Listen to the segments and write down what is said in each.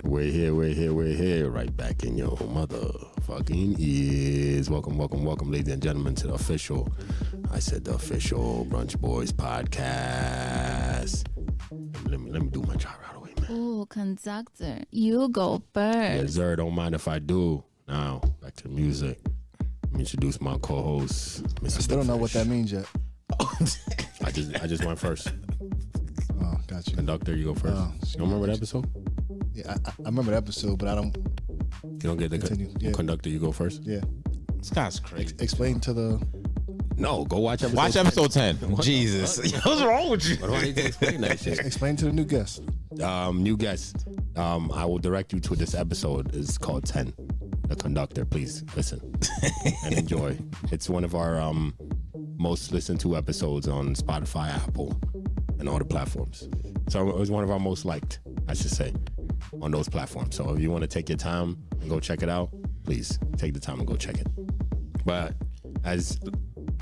We're here, right back in your motherfucking ears. Welcome, ladies and gentlemen, to the official Brunch Boys podcast. Let me do my job right away, man. Oh, conductor, you go first. Yes, sir. Don't mind if I do. Now, back to the music. Let me introduce my co-host, Mr. I still don't know what that means yet. I just went first. Oh, got you. Conductor, you go first. You don't remember the episode? Yeah, I remember the episode, but I don't. You don't get the conductor, you go first? Yeah. This guy's crazy. Explain to the. No, go watch episode 10. Watch episode 10. Jesus. What's wrong with you? What do I need to explain that shit? Explain to the new guest. New guest. I will direct you to this episode. It's called 10. The conductor. Please listen and enjoy. It's one of our most listened to episodes on Spotify, Apple, and all the platforms. So it was one of our most liked, I should say, on those platforms. So if you want to take your time and go check it out, please take the time and go check it. But as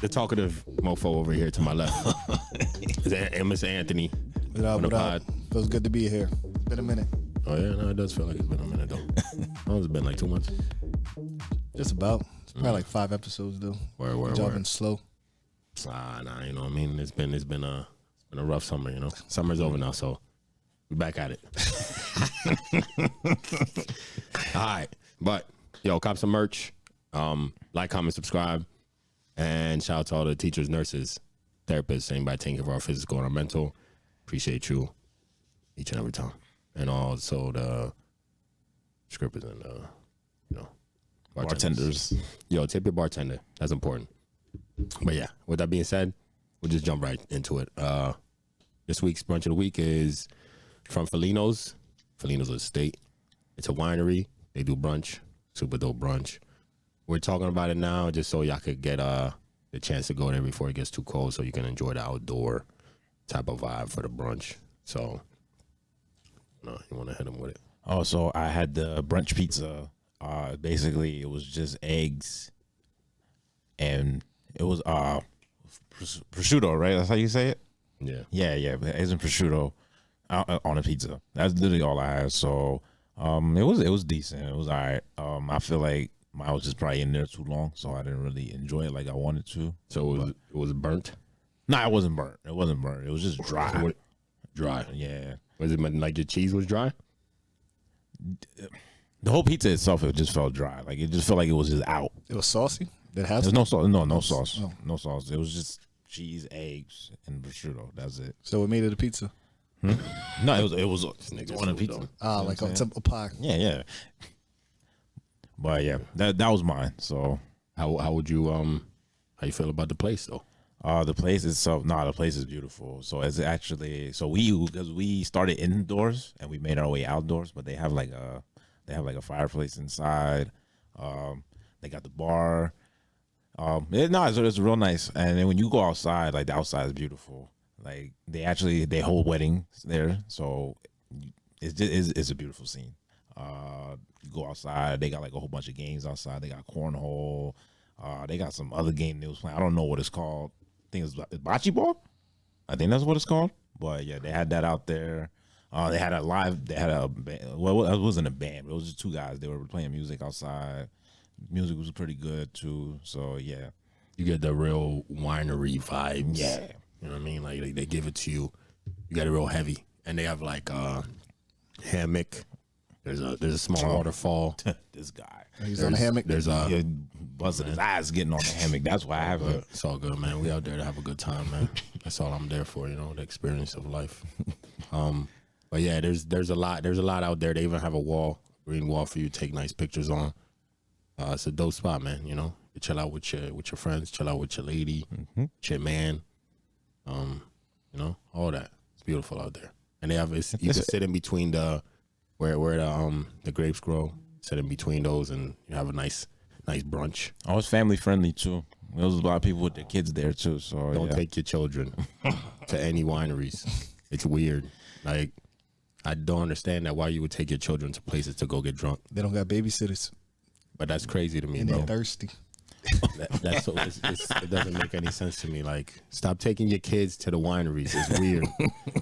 the talkative mofo over here to my left is Mr. Anthony on the pod. Feels good to be here. It's been a minute. Oh yeah, no, it does feel like it's been a minute though. It's been like 2 months. Just about. It's probably like 5 episodes though. Job been slow. Nah, you know what I mean? It's been a rough summer, you know. Summer's over now, so we're back at it. All right. But yo, cop some merch. Like, comment, subscribe. And shout out to all the teachers, nurses, therapists, anybody taking care of our physical and our mental. Appreciate you each and every time. And also the scripters and bartenders. Yo, tip your bartender. That's important. But yeah, with that being said, we'll just jump right into it. This week's brunch of the week is from Felino's Estate. It's a winery. They do brunch, super dope brunch. We're talking about it now just so y'all could get the chance to go there before it gets too cold, so you can enjoy the outdoor type of vibe for the brunch. So, no, you want to hit them with it? Oh, so I had the brunch pizza. Basically, it was just eggs, and it was prosciutto, right? That's how you say it? Yeah. Yeah. Eggs and prosciutto on a pizza. That's literally all I had. So, it was decent. It was all right. I feel like mine was just probably in there too long, so I didn't really enjoy it like I wanted to. So it was burnt? Nah, it wasn't burnt. It was just dry. So dry? Yeah. Was it like the cheese was dry? The whole pizza itself, it just felt dry. Like, it just felt like it was just out. It was saucy. There's no sauce. No sauce. Oh. No sauce. It was just cheese, eggs, and prosciutto. That's it. So it made it a pizza. No, it was on a pizza. Like a pie. Yeah. But yeah, that was mine. So how would you how you feel about the place though? The place itself, the place is beautiful. So it's actually, because we started indoors and we made our way outdoors, but they have like a fireplace inside. They got the bar. It's real nice. And then when you go outside, like, the outside is beautiful. Like, they hold weddings there, so it's a beautiful scene. You go outside, they got like a whole bunch of games outside. They got cornhole. They got some other game they was playing. I don't know what it's called. I think it's bocce ball. I think that's what it's called. But yeah, they had that out there. They had a band. Well, it wasn't a band, but it was just 2 guys. They were playing music outside. Music was pretty good too. So yeah, you get the real winery vibes. Yeah, you know what I mean. Like they give it to you. You got it real heavy, and they have like hammock. There's a small waterfall. This guy, he's on a hammock. There's buzzing his eyes getting on the hammock. That's why I have it. It's all good, man. We out there to have a good time, man. That's all I'm there for. You know, the experience of life. But yeah, there's a lot out there. They even have a green wall for you to take nice pictures on. It's a dope spot, man. You know, you chill out with your friends, chill out with your lady, with your man. You know, all that. It's beautiful out there, and they have you can sit in between where the grapes grow. Sit in between those, and you have a nice brunch. Oh, it's family friendly too. There was a lot of people with their kids there too. So don't take your children to any wineries. It's weird. Like, I don't understand that why you would take your children to places to go get drunk. They don't got babysitters. But that's crazy to me, and bro. They're thirsty. That's so it doesn't make any sense to me. Like, stop taking your kids to the wineries. It's weird.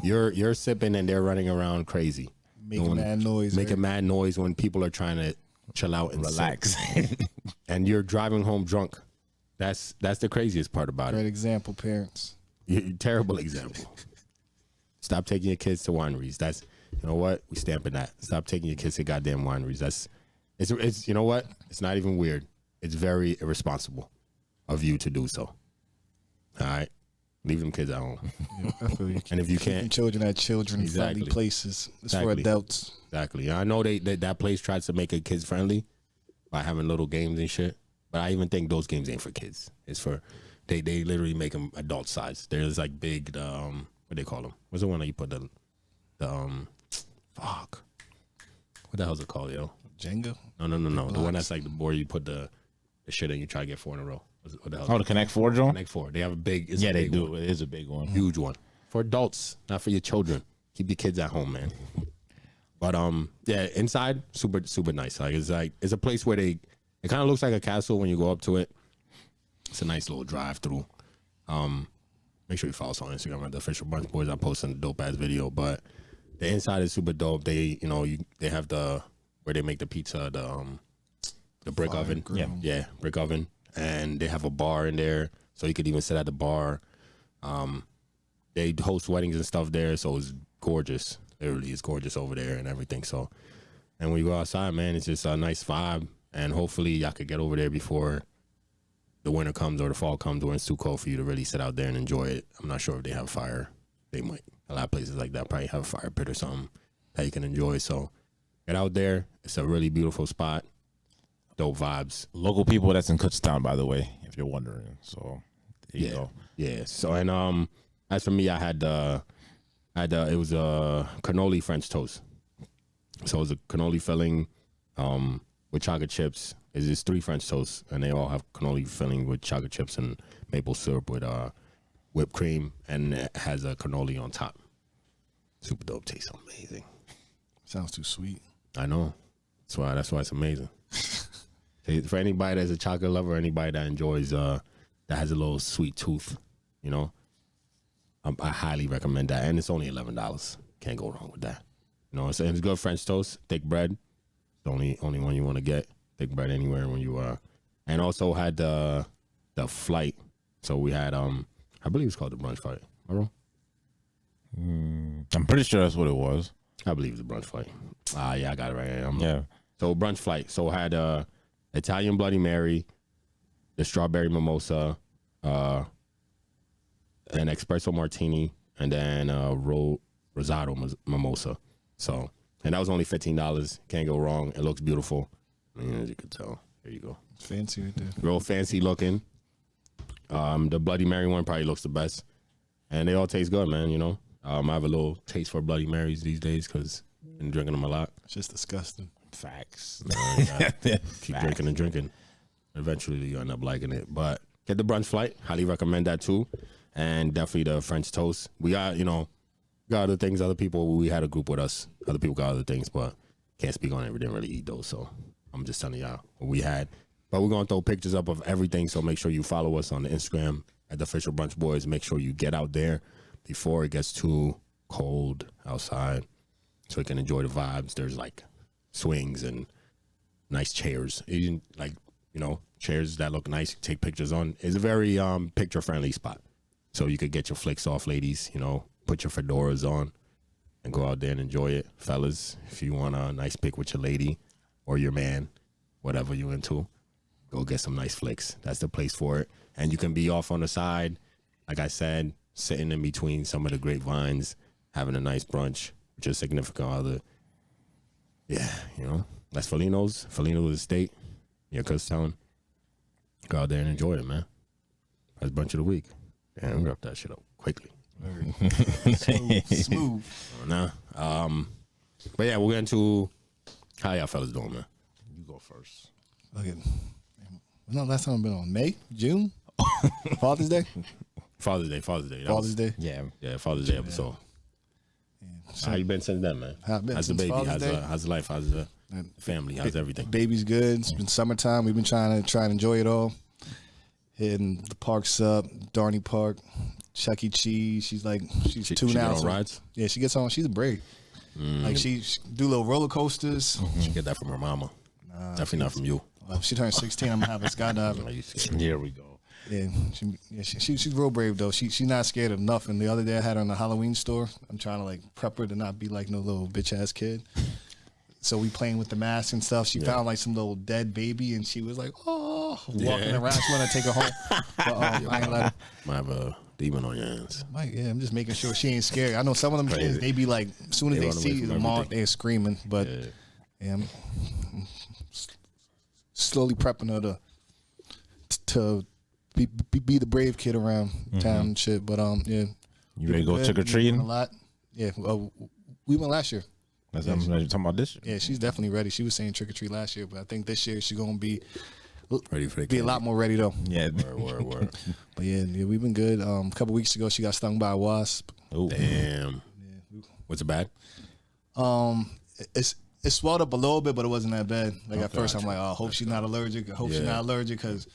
You're sipping and they're running around crazy. Making mad noise. Making mad noise when people are trying to chill out and Relax. and you're driving home drunk. That's the craziest part about Great it. example, parents. Terrible example. Stop taking your kids to wineries. That's, you know what? We stamping that. Stop taking your kids to goddamn wineries. It's you know what? It's not even weird. It's very irresponsible of you to do so. All right? Leave them kids at home. Yeah, I feel you. And if you Keeping can't, children at children friendly places. It's for adults. Exactly. I know that place tries to make it kids friendly by having little games and shit. But I even think those games ain't for kids. It's for they literally make them adult size. There's like big what they call them? What's the one that you put the fuck? What the hell's it called, yo? Jenga? No. The one that's like the board you put the shit in, you try to get 4 in a row. What the hell? Oh, the Connect 4 joint? Connect 4. They have a big. Yeah, they do. One. It is a big one. Huge one for adults, not for your children. Keep your kids at home, man. But yeah, inside super nice. It's a place where it kind of looks like a castle when you go up to it. It's a nice little drive through. Make sure you follow us on Instagram at the Official Brunch Boys. I'm posting a dope ass video, but the inside is super dope. They they have where they make the pizza, the brick Fire oven. grill. Yeah, brick oven, and they have a bar in there, so you could even sit at the bar. They host weddings and stuff there, so it's gorgeous. Literally, it's gorgeous over there and everything. So, and when you go outside, man, it's just a nice vibe. And hopefully, y'all could get over there before the winter comes or the fall comes, where it's too cold for you to really sit out there and enjoy it. I'm not sure if they have fire. They might. A lot of places like that probably have a fire pit or something that you can enjoy. So, get out there. It's a really beautiful spot. Dope vibes. Local people that's in Kutztown, by the way, if you're wondering. So, there you go. Yeah. So, and as for me, I had it was a cannoli French toast. So it was a cannoli filling with chocolate chips. It's just 3 French toasts, and they all have cannoli filling with chocolate chips and maple syrup with whipped cream, and it has a cannoli on top. Super dope. Tastes amazing. Sounds too sweet. I know. That's why it's amazing. For anybody that's a chocolate lover, anybody that enjoys that has a little sweet tooth, you know, I highly recommend that. And it's only $11. Can't go wrong with that. You know, it's good French toast, thick bread. The only one you want to get. Thick bread anywhere when you and also had the flight. So we had I believe it's called the brunch flight. Am I wrong? I'm pretty sure that's what it was. I believe it's the brunch flight. Yeah, I got it right. Yeah. So brunch flight. So I had Italian Bloody Mary, the strawberry mimosa, an espresso martini, and then rosado mimosa. So, and that was only $15. Can't go wrong. It looks beautiful. As you can tell. There you go. Fancy right there. Real fancy looking. The Bloody Mary one probably looks the best. And they all taste good, man, you know. I have a little taste for Bloody Marys these days because I'm drinking them a lot. It's just disgusting. Facts. Keep drinking and drinking. Eventually, you end up liking it. But get the brunch flight. Highly recommend that too. And definitely the French toast. We got, got other things. Other people, we had a group with us. Other people got other things, but can't speak on it. We didn't really eat those. So I'm just telling y'all what we had. But we're going to throw pictures up of everything. So make sure you follow us on the Instagram at the Official Brunch Boys. Make sure you get out there before it gets too cold outside so you can enjoy the vibes. There's like swings and nice chairs. Even chairs that look nice, take pictures on. It's a very picture friendly spot. So you could get your flicks off, ladies, put your fedoras on and go out there and enjoy it. Fellas, if you want a nice pic with your lady or your man, whatever you into, go get some nice flicks. That's the place for it. And you can be off on the side, like I said, sitting in between some of the grapevines, having a nice brunch with your significant other. Yeah, that's Felino's estate, your Kutztown. Go out there and enjoy it, man. That's brunch of the week. Damn, wrap that shit up quickly. Smooth. Nah. But yeah, we're getting to how y'all fellas doing, man. You go first. Look at. When the last time I've been on? May? June? Father's Day? Father's Day. Father's Day? Yeah. Father's Day episode. So, How you been since then, man? How I been How's the since baby? Father's Day? How's life? How's the family? How's everything? Baby's good. It's been summertime. We've been trying to enjoy it all. Hitting the parks up, Darney Park, Chuck E. Cheese. She's 2 she now. get on so- rides? Yeah, she gets on. She's a break. Like she do little roller coasters. She get that from her mama. Definitely not from you. Well, if she turns 16, I'm gonna have her skydiving. Here we go. Yeah, she's real brave though. She's not scared of nothing. The other day I had her in the Halloween store. I'm trying to like prep her to not be like no little bitch ass kid. So we playing with the mask and stuff. She found like some little dead baby and she was like, oh, walking around. She wanted to take her home. But I ain't let her. Might have a demon on your hands. Yeah, I'm just making sure she ain't scared. I know some of them kids, they be like, as soon as they run away see from the mom, everything. they're screaming. But yeah, I'm slowly prepping her to be the brave kid around town and shit. But yeah, You ready to go good. trick or treating? A lot. Yeah, we went last year. That's what I'm talking about this year. Yeah, she's definitely ready. She was saying trick or treat last year, but I think this year she's gonna be Ready for the a lot more ready though. Yeah. Word. But yeah, we've been good. A couple weeks ago, she got stung by a wasp. Ooh. Damn. Was it bad? It swelled up a little bit, but it wasn't that bad. Like at first, gotcha. I'm like, oh, I hope she's not allergic. I hope she's not allergic because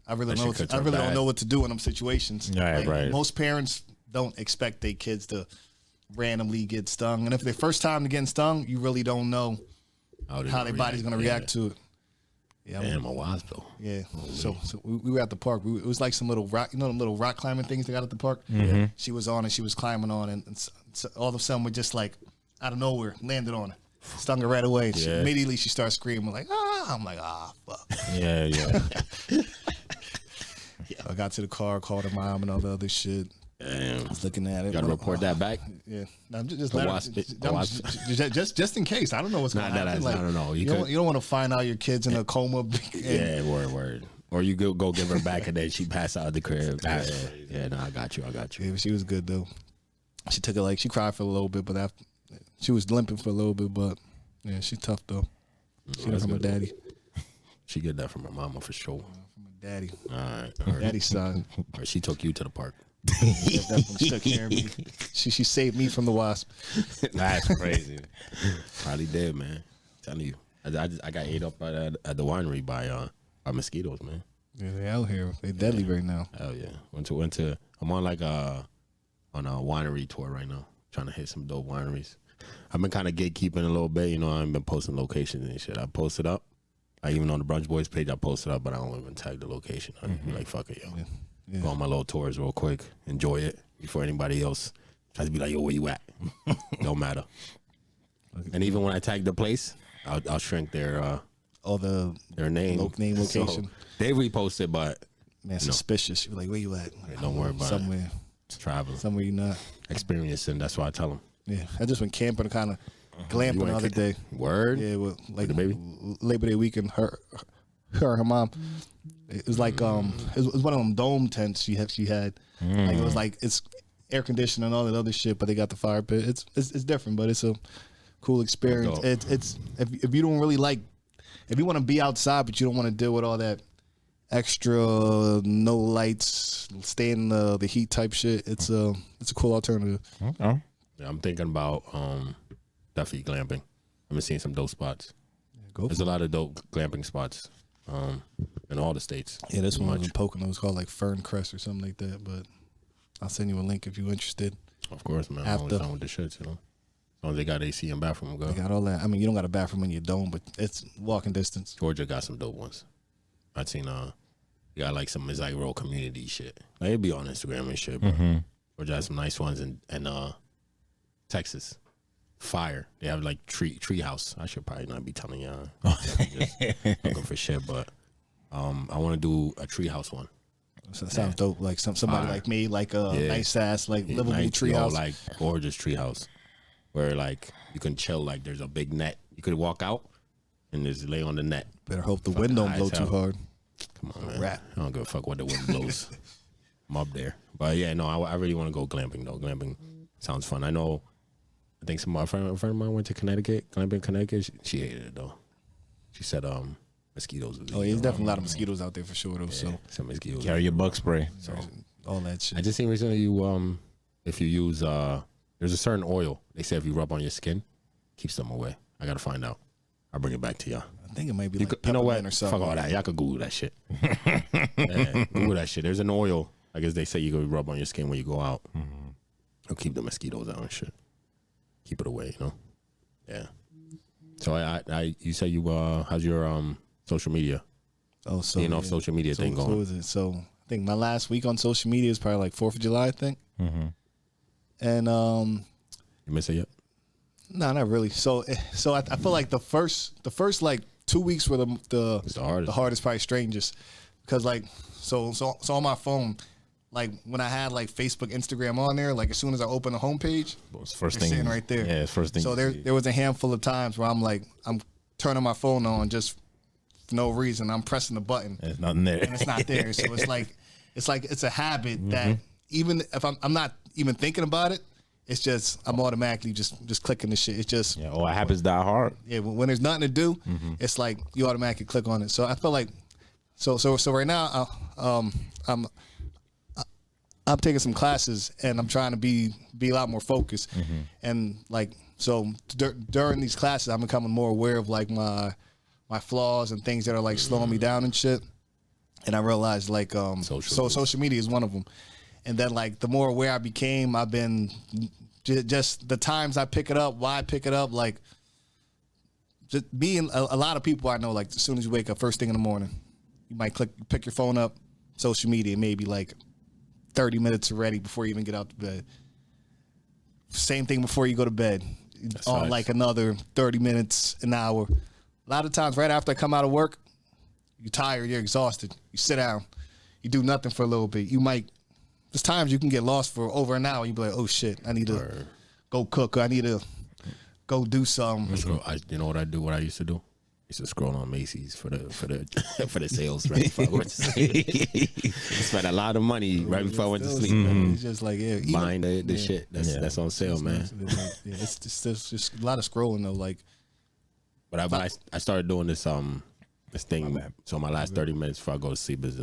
I really That shit could turn don't bad. know what to do in them situations. Yeah, Like, right. Most parents don't expect their kids to randomly get stung, and if their first time to getting stung, you really don't know how their body's gonna react to it. Yeah, Damn, a wasp though. yeah. So we were at the park. It was like some little rock, them little rock climbing things they got at the park. She was on and she was climbing on, and so all of a sudden, we just like out of nowhere landed on her, stung her right away. Immediately, she starts screaming like, "Ah!" I'm like, "Ah, fuck." Yeah. I got to the car, called her mom and all the other shit. Damn. I was looking at it. Got to report that back. Yeah, I'm just A let her- wasp. just in case. I don't know what's going to happen. Like, no. You don't want to find out your kid's in a coma. Yeah, word. Or you go give her back and then she pass out of the crib. Yeah, no, I got you. Yeah, she was good though. She took it she cried for a little bit, but after she was limping for a little bit. But yeah, she's tough though. She got from her daddy. She get that from her mama for sure. From her daddy. All right. Daddy's son. Or she took you to the park. Yeah, definitely. She took care of me. She saved me from the wasp. That's crazy. Probably did, man. Telling you. I got ate up at the winery by mosquitoes, man. Yeah, they out here. They deadly right now. Hell yeah. Went to I'm on on a winery tour right now. Trying to hit some dope wineries. I've been kind of gatekeeping a little bit, I haven't been posting locations and shit. I posted up. Even on the Brunch Boys page I posted up, but I don't even tag the location. I'd be like, fuck it, yo. Yeah. Go on my little tours real quick. Enjoy it before anybody else tries to be like, yo, where you at? Don't matter. And even when I tag the place, I'll shrink their All the name. location. So they reposted, but Man, suspicious. You're like, where you at? Like, don't worry about somewhere. traveling. Somewhere you're not. Experiencing, that's why I tell them. Yeah. I just went camping, kind of glamping the other day. Word? Yeah, with like the baby? Labor Day weekend, her and her mom. It was like it was one of them dome tents she had. Like it was like it's air conditioned and all that other shit, but they got the fire pit. It's different, but it's a cool experience. Dope. It's if you don't really like, if you want to be outside but you don't want to deal with all that extra no lights, stay in the heat type shit. It's a cool alternative. Okay. Yeah, I'm thinking about definitely glamping. I've been seeing some dope spots. Go There's a lot of dope glamping spots in all the states. Yeah, this one was Much. in Pocono. It's called like Fern Crest or something like that. But I'll send you a link if you're interested. Of course, man. I'm always After. down with the shits, As long as they got AC and bathroom, go. They got all that. I mean, you don't got a bathroom in your dome, but it's walking distance. Georgia got some dope ones. I've seen you got like some Mizai Road community shit. Like it'd be on Instagram and shit, but Georgia has some nice ones and Texas. Fire. They have like tree house. I should probably not be telling y'all. Just looking for shit, but I want to do a tree house one. So that sounds dope. Like somebody Fire. like me, like a nice ass, like livable Nice, tree house. like gorgeous tree house, where like you can chill. Like there's a big net. You could walk out and just lay on the net. Better hope the wind don't high blow as too hell. hard. Come on, man. Rat. I don't give a fuck what the wind blows. I'm up there. But yeah, no, I really want to go glamping though. Glamping sounds fun. I know. I think a friend of mine went to Connecticut. Glamping Connecticut. She hated it though. She said mosquitoes. Oh, yeah, there's definitely a lot of mosquitoes out there for sure, though. So some mosquitoes. Carry your bug spray. So all that shit. I just seen recently if you use there's a certain oil they say if you rub on your skin keeps them away. I gotta find out. I'll bring it back to y'all. I think it might be You, like you know what? peppermint or something. Fuck all that. Y'all could Google that shit. Yeah, Google that shit. There's an oil. I guess they say you can rub on your skin when you go out. It'll keep the mosquitoes out and shit. keep it away, you know. Yeah. So you say you how's your social media? Oh, so Being off social media thing going. So is it? So I think my last week on social media is probably like 4th of July, I think. Mm-hmm. And You miss it yet? no, not really. So I feel like the first like 2 weeks were the hardest, probably strangest, because like so on my phone, like when I had like Facebook, Instagram on there, like as soon as I open the homepage, It's first they're thing sitting right there. Yeah, it's first thing. So there was a handful of times where I'm turning my phone on just for no reason. I'm pressing the button. There's nothing there. And it's not there. So it's a habit that even if I'm not even thinking about it, it's just I'm automatically just clicking the shit. It's just Yeah, it happens die hard. yeah. When there's nothing to do, it's like you automatically click on it. So I feel like so right now I'm taking some classes and I'm trying to be a lot more focused. And like so during these classes, I'm becoming more aware of like my flaws and things that are like slowing me down and shit. And I realized like social media is one of them. And then like the more aware I became, I've been just the times I pick it up, why I pick it up, like just being a lot of people I know, like as soon as you wake up first thing in the morning, you might pick your phone up, social media, maybe like 30 minutes already before you even get out to bed. Same thing before you go to bed. That's On nice. like another 30 minutes, an hour. A lot of times right after I come out of work, you're tired, you're exhausted. You sit down, you do nothing for a little bit. There's times you can get lost for over an hour. You be like, oh shit, I need to go cook. Or I need to go do something. You know what I do? What I used to do? I used to scroll on Macy's for the for the sales right before I went to sleep. Spent a lot of money right before I went to sleep. Man. It's just like Buying the shit that's on sale, man. It's just a lot of scrolling though. Like, But I started doing this thing. So my last 30 minutes before I go to sleep is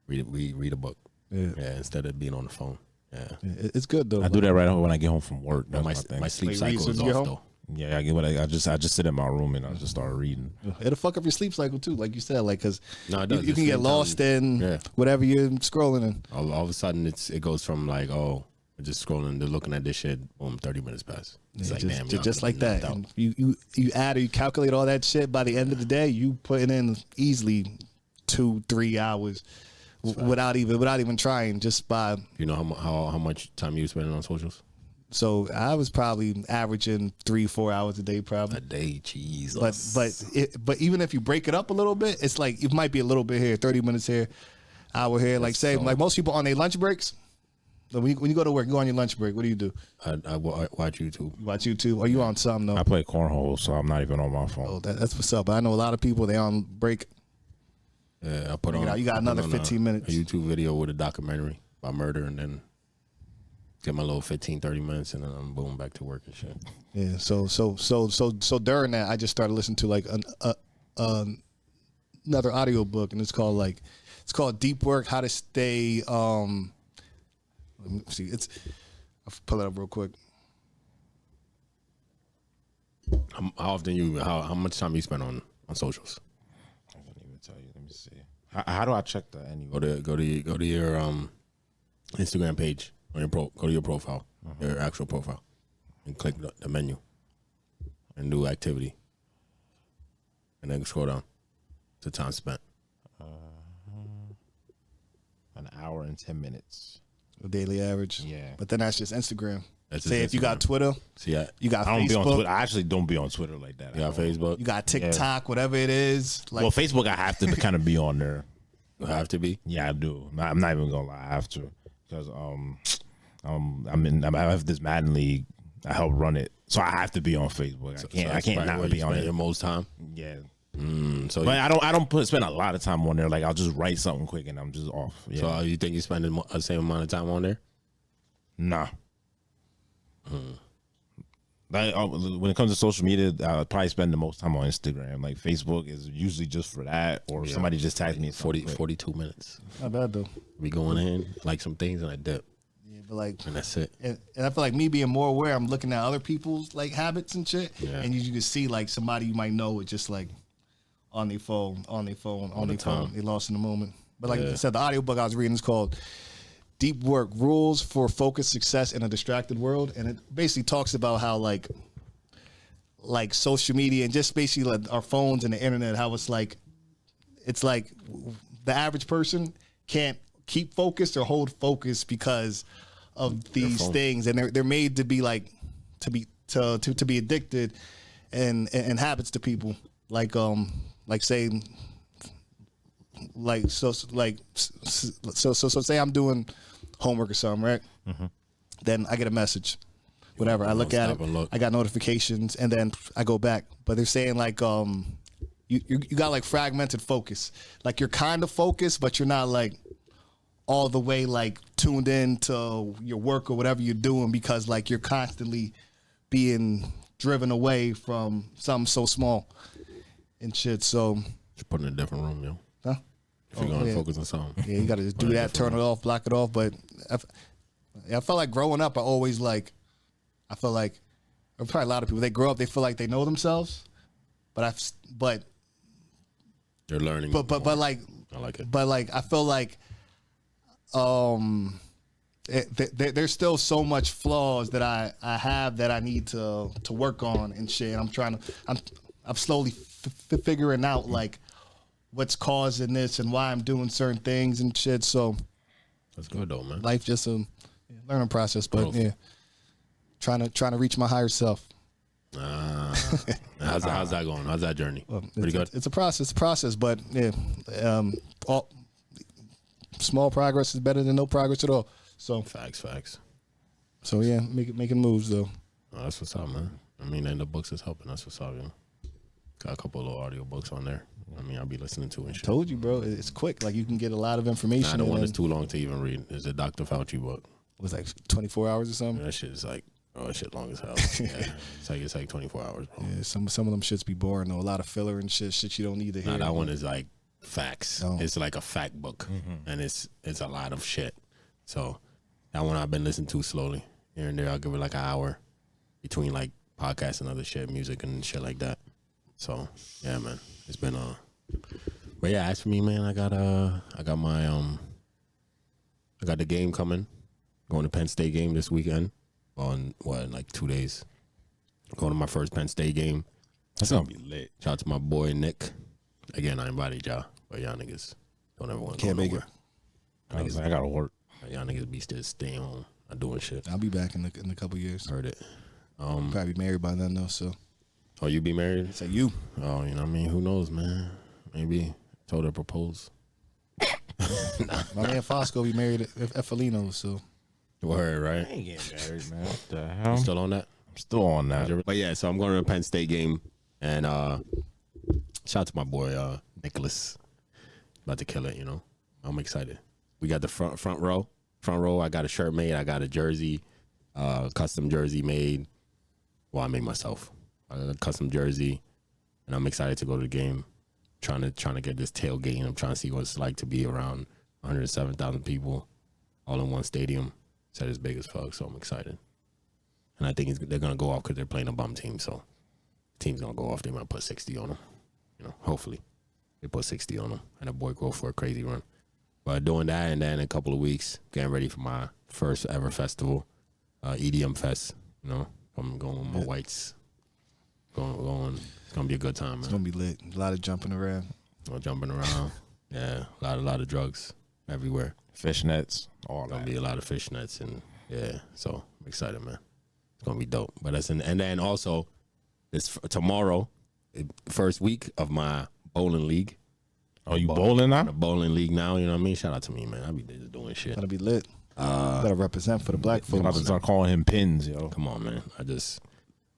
read a book. Yeah, instead of being on the phone. Yeah, it's good though. I do that right when I get home from work. but That's my my thing. sleep Wait, cycle read is when you get off home? though. Yeah, I just sit in my room and I just start reading. It'll fuck up your sleep cycle too, like you said, like because No, it you, does. you can get lost in whatever you're scrolling in. All of a sudden it goes from like, oh, I'm just scrolling to looking at this shit. Boom, 30 minutes pass. It's like, damn, just like that. And you add or you calculate all that shit. By the end of the day, you putting in easily 2-3 hours without even trying. Just by You know how much time you spending on socials? so I was probably averaging 3-4 hours a day, probably. A day, Jesus. But even if you break it up a little bit, it's like it might be a little bit here, 30 minutes here, hour here. Like say, like most people on their lunch breaks. When you go to work, you go on your lunch break. What do you do? I watch YouTube. You watch YouTube. Are you on something though? I play cornhole, so I'm not even on my phone. Oh, that's what's up. I know a lot of people they on break. Yeah, I put on. You got another on 15 minutes. A YouTube video with a documentary about murder, and then get my little 15-30 minutes, and then I'm boom back to work and shit. Yeah. So during that, I just started listening to like another audio book, and it's called Deep Work: How to Stay. Let me see. I'll pull it up real quick. How much time you spend on socials? I can't even tell you. Let me see. How do I check that anyway? Go to your Instagram page on your go to your profile, your actual profile, and click the menu and do activity, and then scroll down to time spent. An hour and 10 minutes. Daily average. Yeah. But then that's just Instagram. That's Say just if you got Instagram. Twitter, See, you got I don't be on Facebook, Twitter. I actually don't be on Twitter like that. you got Facebook. you got TikTok, whatever it is. Like, Well, Facebook, I have to kind of be on there. You have to be. Yeah, I do. I'm not even gonna lie. I have to because I have this Madden league. I help run it, so I have to be on Facebook. I can't not be on it. Your most time. Yeah. So, But I don't spend a lot of time on there. Like I'll just write something quick and I'm just off. Yeah. so you think you spend the same amount of time on there? Nah. Like when it comes to social media, I probably spend the most time on Instagram. Like Facebook is usually just for that, or somebody just tags me. 42 minutes. not bad though. We going in like some things and I dip, Yeah, but like, and that's it. and I feel like me being more aware, I'm looking at other people's like habits and shit, Yeah. and you can see like somebody you might know with just like on their phone, the time. They lost in the moment. But like I said, the audiobook I was reading is called Deep Work: Rules for Focused Success in a Distracted World, and it basically talks about how like social media and just basically like our phones and the internet, how it's like the average person can't keep focused or hold focus because of these things, and they're made to be like to be addicted and habits to people say say I'm doing homework or something, right? Mm-hmm. Then I get a message, whatever. I look at it. I got notifications, and then I go back. But they're saying like you got like fragmented focus. Like you're kind of focused, but you're not like all the way like tuned in to your work or whatever you're doing, because like you're constantly being driven away from something so small and shit. So just put it in a different room, yo. Huh? If you're going to focus on something. Yeah, you got to just do that, turn it off, block it off. But I felt like growing up, I feel like probably a lot of people, they grow up, they feel like they know themselves, but they're learning. But like, I like it. But like, I feel like there's still so much flaws that I have that I need to work on and shit. And I'm slowly figuring out like what's causing this and why I'm doing certain things and shit. So that's good though, man. Life just a learning process, but growth. Yeah, trying to reach my higher self. How's that going? How's that journey? Pretty good. It's a process, but yeah, small progress is better than no progress at all. So facts. So yeah, making moves though. Oh, that's what's up, man. I mean, and the books is helping. That's what's up, you know. Got a couple of little audio books on there. I mean, I'll be listening to and shit. Told you, bro. It's quick. Like you can get a lot of information. The one is too long to even read. It's a Dr. Fauci book. It was like 24 hours or something. That shit is like, that shit long as hell. Yeah. It's like 24 hours, bro. Yeah, some of them shits be boring though. A lot of filler and shit you don't need to hear. That one is like facts. No. It's like a fact book, and it's a lot of shit. So that one I've been listening to slowly here and there. I'll give it like an hour between like podcasts and other shit, music and shit like that. So yeah, man, it's been but yeah, as for me, man, I got my I got the game coming. Going to Penn State game this weekend on in like 2 days. Going to my first Penn State game. That's gonna be lit. Shout out to my boy Nick. Again, I invited y'all, but y'all niggas don't ever want to go nowhere. I gotta work. Y'all niggas be still staying home, not doing shit. I'll be back in a couple years. Heard it. Probably married by then though. So. Oh, you be married? Say you. Oh, you know what I mean? Who knows, man? Maybe told her to propose. My man Fosco be married at Felino, so. Word, right? I ain't getting married, man. What the hell? You still on that? I'm still on that. But yeah, so I'm going to the Penn State game, and shout out to my boy Nicholas. About to kill it, you know. I'm excited. We got the front row. Front row, I got a shirt made. I got a jersey, custom jersey made. Well, I made myself. I got a custom jersey, and I'm excited to go to the game. Trying to get this tailgate. I'm trying to see what it's like to be around 107,000 people, all in one stadium. Said it's big as fuck, so I'm excited. And I think they're gonna go off because they're playing a bum team. So the team's gonna go off. They might put 60 on them. You know, hopefully they put 60 on them, and the boy go for a crazy run. But doing that, and then in a couple of weeks, getting ready for my first ever festival, EDM Fest. You know, I'm going with my whites. Going. It's gonna be a good time, man. It's gonna be lit. A lot of jumping around. Jumping around. Yeah, a lot of drugs everywhere. Fishnets, all Gonna that. be a lot of fishnets, and yeah, so I'm excited, man. It's gonna be dope. But and then also this tomorrow, first week of my bowling league. Oh, you bowling now? The bowling league now, you know what I mean? Shout out to me, man. I be just doing shit. Gotta be lit. Gotta represent for the black I'm about folks. to start calling him pins, yo. Come on, man.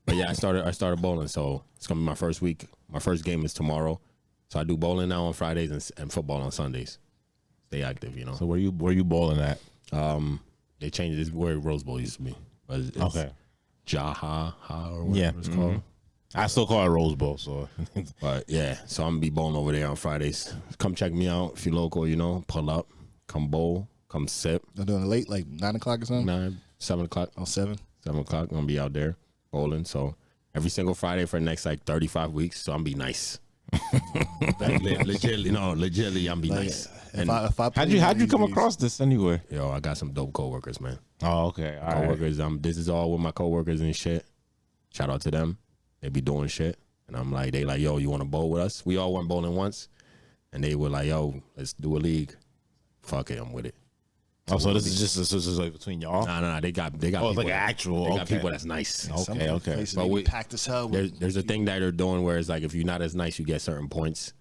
But yeah, I started bowling, so it's gonna be my first week. My first game is tomorrow, so I do bowling now on Fridays and football on Sundays. Stay active, you know. So where you bowling at? They changed it. It's where Rose Bowl used to be. But it's Okay. Jaha or whatever it's called. I still call it Rose Bowl, so. But yeah, so I'm gonna be bowling over there on Fridays. Come check me out if you're local, you know. Pull up, come bowl, come sip. They're doing it late, like 9 o'clock or something. 7 o'clock. Oh, 7. 7 o'clock. Gonna be out there bowling. So every single Friday for the next like 35 weeks. So I'm be nice. Legitly, I'm be Like, nice. if And I How'd you come across this anyway? yo, I got some dope coworkers, man. Oh, okay. All right. Coworkers. This is all with my coworkers and shit. Shout out to them. They be doing shit, and I'm like, they like, yo, you want to bowl with us? We all went bowling once, and they were like, yo, let's do a league. Fuck it, I'm with it. Oh, so this is like between y'all? Nah. They got. Oh, people it's like that- actual. They got Okay. people that's nice. Okay. Places But they we- packed as hell. There's a thing that they're doing where it's like if you're not as nice, you get certain points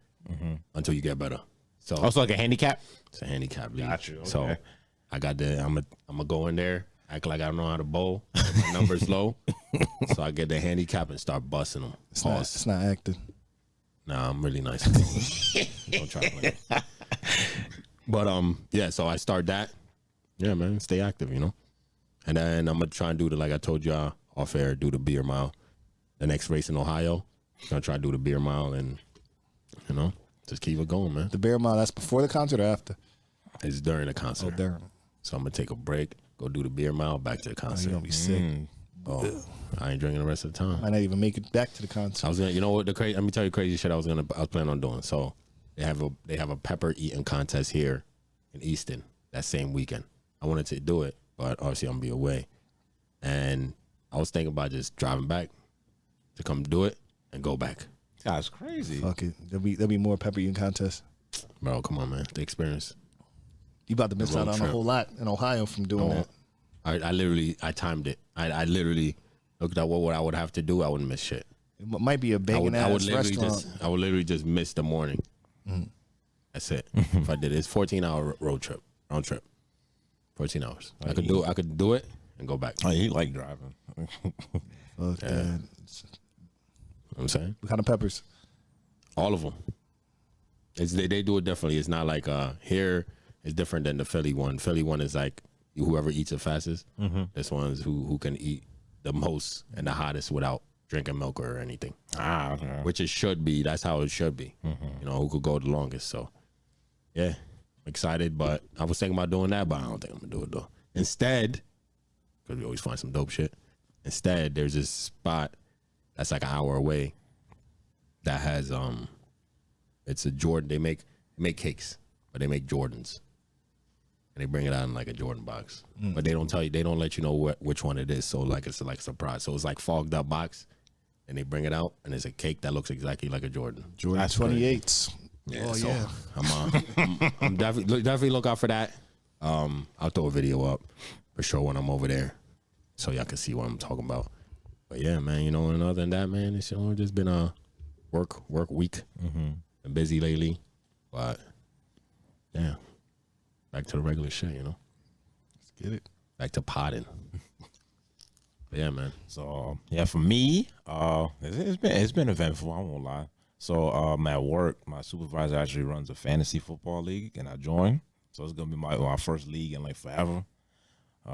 until you get better. So Also like a handicap? it's a handicap league. Got you, okay. So I got the. I'm gonna go in there, act like I don't know how to bowl. My number's low, so I get the handicap and start busting them. It's not acting. Nah, I'm really nice. Don't try to play. But yeah. So I start that. Yeah, man. Stay active, you know. And then I'm gonna try and do like I told y'all off air, do the beer mile. The next race in Ohio, I'm gonna try to do the beer mile and just keep it going, man. The bear mile, that's before the concert or after? It's during the concert. Oh, darn. So I'm gonna take a break, go do the beer mile, back to the You're concert. going to be sick. Oh, I ain't drinking the rest of the time. Might not even make it back to the concert. I was gonna, you know what? Let me tell you crazy shit. I was planning on doing. So they have a pepper eating contest here in Easton that same weekend. I wanted to do it, but obviously I'm gonna be away. And I was thinking about just driving back to come do it and go back. That's crazy. Fuck it. There'll be more pepper eating contests. Bro, come on, man. The experience. You about to miss The out road on trip. a whole lot in Ohio from doing that. I literally timed it. I literally looked at what I would have to do. I wouldn't miss shit. It might be a I banging would ass literally restaurant. literally just miss the morning. That's it. If I did it, it's 14-hour round trip. 14 hours. I could do it and go back. Oh, you like driving. Fuck that. You know what I'm saying? What kind of peppers? All of them. They do it differently. It's not like here is different than the Philly one. Philly one is like whoever eats the fastest. This one's who can eat the most and the hottest without drinking milk or anything. Okay. Which it should be. That's how it should be. You know, who could go the longest. So, yeah, I'm excited. But I was thinking about doing that, but I don't think I'm going to do it, though. Instead, because we always find some dope shit. Instead, there's this spot that's like an hour away that has, it's a Jordan. They make cakes, but they make Jordans. And they bring it out in like a Jordan box. But they don't tell you, they don't let you know which one it is. So like it's like a surprise. So it's like fogged up box. And they bring it out and it's a cake that looks exactly like a Jordan. Jordan That's 28s. Yeah, Oh, so yeah. I'm definitely look out for that. I'll throw a video up for sure when I'm over there, so y'all can see what I'm talking about. But yeah, man, you know, and other than that, man, it's just been a work week. Been busy lately, but yeah, back to the regular shit, you know. Let's get it. Back to potting. But yeah, man. So yeah, for me, it's been eventful. I won't lie. So at work, my supervisor actually runs a fantasy football league, and I joined. So it's gonna be my first league in like forever.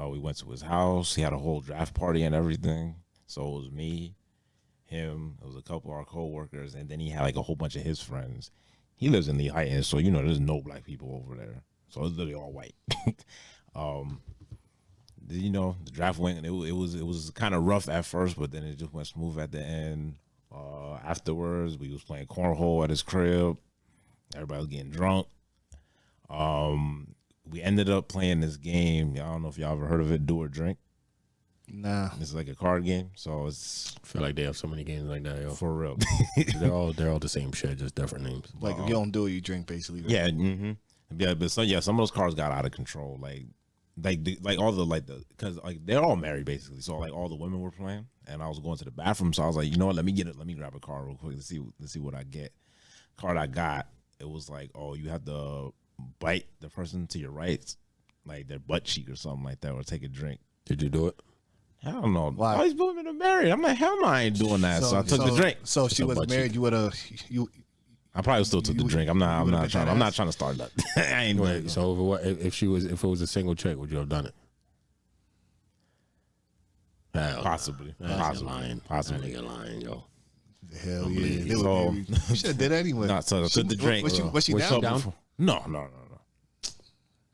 We went to his house. He had a whole draft party and everything. So it was me, him. It was a couple of our coworkers, and then he had like a whole bunch of his friends. He lives in the Heights, so you know there's no black people over there. So it's literally all white. You know, the draft went, and it was kind of rough at first, but then it just went smooth at the end. Afterwards, we was playing cornhole at his crib. Everybody was getting drunk. We ended up playing this game. I don't know if y'all ever heard of it, Do or Drink. Nah. It's like a card game, so it's I feel like they have so many games like that, yo. for real. They're all the same shit, just different names. Like, if you don't do it, you drink, basically. Right? Yeah, yeah, but some of those cars got out of control. Like all the because like they're all married basically. So like all the women were playing, and I was going to the bathroom, so I was like, you know what, let me grab a card real quick. Let's see what I get. Card I got, it was like, oh, you have to bite the person to your right, like their butt cheek or something like that, or take a drink. Did you do it? I don't know. Why? All these women are married. I'm like, hell no, I ain't doing that. So I took the drink. So if she a wasn't butt married, cheek. you would have I probably still took the drink. I'm not trying to start that. I ain't doing Wait, it. so if it was a single chick, would you have done it? Hell, Possibly. That nigga Possibly. lying. Possibly. That nigga lying, yo. Hell believe yeah. you. So- You should have did anyway. Nah, so I took the drink. Was she Was down? she down? No.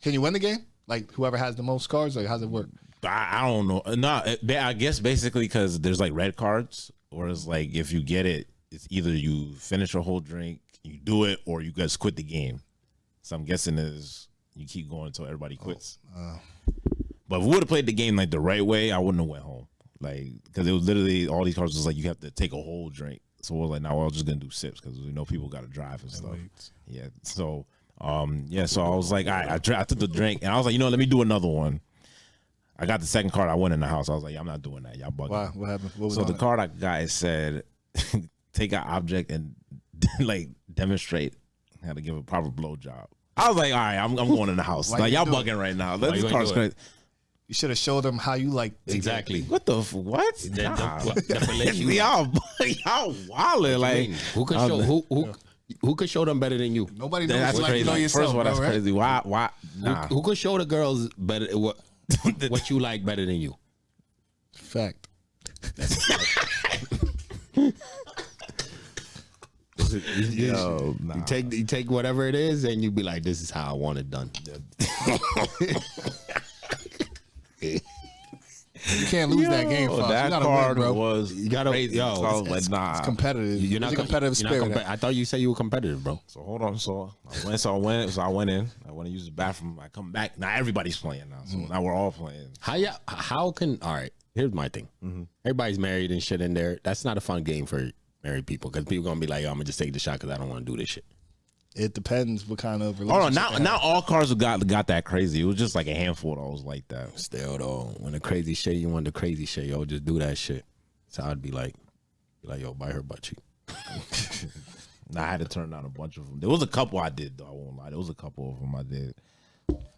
Can you win the game? Like, whoever has the most cards? Like, how's it work? I don't know. No, I guess basically because there's like red cards, or it's like if you get it, it's either you finish a whole drink, you do it, or you guys quit the game. So I'm guessing is you keep going until everybody quits. But if we would have played the game like the right way, I wouldn't have went home. Like, because it was literally all these cards was like you have to take a whole drink. So we're like, now we're just gonna do sips because we know people got to drive and stuff. Yeah. So so I was like, all right, I took the drink and I was like, let me do another one. I got the second card. I went in the house. I was like, I'm not doing that. Y'all bugging. Why? What happened? What was So the it? card I got, it said, take an object and like demonstrate how to give a proper blowjob. I was like, all right, I'm going in the house. Why Like, you y'all do it? bugging right now. Why This you card's ain't do it? crazy. You should have showed them how you like to Exactly. What the what? Nah. You- y'all wildin'. Like, who could show who could show them better than you? Nobody knows that's you like crazy. to know yourself. First of all, that's bro, right? crazy. Why? Nah. Who could show the girls better what you like better than you? Fact. Yo, nah. You take whatever it is and you be like, this is how I want it done. You can't lose that game, Fox. That You gotta card win, bro. was You gotta- crazy. yo, So I was like, It's nah. competitive. You're not There's a competitive you're not spirit. I thought you said you were competitive, bro. So hold on. So I went in. I went to use the bathroom. I come back. Now everybody's playing now. So now we're all playing. How can all right? Here's my thing. Everybody's married and shit in there. That's not a fun game for married people because people gonna be like, I'm gonna just take the shot because I don't want to do this shit. It depends what kind of Hold on, relationship. not all cars got that crazy. It was just like a handful that was like that. Still though, when the crazy shit, you want the crazy shit, yo, just do that shit. So I'd be like, yo, buy her butt cheek. Nah, I had to turn down a bunch of them. There was a couple I did though. I won't lie. There was a couple of them I did.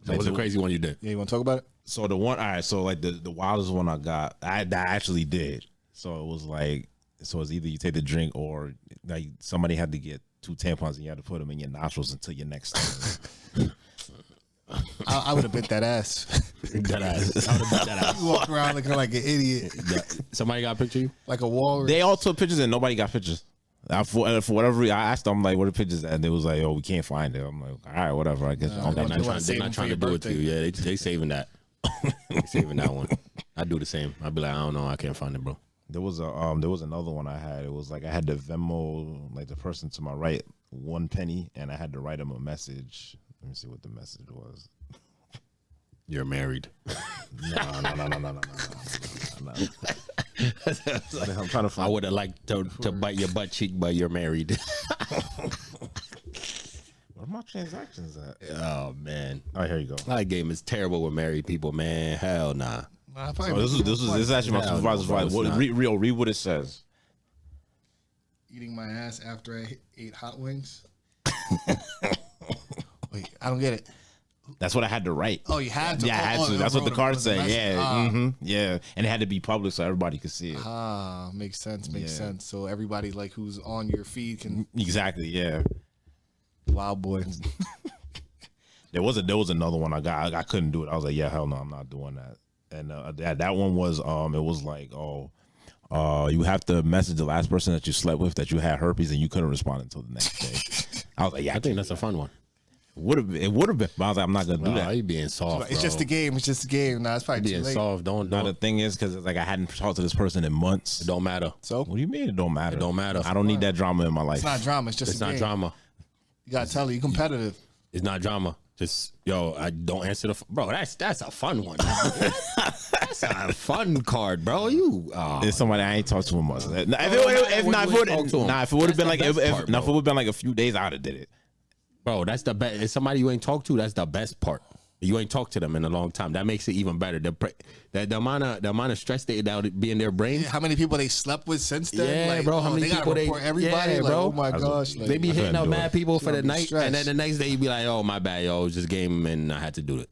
That was a crazy one you did. Yeah, you want to talk about it? So the one, all right. So like the wildest one I got, I actually did. So it was like, so it's either you take the drink or like somebody had to get 2 tampons and you had to put them in your nostrils until your next. I would have bit that ass. That ass. I would've beat that ass. You walk around looking like an idiot, Yeah. Somebody got a picture of you? like a walrus. They all took pictures and nobody got pictures. For whatever reason, I asked them like, "What are the pictures?" And they was like, "Oh, we can't find it." I'm like, "All right, whatever. I guess." They're wanna not save them trying for to your do it to you. Yeah, they saving that. They saving that one. I do the same. I'd be like, I don't know. I can't find it, bro. There was another one I had. It was like I had to Venmo like the person to my right 1 penny, and I had to write him a message. Let me see what the message was. You're married. No. I'm trying to I find. would have liked to bite your butt cheek, but you're married. Where are my transactions at? Oh man, Oh, here you go. that game is terrible with married people, man. Hell nah. Nah, Oh, this is actually my Hell no, supervisor's bro, wife. it's What, not. read what it says. eating my ass after I ate hot wings. Wait, I don't get it. That's what I had to write. Oh, you had to. Yeah, I had to. Oh, That's what the wrote card it. said. Yeah, Ah. yeah, and it had to be public so everybody could see it. Ah, makes sense. Makes Yeah. sense. So everybody like who's on your feed can. Exactly. Yeah. Wild boy. There was another one I got. I couldn't do it. I was like, yeah, hell no, I'm not doing that. And that one was it was like, you have to message the last person that you slept with that you had herpes and you couldn't respond until the next day. I was like, yeah, I think that's a fun one. it would have been. But I was like, I'm not gonna do No, that. you being soft. It's just a game. It's just a game. Nah, it's probably too being late. soft. Don't Now the thing is, because like I hadn't talked to this person in months. It don't matter. So What do you mean it don't matter? It don't matter. I don't need that drama in my life. it's not drama. It's just It's a not game. drama. You gotta tell her you competitive. It's not drama. Just yo, I don't answer the bro. That's a fun one. That's a fun card, bro. You It's somebody I ain't talked to in months. If it would have been like if it would have been like a few days, I'd have did it. bro. That's the best. If somebody you ain't talked to, that's the best part. You ain't talked to them in a long time. That makes it even better. The amount of stress that would be in their brain. How many people they slept with since then? Yeah, like, bro. How many they gotta people report everybody? Yeah, like, bro. oh my gosh. Like, They be hitting up do mad it. people for You'll the be night, stressed. and then the next day you be like, "Oh my bad, yo, it was just game, and I had to do it."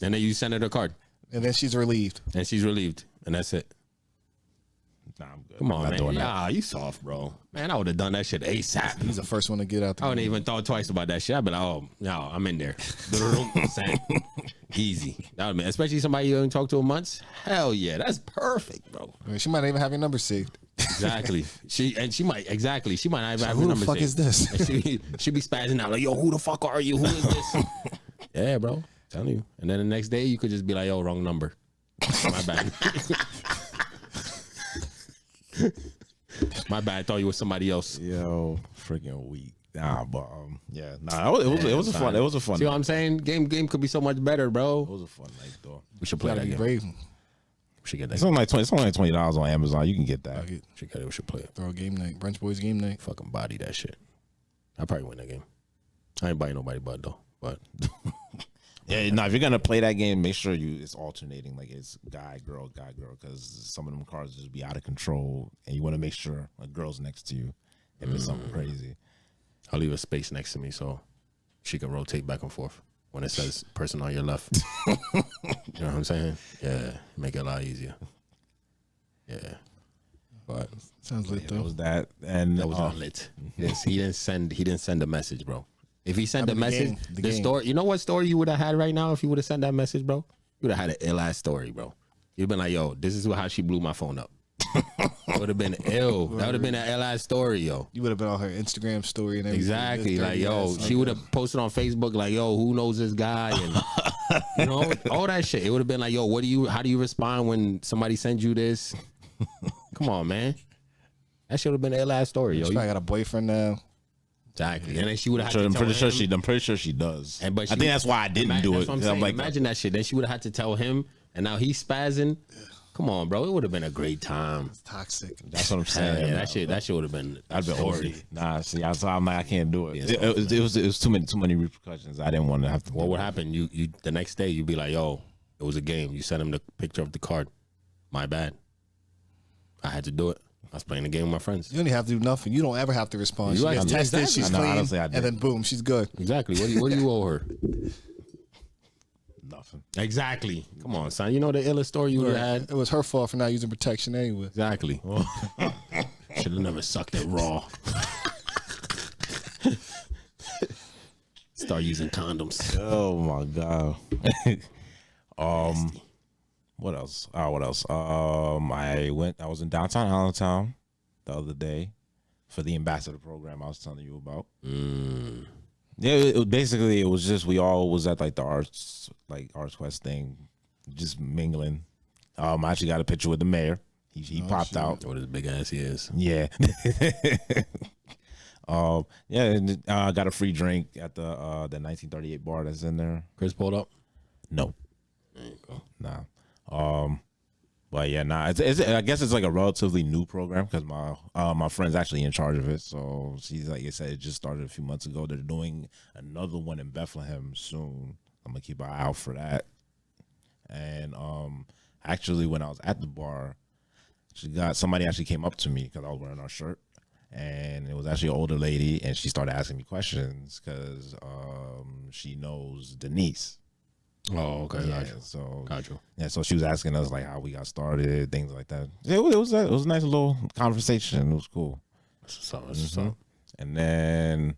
And then you send her the card, and then she's relieved. and she's relieved, and that's it. Nah, I'm good. Come I'm on, not man. doing that. Nah, you soft, bro. Man, I would have done that shit ASAP. He's the first one to get out the I wouldn't even thought twice about that shit. I'd be like, oh, no, I'm in there. Same. Easy. That would mean, especially somebody you haven't talked to in months. Hell yeah, that's perfect, bro. I mean, she might not even have your number saved. Exactly. She might not even have your Who the number fuck saved. is this? And she be spazzing out like, yo, who the fuck are you? Who is this? Yeah, bro. Telling you. And then the next day you could just be like, yo, wrong number. My bad. My bad. I thought you were somebody else. Yo, freaking weak. Nah, but it was a fun. It was a fun. See night. what I'm saying? Game could be so much better, bro. It was a fun night though. We should play Gotta that be game. brave. We should get that. It's only like $20 on Amazon. You can get that. Fuck it. We should play it. Throw a game night. Brunch Boys game night. Fucking body that shit. I probably win that game. I ain't buying nobody but though. But Yeah, no. If you're gonna play that game, make sure it's alternating. Like it's guy, girl, because some of them cards just be out of control, and you want to make sure a girl's next to you if it's something crazy. I'll leave a space next to me so she can rotate back and forth when it says person on your left. You know what I'm saying? Yeah, make it a lot easier. Yeah, but Sounds lit That though. was that, and that was not lit. Yes, he didn't send a message, bro. If he sent I mean, a message, the the game. story. You know what story you would have had right now if you would have sent that message, bro? You would have had an ill ass story, bro. You'd been like, yo, this is how she blew my phone up. That would have been ill. That would have been an ill ass story, yo. You would have been on her Instagram story and everything. Exactly. This Like, dirty yo, ass she would have posted on Facebook, like, yo, who knows this guy? And, you know, all that shit. It would have been like, yo, how do you respond when somebody sends you this? Come on, man. That should have been an ill ass story, yo. She probably got a boyfriend now. Exactly. And then she would have I'm pretty sure she does. And, but I she- think that's why I didn't do that's it. what I'm 'Cause saying. like, Imagine that shit. Then she would have had to tell him, and now he's spazzing. Come on, bro. It would have been a great time. Toxic. that's what I'm saying. Yeah, that shit would have been. I'd been story. OD. Nah, see, I'm like, I can't do it. Yeah, It was too many repercussions. I didn't want to have to. What do would it. happen? You the next day you'd be like, yo, it was a game. You sent him the picture of the card. My bad. I had to do it. I was playing the game with my friends. You don't even have to do nothing. You don't ever have to respond. You She gets actually- tested, exactly. she's No, clean, honestly, I and did. then boom, she's good. Exactly. What do you owe her? Nothing. Exactly. Come on, son. You know the illest story you would have had. It was her fault for not using protection anyway. Exactly. Should have never sucked it raw. Start using condoms. Oh my god. What else? What else? I was in downtown Allentown the other day for the ambassador program I was telling you about. Yeah, it was just we all was at like the Arts Quest thing, just mingling. I actually got a picture with the mayor. He popped out. What his big ass he is. Yeah. And I got a free drink at the 1938 bar that's in there. Chris pulled up. No. There you go. Nah. But yeah, I guess it's like a relatively new program because my friend's actually in charge of it. So she's like I said, it just started a few months ago. They're doing another one in Bethlehem soon. I'm gonna keep an eye out for that. And actually, when I was at the bar, somebody actually came up to me because I was wearing our shirt, and it was actually an older lady, and she started asking me questions because she knows Denise. Oh, okay. Yeah, Gotcha. so Gotcha. yeah, so she was asking us like how we got started, things like that. It was a nice little conversation. It was cool. That's what's up. That's what's up. And then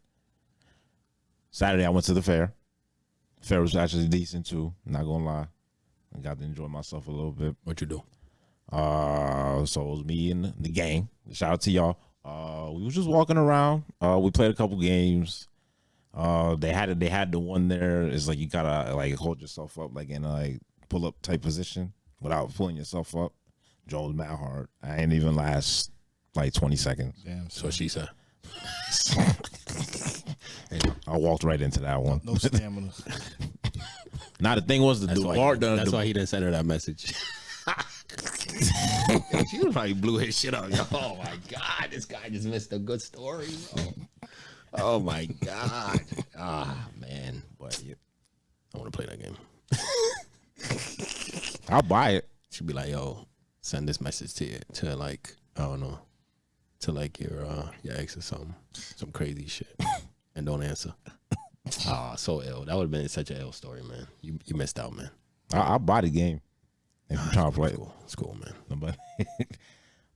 Saturday I went to the fair. Fair was actually decent too. Not gonna lie, I got to enjoy myself a little bit. What you do? So it was me and the gang. Shout out to y'all. We was just walking around. We played a couple games. They had the one there. It's like you gotta like hold yourself up like in a like pull up type position without pulling yourself up. Joe was mad hard. I ain't even last like 20 seconds. Damn. So she said. I walked right into that one. No stamina. Now the thing was That's why he didn't send her that message. She probably blew his shit up. Yo, oh my god, this guy just missed a good story. Bro. Oh my god. Ah man, But yeah, I want to play that game. I'll buy it. She'd be like, "Yo, send this message to like I don't know, to like your ex or something, some crazy shit, and don't answer." Ah, so ill. That would have been such an ill story, man. You missed out, man. I'll buy the game if you're trying to play it. Cool. It's cool, man.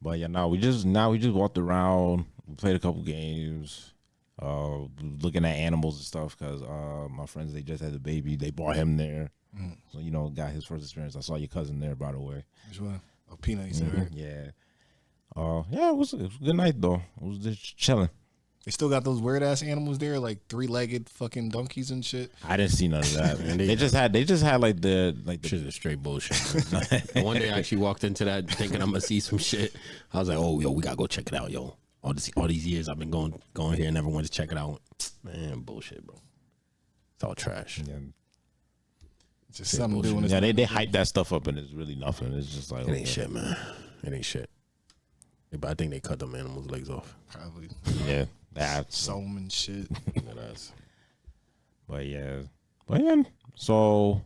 But yeah, we just walked around. We played a couple games, looking at animals and stuff because my friends they just had a baby. They brought him there, so got his first experience. I saw your cousin there, by the way. Which one? Oh, Peanut, you said, right? Yeah. Yeah, it was a good night though. It was just chilling. They still got those weird ass animals there, like 3-legged fucking donkeys and shit. I didn't see none of that. Man. They just had like the Shit is straight bullshit. And one day I actually walked into that thinking I'm gonna see some shit. I was like, "Oh, yo, we gotta go check it out, yo." all these years I've been going here and never went to check it out. Man, bullshit, bro. It's all trash. Yeah. Just something doing. Yeah, they hype that stuff up and it's really nothing. It's just like It ain't shit, man. It ain't shit. Yeah, but I think they cut them animals' legs off. Probably. Yeah, that's Sew 'em and shit. But yeah. So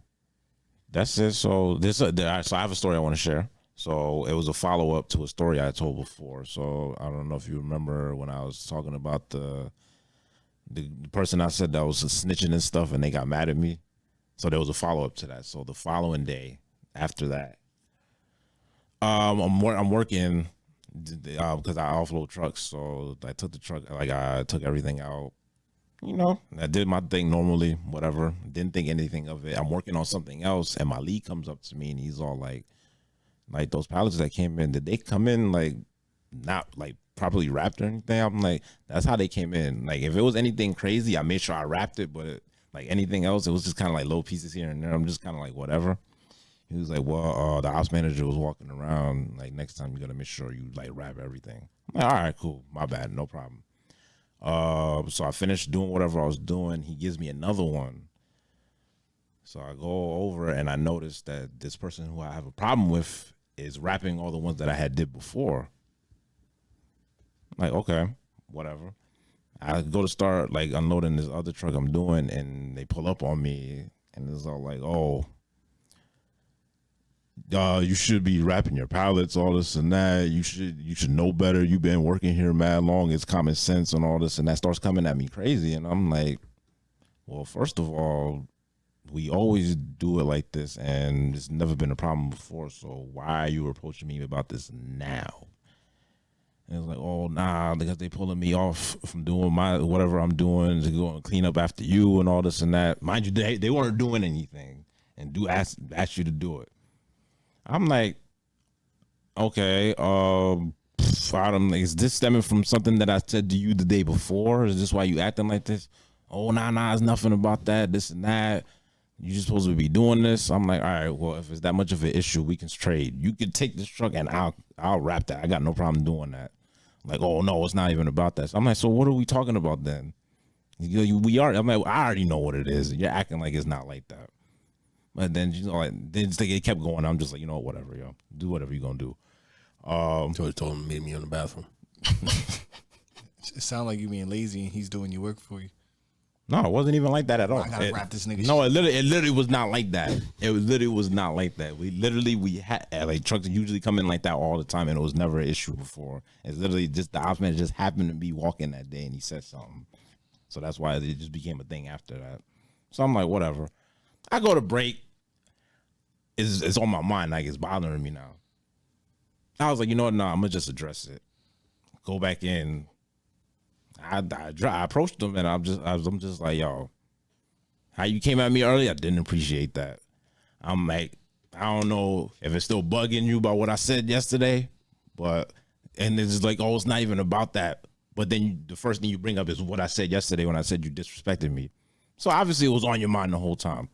that's it. So so I have a story I want to share. So it was a follow up to a story I told before. So I don't know if you remember when I was talking about the person I said that was snitching and stuff, and they got mad at me. So there was a follow up to that. So the following day after that, I'm working because I offload trucks. So I took the truck, like I took everything out. You know, I did my thing normally, whatever. Didn't think anything of it. I'm working on something else, and my lead comes up to me, and he's all like those pallets that came in, did they come in like not like properly wrapped or anything? I'm like, that's how they came in. Like if it was anything crazy, I made sure I wrapped it, but like anything else, it was just kind of like little pieces here and there. I'm just kind of like whatever. He was like, well, the ops manager was walking around. Like next time you gotta make sure you like wrap everything. I'm like, all right, cool, my bad, no problem. So I finished doing whatever I was doing. He gives me another one. So I go over and I notice that this person who I have a problem with is wrapping all the ones that I had did before. I'm like, okay, whatever. I go to start like unloading this other truck I'm doing, and they pull up on me, and it's all like, oh, you should be wrapping your pallets, all this and that. You should know better. You've been working here mad long. It's common sense and all this, and that starts coming at me crazy. And I'm like, well, first of all, we always do it like this, and it's never been a problem before. So why are you approaching me about this now? And it's like, oh, nah, because they pulling me off from doing my whatever I'm doing to go and clean up after you and all this and that. Mind you, they weren't doing anything and ask you to do it. I'm like, okay, is this stemming from something that I said to you the day before? Is this why you acting like this? Oh, nah, it's nothing about that, this and that. You just supposed to be doing this. I'm like, all right, well, if it's that much of an issue, we can trade. You could take this truck and I'll wrap that. I got no problem doing that. Like, oh no, it's not even about that. So I'm like, so what are we talking about then? We are. I'm like, I already know what it is. You're acting like it's not like that. But then it kept going. I'm just like, you know, whatever, yo, do whatever you're gonna do. So I told him to meet me in the bathroom. It sounds like you being lazy and he's doing your work for you. No, it wasn't even like that at all. I gotta wrap this nigga. No, it literally was not like that. It literally was not like that. We had like trucks usually come in like that all the time, and it was never an issue before. It's literally just the ops man just happened to be walking that day, and he said something, so that's why it just became a thing after that. So I'm like, whatever. I go to break. It's on my mind, like it's bothering me now. I was like, you know what? No, I'm gonna just address it. Go back in. I approached him and I'm just like, yo, how you came at me earlier, I didn't appreciate that. I'm like, I don't know if it's still bugging you about what I said yesterday, and it's just like, oh, it's not even about that. But then the first thing you bring up is what I said yesterday when I said you disrespected me. So obviously it was on your mind the whole time.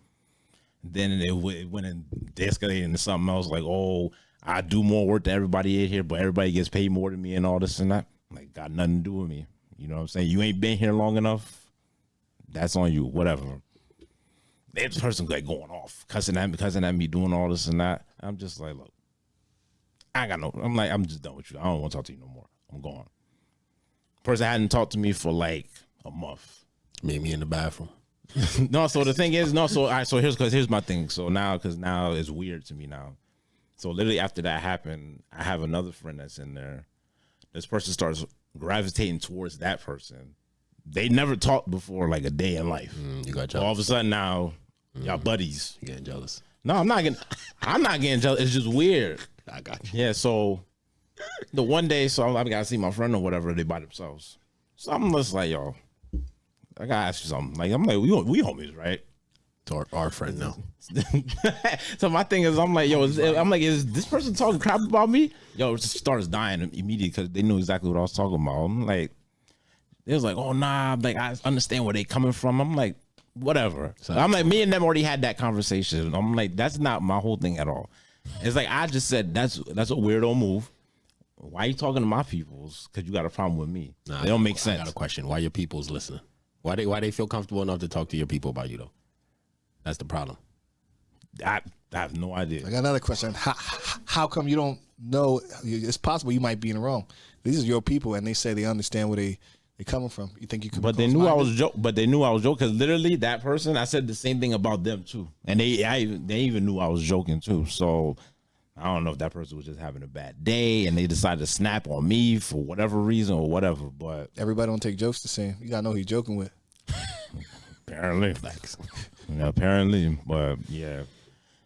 Then it went and escalated into something else like, oh, I do more work than everybody in here, but everybody gets paid more than me and all this and that. Like, got nothing to do with me. You know what I'm saying? You ain't been here long enough. That's on you. Whatever. This person like going off, cussing at me, doing all this and that. I'm just like, look, I'm just done with you. I don't want to talk to you no more. I'm gone. Person hadn't talked to me for like a month. Meet me in the bathroom. No, so the thing is, all right, so here's my thing. So now it's weird to me now. So literally after that happened, I have another friend that's in there. This person starts gravitating towards that person. They never talked before like a day in life. You got jealous. All of a sudden now, y'all buddies. You getting jealous? No, I'm not getting jealous. It's just weird. I got you. Yeah, so the one day, so I gotta see my friend or whatever, they by themselves. So I'm just like, yo, I gotta ask you something. Like, I'm like, we homies, right? To our friend now. So my thing is, I'm like, is this person talking crap about me? Yo, it just starts dying immediately because they knew exactly what I was talking about. I'm like, it was like, oh nah, like I understand where they coming from. I'm like, whatever. So I'm like, me and them already had that conversation. I'm like, that's not my whole thing at all. It's like I just said that's a weirdo move. why are you talking to my peoples? Because you got a problem with me. Nah, They don't make I sense. got a question. Why your people's listening? Why they feel comfortable enough to talk to your people about you though? That's the problem. I have no idea. I got another question. How come you don't know? It's possible you might be in the wrong. These are your people, and they say they understand where they coming from. You think you could? But they knew I was joking. But they knew I was joking because literally that person, I said the same thing about them too, and they even knew I was joking too. So I don't know if that person was just having a bad day and they decided to snap on me for whatever reason or whatever. But everybody don't take jokes the same. You gotta know who you're joking with. apparently, apparently, but yeah,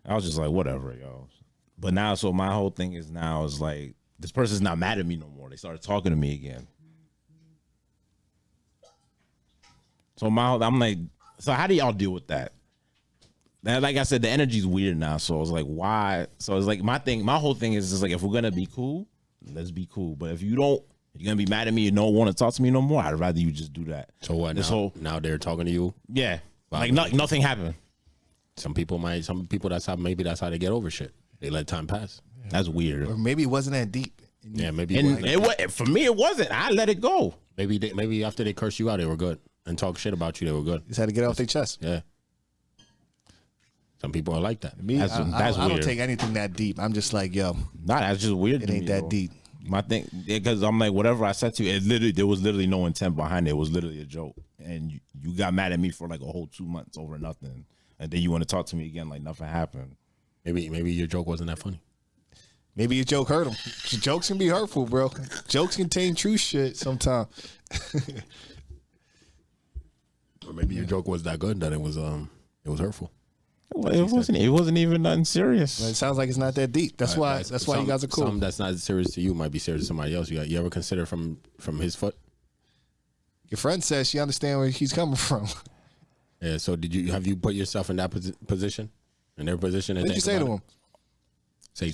I was just like, whatever, yo. But now, so my whole thing is now is like this person's not mad at me no more. They started talking to me again. So I'm like, so how do y'all deal with that? And like I said, the energy's weird now. So I was like, why? So it's like my whole thing is just like, if we're gonna be cool, let's be cool. But if you're gonna be mad at me and don't want to talk to me no more, I'd rather you just do that. So what? Now they're talking to you. Yeah, like nothing happened. Some people that's how they get over shit. They let time pass. That's weird. Or maybe it wasn't that deep. Yeah, maybe. For me, it wasn't. I let it go. Maybe after they curse you out, they were good and talk shit about you. They were good. Just had to get it off their chest. Yeah. Some people are like that. Me, that's I weird. don't take anything that deep. I'm just like, yo, That's just weird. it ain't that deep. My thing, because I'm like, whatever I said to you, there was literally no intent behind it. It was literally a joke, and you got mad at me for like a whole 2 months over nothing, and then you want to talk to me again like nothing happened. Maybe your joke wasn't that funny. Maybe your joke hurt him. Jokes can be hurtful, bro. Jokes contain true shit sometimes. Or maybe your joke was that good that it was hurtful. Well, it wasn't even nothing serious. It sounds like it's not that deep. That's why you guys are cool. Something that's not serious to you might be serious to somebody else. You ever consider from his foot? Your friend says she understands where he's coming from. Yeah. So have you put yourself in that position? In their position? What did you say to him? Say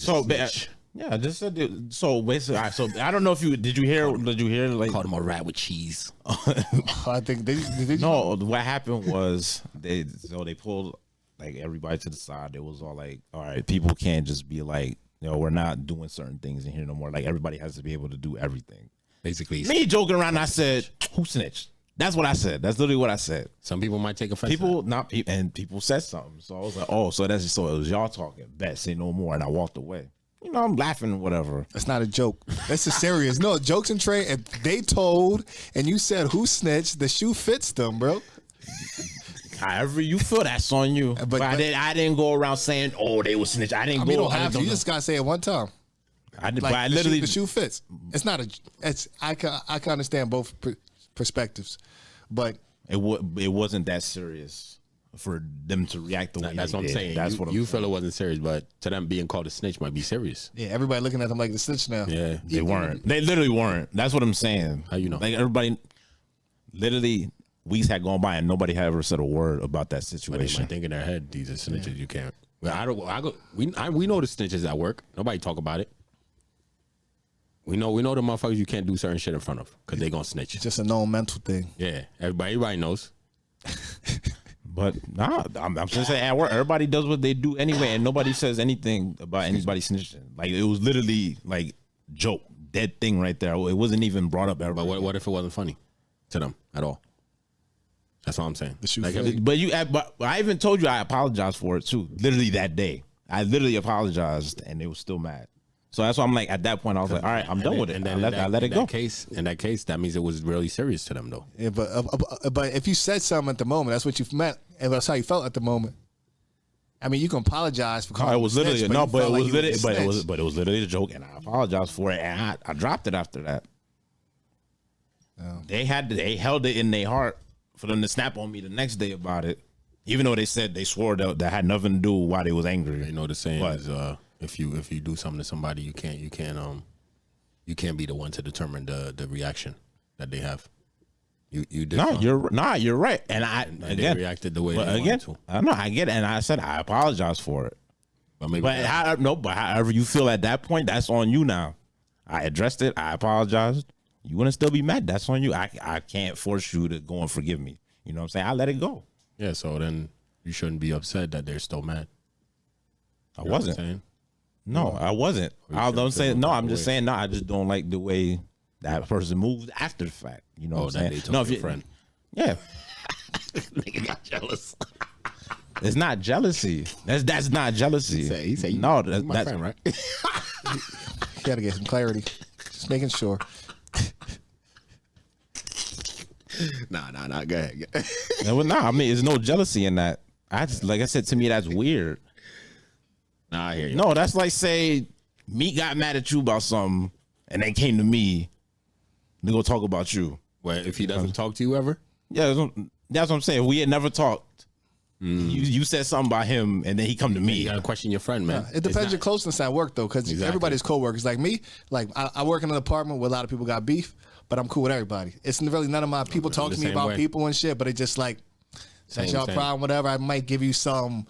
yeah, I just said it. So basically, so I don't know if did you hear like called him a rat with cheese. I think did you? No, what happened was they pulled like everybody to the side. They was all like, all right, people can't just be like, we're not doing certain things in here no more. Like everybody has to be able to do everything. Basically, me joking around, I said, who snitched? That's what I said. That's literally what I said. Some people might take offense. People said something. So I was like, oh, so it was y'all talking. Bet, say no more. And I walked away. I'm laughing, whatever. That's not a joke. That's a serious. No, jokes and trade. If they told and you said who snitched, the shoe fits them, bro. However you feel, that's on you. But I didn't go around saying, oh, they were snitch. I didn't go. You don't have to. You just gotta say it one time. I literally the shoe fits. It's not a. It's I can understand both perspectives, but it wasn't that serious for them to react the way that's what I'm saying. That's what you feel it wasn't serious, but to them being called a snitch might be serious. Yeah, everybody looking at them like the snitch now. Yeah, they weren't. They literally weren't. That's what I'm saying. How you know? Like everybody, literally weeks had gone by and nobody had ever said a word about that situation. But they might think in their head these are snitches. Yeah. You can't. Well, we know the snitches at work. Nobody talk about it. We know the motherfuckers you can't do certain shit in front of because they gonna snitch. It's just a known mental thing. Yeah, everybody knows. But nah, I'm just saying at work, everybody does what they do anyway, and nobody says anything about anybody snitching. Like it was literally like joke, dead thing right there. It wasn't even brought up ever. But what if it wasn't funny to them at all? That's all I'm saying. But I even told you I apologized for it too. Literally that day, I literally apologized, and they were still mad. So that's why I'm like, at that point, I was like, all right, I'm done with it. And then I let it go. In that case, that means it was really serious to them, though. Yeah, but if you said something at the moment, that's what you meant, and that's how you felt at the moment. I mean, you can apologize for calling it was literally snitch, no, but it was literally, but it was literally a joke, and I apologized for it, and I dropped it after that. Oh. They held it in their heart for them to snap on me the next day about it, even though they swore that had nothing to do with why they was angry. You know the saying is, if you do something to somebody, you can't be the one to determine the reaction that they have. You did. You're right. And they reacted the way they wanted to. I know, I get it, and I said I apologize for it. But however you feel at that point, that's on you now. I addressed it. I apologized. You want to still be mad? That's on you. I can't force you to go and forgive me. You know what I'm saying? I let it go. Yeah. So then you shouldn't be upset that they're still mad. I wasn't. No, I wasn't. I'm saying no. I'm just saying no. I just don't like the way that person moves after the fact. You know what I'm saying? No, if your friend. Yeah. Nigga got jealous. It's not jealousy. That's not jealousy. He said no, that's my friend, right? You gotta get some clarity. Just making sure. Nah. Go ahead. No, I mean, there's no jealousy in that. Like I said, to me, that's weird. Nah, I hear you. No, that's like say me got mad at you about something, and they came to me. They go talk about you. Well, if he doesn't talk to you ever? Yeah, that's what I'm saying. If we had never talked. You said something about him, and then he come to me. You gotta question your friend, man. It depends your closeness at work though, because everybody's coworkers. Like me, like I work in an apartment where a lot of people got beef, but I'm cool with everybody. It's really none of my people talk to me about people and shit, but it just like that's your problem, whatever. I might give you some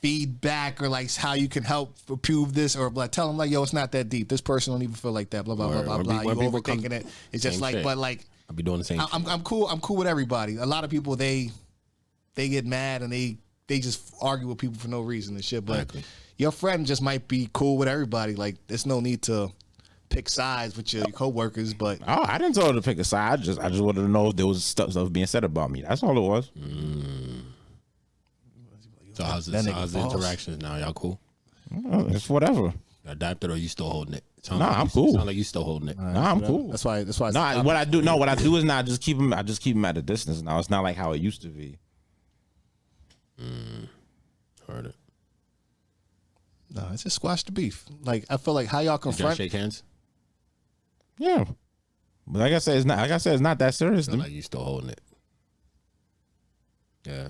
feedback or like how you can help prove this, or like tell them like, yo, it's not that deep. This person don't even feel like that. Blah blah blah blah blah. You overthinking it. It's just like, but like I'll be doing the same. I'm cool. I'm cool with everybody. A lot of people they get mad and they just argue with people for no reason and shit. But your friend just might be cool with everybody. Like there's no need to pick sides with your coworkers. But I didn't tell her to pick a side. I just wanted to know if there was stuff that was being said about me. That's all it was. So how's the interactions now? Y'all cool? It's whatever. Adapted, or you still holding it? I'm cool. Sound like you still holding it. I'm cool. That's why. No, what I do is not I just keep him at a distance now. It's not like how it used to be. Heard it. No, it's just squash the beef. Like I feel like how y'all confront. Shake hands. Yeah, but like I said, it's not. Like I said, it's not that serious. Sound like you still holding it. Yeah.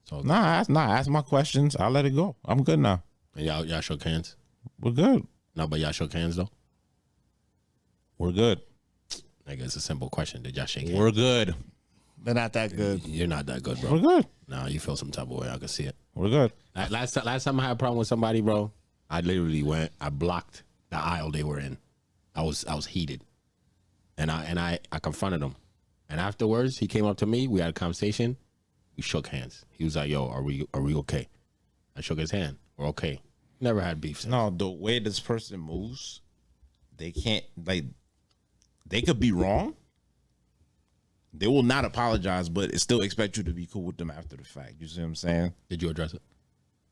So ask my questions. I'll let it go. I'm good now. And y'all shook hands. We're good. No, but y'all shook hands though. We're good. Nigga, it's a simple question. Did y'all shake hands? We're good. They're not that good. You're not that good, bro. We're good. Nah, you feel some type of way. I can see it. We're good. Last time I had a problem with somebody, bro, I literally I blocked the aisle they were in. I was heated, and I confronted him, and afterwards he came up to me. We had a conversation. We shook hands. He was like, "Yo, are we okay?" I shook his hand. We're okay. Never had beef. No, the way this person moves, they can't they could be wrong. They will not apologize, but still expect you to be cool with them after the fact. You see what I'm saying? Did you address it?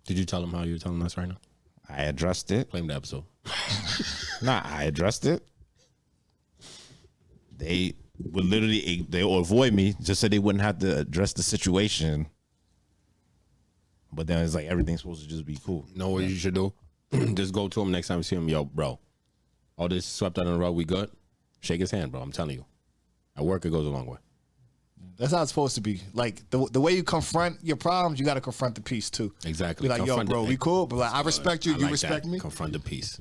Did you tell them how you're telling us right now? I addressed it. Claim the episode. Nah, I addressed it. They would literally, they will avoid me just so they wouldn't have to address the situation. But then it's like everything's supposed to just be cool. Know what you should do? Just go to him next time you see him. Yo, bro, all this swept under the rug, we good? Shake his hand, bro. I'm telling you. At work, it goes a long way. That's how it's supposed to be. Like the way you confront your problems, you got to confront the peace too. Exactly. Be like, confront yo, bro, we cool, but like, I respect you. I You like respect that. me. Confront the peace.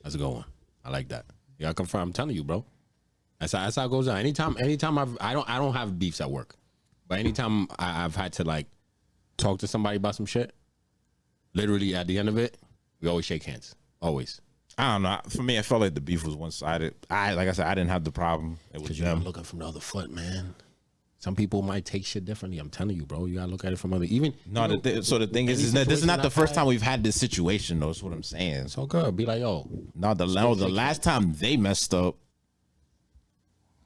That's a good one. I like that. You gotta confront. I'm telling you, bro. That's how it goes down. Anytime I don't have beefs at work, but anytime I've had to like talk to somebody about some shit, literally at the end of it, we always shake hands. Always. I don't know. For me, I felt like the beef was one-sided. Like I said, I didn't have the problem. It was You're them. not looking from the other foot, man. Some people might take shit differently. I'm telling you, bro. You gotta look at it from other. No, so the thing is that this is not the first time we've had this situation, though. That's what I'm saying. So good. Be like, yo. No, the last time they messed up,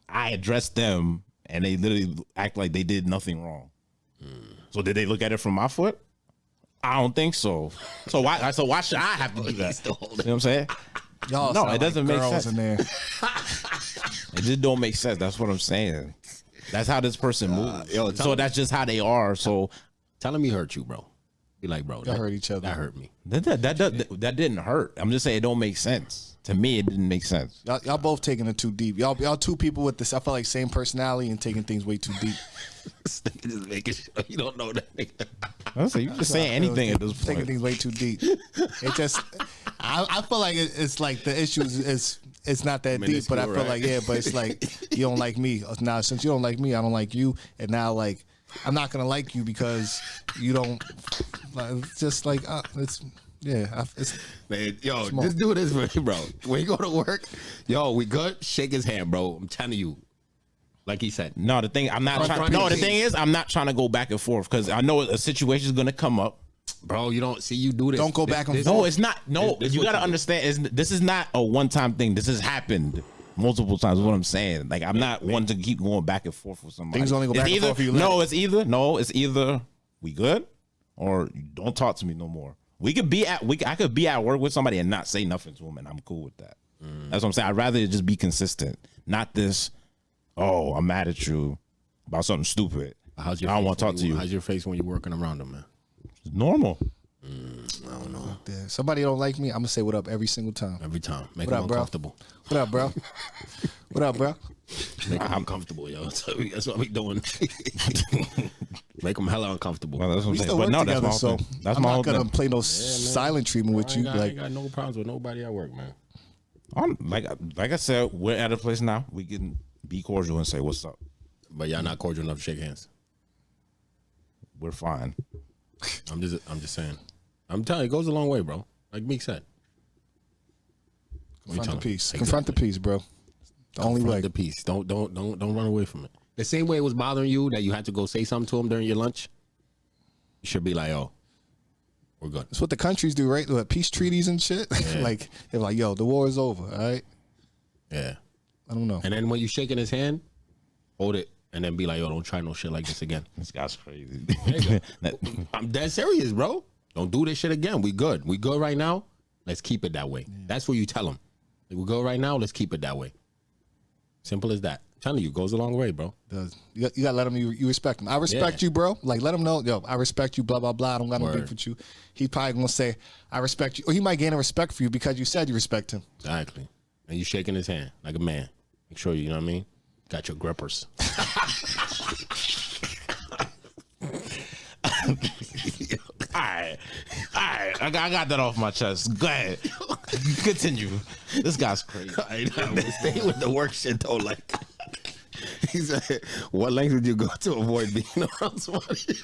I addressed them, and they literally act like they did nothing wrong. So did they look at it from my foot? I don't think so. So why should I have to do that? You know what I'm saying? Y'all No, sound it doesn't like make girls sense. in there. It just don't make sense. That's what I'm saying. That's how this person moves. So that's just how they are. So Tell him he hurt you, bro. Be like, bro. Y'all hurt each other. That hurt me. that didn't hurt. I'm just saying it don't make sense. To me, it didn't make sense. Y'all both taking it too deep. Y'all two people with this. I feel like same personality and taking things way too deep. This nigga just making sure you don't know that nigga. You just saying anything at this Taking point. things way too deep. It just, I feel like it's like the issue is it's not that deep, but I feel Minuscule, like but it's like you don't like me. Now since you don't like me, I don't like you, and now like I'm not gonna like you because you don't. It's just like it's. Yeah, Man, yo, just do this for me, bro. When you go to work, yo, we good? Shake his hand, bro. I'm telling you. Like he said. No, the thing I'm not trying. No, the thing is, I'm not trying to go back and forth because I know a situation is gonna come up, Bro, you don't see you do this. Don't go back and No, it's not. No, this you what gotta you do. understand. This is not a one-time thing. This has happened multiple times. Is what I'm saying. Like I'm not one to keep going back and forth with somebody. Things only go It's back and either, forth if you No, let it's either we good or you don't talk to me no more. I could be at work with somebody and not say nothing to them, and I'm cool with that. That's what I'm saying. I'd rather just be consistent, not this. Oh, I'm mad at you about something stupid. I don't want to talk to you. How's your face when you're working around them, man? It's normal. I don't know. Yeah, somebody don't like me, I'm gonna say what up every single time. Every time. Make What them up, bro? uncomfortable. What up, bro? What up, bro? Make them uncomfortable, yo. So that's what we doing. Make them hella uncomfortable. Well, that's what I'm We saying. still But work no, together, that's my so whole thing. That's I'm my not whole gonna thing. play no silent treatment with you. I Like, ain't got no problems with nobody at work, man. Like I said, we're at a place now. We can be cordial and say what's up. But y'all not cordial enough to shake hands. We're fine. I'm just saying. I'm telling you, it goes a long way, bro. Like Meek said. confront the peace. Exactly. Confront the peace, bro. The only way. The peace. Don't run away from it. The same way it was bothering you that you had to go say something to him during your lunch. You should be like, oh, we're good. That's what the countries do, right? What, peace treaties and shit. Like they're like, yo, the war is over. All right. Yeah. I don't know. And then when you shaking his hand, hold it and then be like, yo, don't try no shit like this again. This guy's crazy. I'm dead serious, bro. Don't do this shit again. We good. We good right now. Let's keep it that way. That's what you tell them. We good right now. Let's keep it that way. Simple as that. I'm telling you, it goes a long way, bro. Does. You gotta let him. You respect him. I respect you, bro. Like let him know, yo, I respect you. Blah blah blah. I don't got no beef with you. He's probably gonna say, I respect you, or he might gain a respect for you because you said you respect him. Exactly. And you shaking his hand like a man. Make sure you know what I mean. Got your grippers. All right. I got that off my chest. Go ahead. Continue. This guy's crazy. I know. Stay with the work shit though. Like he said, what length would you go to avoid being around somebody?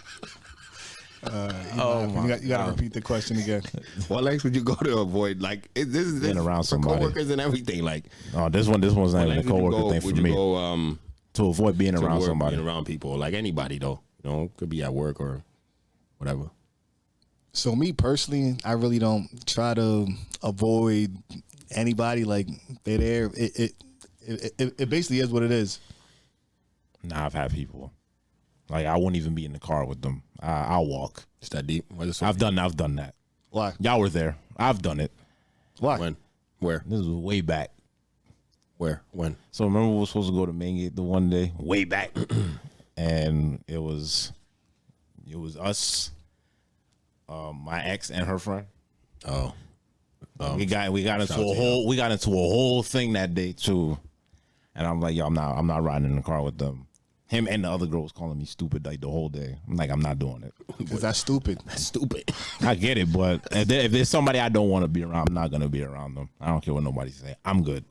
You gotta repeat the question again. What lengths would you go to avoid? Like this is Being around for somebody. coworkers and everything. Like Oh, this one's not what even a lengths would you coworker go? thing for Would you me. go To avoid being to around work, somebody. being around people, like anybody though? You know, could be at work or whatever. So me personally, I really don't try to avoid anybody. Like they're there. It basically is what it is. Nah, I've had people. Like I wouldn't even be in the car with them. I'll walk. It's that deep. What is it? I've done that. Why? Y'all were there. I've done it. Why? When? Where? This was way back. Where? When? So remember we were supposed to go to Main Gate the one day, way back, and it was us, my ex and her friend. Oh. We got into a whole thing that day too, and I'm like, yo, I'm not riding in the car with them. Him and the other girl was calling me stupid like the whole day. I'm like, I'm not doing it. Because that's stupid. That's stupid. I get it, but if there's somebody I don't want to be around, I'm not gonna be around them. I don't care what nobody say. I'm good.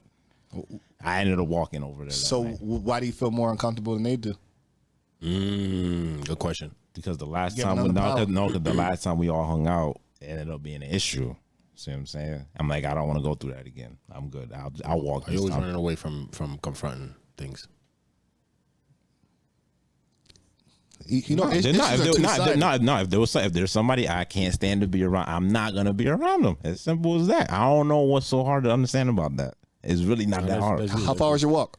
I ended up walking over there. So why do you feel more uncomfortable than they do? Good question. Because the last Giving time them the power. the last time we all hung out, it ended up being an issue. See what I'm saying? I'm like, I don't want to go through that again. I'm good. I'll walk. Are you always running away from confronting things? You know, If there's somebody I can't stand to be around, I'm not gonna be around them. As simple as that. I don't know what's so hard to understand about that. It's really not that hard. How far is your walk?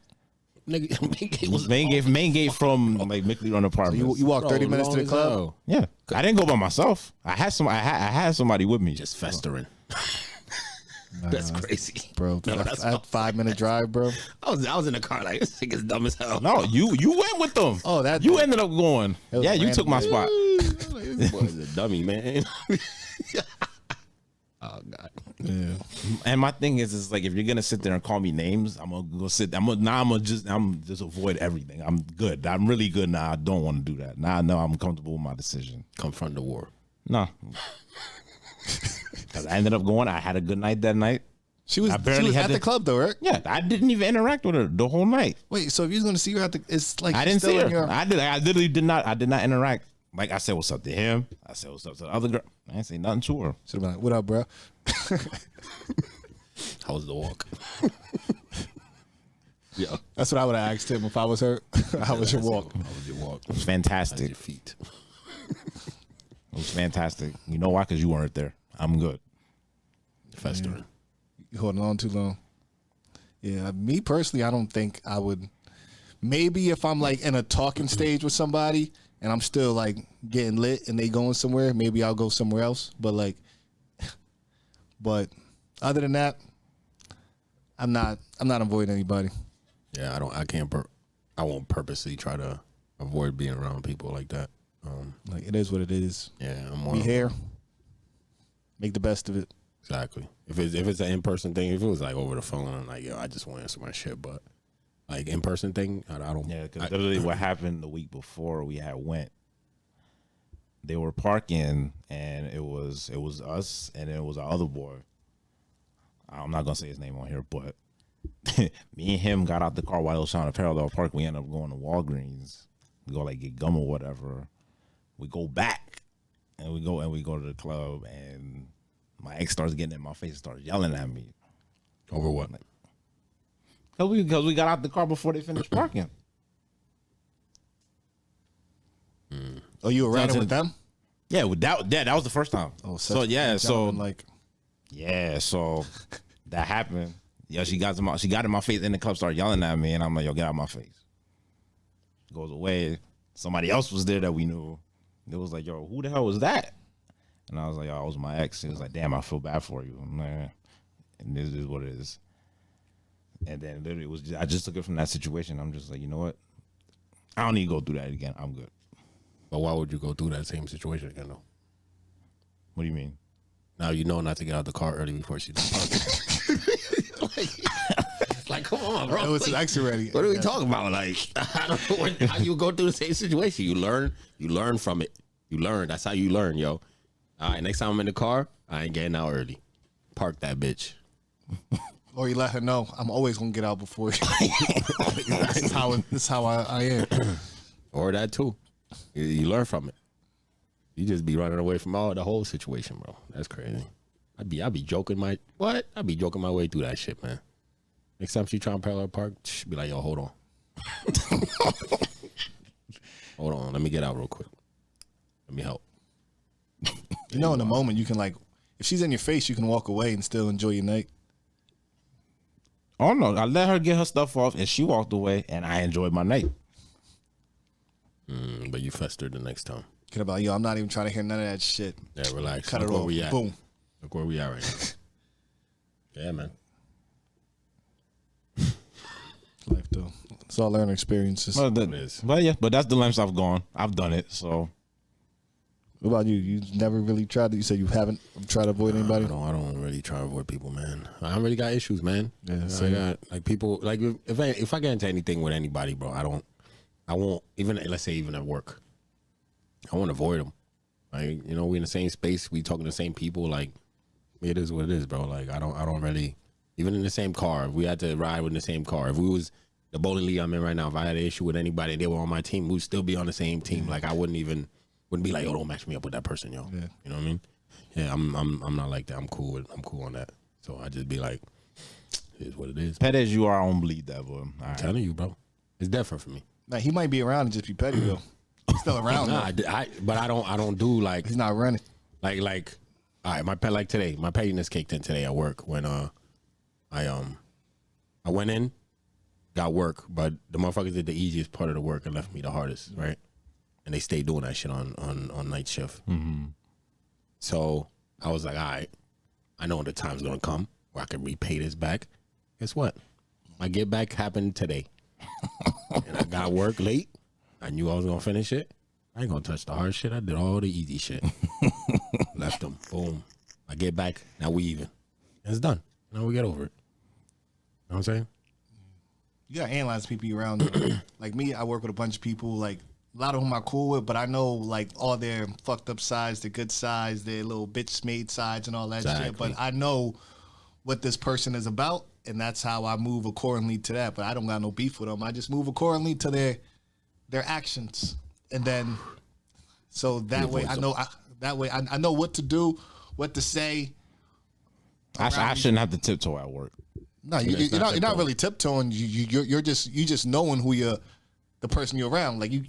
Nigga, Main gate from like Mickley Run Apartments. You walk 30 minutes to the club? Yeah, I didn't go by myself. I had somebody with me. Just festering. That's crazy, Bro, No, that's a 5-minute drive, bro. I was in the car like this nigga's dumb as hell. No, you went with them. Oh, that you ended up going. was Yeah, you random. took my spot. This boy's a dummy, man. Oh God. Yeah. And my thing is like if you're gonna sit there and call me names, I'm gonna go sit. I'm just avoid everything. I'm good. I'm really good now. I don't want to do that. Now I know I'm comfortable with my decision. Confront the war. No, because I ended up going. I had a good night that night. She was I barely had at the to- club, though, right? Yeah, I didn't even interact with her the whole night. Wait, so if you was going to see her at the... It's like I she's didn't still see in her. your- I literally did not. I did not interact. Like I said, what's up to him? I said what's up to the other girl. I didn't say nothing to her. Should have been like, what up, bro? How was the walk? Yeah. That's what I would have asked him if I was her. How was your walk? How was your walk? It was How's fantastic. your feet? It was was fantastic. You know why? Because you weren't there. I'm good. Festering. You holding on too long. Yeah, me personally, I don't think I would. Maybe if I'm like in a talking stage with somebody and I'm still like getting lit and they going somewhere, maybe I'll go somewhere else. But other than that, I'm not avoiding anybody. Yeah, I won't purposely try to avoid being around people like that. Like it is what it is. Yeah, I'm more Be here. Make the best of it. Exactly. If it's an in-person thing, if it was like over the phone, I'm like, yo, I just want to answer my shit. But like in-person thing, I don't. Yeah, because literally what happened the week before we had went, they were parking and it was us and it was our other boy. I'm not gonna say his name on here, but me and him got out the car while it was trying to parallel park. We ended up going to Walgreens. We go like get gum or whatever. We go back and we go to the club and my ex starts getting in my face and starts yelling at me. Over what? Because we got out the car before they finished parking. Oh, you were riding with them? Yeah, that was the first time. Oh, so yeah, so like so that happened. Yeah, she got in my face in the club, started yelling at me, and I'm like, yo, get out of my face. Goes away. Somebody else was there that we knew. It was like, yo, who the hell was that? And I was like, yo, it was my ex. He was like, damn, I feel bad for you. I'm like, and this is what it is. And then literally I just took it from that situation. I'm just like, you know what? I don't need to go through that again. I'm good. But why would you go through that same situation again, though? What do you mean? Now you know not to get out the car early before she's done parking. like, come on, bro. it was an ex already. What are we talking about? Like, I don't know how you go through the same situation. You learn from it. You learn. That's how you learn, yo. All right, next time I'm in the car, I ain't getting out early. Park that bitch. Or you let her know I'm always gonna get out before you. This is how I am. Or that too. You learn from it. You just be running away from the whole situation, bro. That's crazy. I'd be joking my way through that shit, man. Next time she try to parallel park, be like, yo, hold on. Hold on, let me get out real quick. Let me help. You know, in the moment you can like, if she's in your face, you can walk away and still enjoy your night. Oh no, I let her get her stuff off and she walked away and I enjoyed my night. But you festered the next time. Could about, yo, I'm not even trying to hear none of that shit. Yeah, relax. Cut Look it where off. we at. Boom. Look where we at right now. Yeah, man. Life though. It's all learning experiences. But It is. but that's the lengths I've gone. I've done it. So What about you? You never really tried to, you said you haven't tried to avoid anybody? I don't really try to avoid people, man. I don't really got issues, man. Yeah, I same. got like people like if I get into anything with anybody, bro, I won't even, let's say even at work, I won't avoid them. Like, you know, we in the same space, we talking to the same people. Like, it is what it is, bro. Like, I don't really, even in the same car, if we had to ride in the same car, if we was the bowling league I'm in right now, if I had an issue with anybody, they were on my team, we'd still be on the same team. Like, I wouldn't be like, yo, don't match me up with that person, yo. Yeah. You know what I mean? Yeah, I'm not like that. I'm cool on that. So I just be like, it is what it is. pet as you are, I don't believe that, but all I'm right. telling you, bro. It's different for me. Nah, he might be around and just be petty though. He's still around Nah, though. but I don't do like He's not running. like all right, my pet like today, my pettiness kicked in today at work when I went in, got work, but the motherfuckers did the easiest part of the work and left me the hardest, right? And they stayed doing that shit on night shift. Mm-hmm. So I was like, all right, I know the time's gonna come where I can repay this back. Guess what? My get back happened today. And I got work late. I knew I was gonna finish it. I ain't gonna touch the hard shit. I did all the easy shit. Left them. Boom. I get back. Now we even. And it's done. Now we get over it. You know what I'm saying? You gotta analyze people you around though. Like me, I work with a bunch of people, like a lot of whom I'm cool with, but I know like all their fucked up sides, their good sides, their little bitch made sides and all that shit. Exactly. But I know what this person is about, and that's how I move accordingly to that. But I don't got no beef with them. I just move accordingly to their actions, and then so that way I know I know what to do, what to say. I shouldn't have to tiptoe at work. No, you're not really tiptoeing. You're just knowing who the person you're around. Like you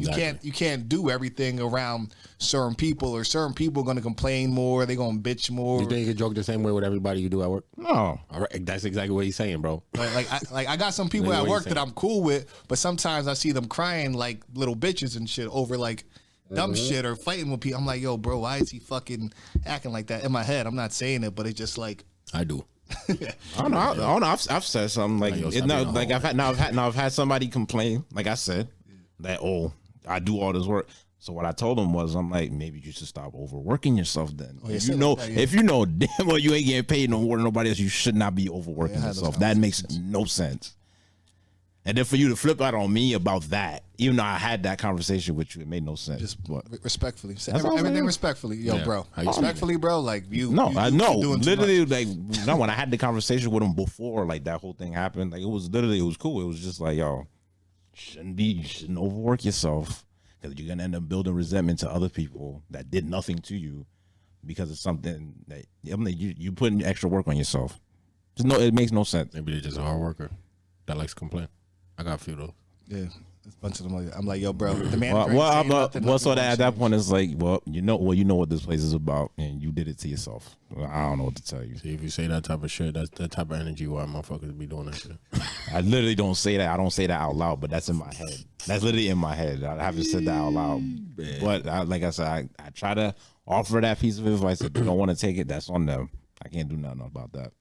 can't do everything around certain people, or certain people are gonna complain more. They're gonna bitch more. You think you can joke the same way with everybody you do at work? No. All right, that's exactly what he's saying, bro. I got some people at work that I'm cool with, but sometimes I see them crying like little bitches and shit over like dumb shit or fighting with people. I'm like, yo, bro, why is he fucking acting like that? In my head, I'm not saying it, but it's just like I do. I don't know. I've said something like, I've had somebody complain, like I said, that I do all this work. So what I told him was, I'm like, maybe you should stop overworking yourself then. If you know damn well you ain't getting paid no more than nobody else, you should not be overworking yourself. That makes no sense. And then for you to flip out on me about that, even though I had that conversation with you, it made no sense. Just respectfully, everything respectfully, bro. Respectfully, bro. Like I know. Literally, like when I had the conversation with him before, like that whole thing happened, like it was cool. It was just like, yo, you shouldn't overwork yourself, because you're gonna end up building resentment to other people that did nothing to you because of something that you putting extra work on yourself. It makes no sense. Maybe they're just a hard worker that likes to complain. I got a few though. Yeah, a bunch of them. I'm like, yo, bro, the man. So that at that point it's like, you know what this place is about, and you did it to yourself. I don't know what to tell you. See, if you say that type of shit, that's that type of energy why motherfuckers be doing that shit. I literally don't say that. I don't say that out loud, but that's in my head. That's literally in my head. I haven't said that out loud, but like I said, I try to offer that piece of advice. If they don't want to take it, that's on them. I can't do nothing about that.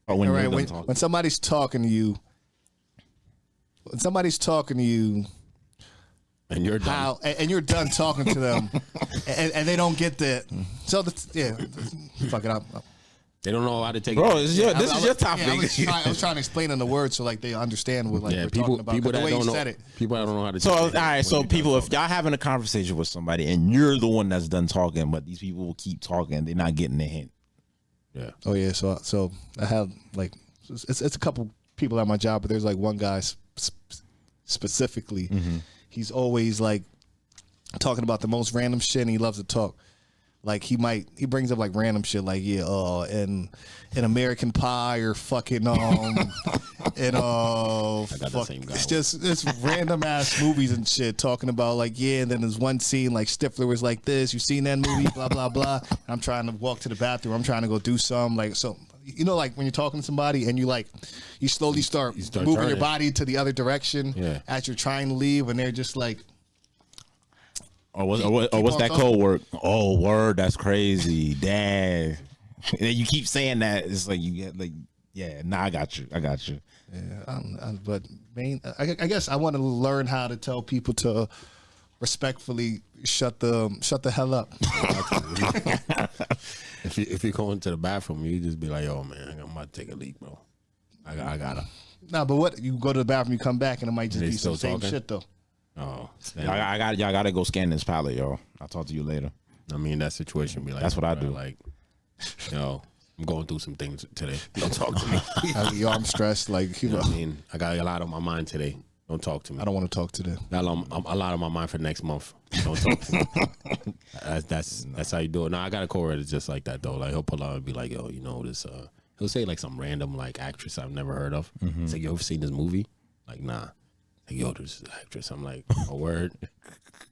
But when somebody's talking to you. When somebody's talking to you, and you're done, and you're done talking to them, and they don't get that, so fuck it up. They don't know how to take it. Bro, this is your topic. I was trying to explain in the words so like they understand what we're talking about. People the way that don't know, said it. people that don't know how to. So all right, so people, if y'all having a conversation with somebody and you're the one that's done talking, but these people will keep talking, they're not getting the hint. Yeah. Oh yeah. So I have like it's a couple people at my job, but there's like one guy specifically. He's always like talking about the most random shit, and he loves to talk. Like he brings up like random shit, like and American Pie or fucking and it's random ass movies and shit, talking about like and then there's one scene like Stifler was like this. You seen that movie? Blah blah blah. And I'm trying to walk to the bathroom. I'm trying to go do something like so. You know, like when you're talking to somebody and you slowly start moving turning your body to the other direction as you're trying to leave, and they're just like, what's that code word? Oh, word, that's crazy, dang. And you keep saying that, it's like you get like, I got you. Yeah, but I guess I want to learn how to tell people to respectfully shut the hell up. If you go into the bathroom, you just be like, "Yo, man, I'm about to take a leak, bro. I gotta." Nah, but what? You go to the bathroom, you come back, and it might just be some same shit though. Oh, y'all gotta go scan this pallet, yo. I'll talk to you later. I mean, that situation be like, that's what I do. Like, yo, I'm going through some things today. Don't talk to me. I'm stressed. Like, you know what I mean? I got a lot on my mind today. Don't talk to me. I don't want to talk to them. A lot on my mind for next month. Don't talk to me. That's how you do it. No, I got a coworker that's just like that though. Like he'll pull out and be like, "Yo, you know this." He'll say like some random like actress I've never heard of. He's like, "You ever seen this movie?" Like, nah. Like, yo, this actress. I'm like, a word.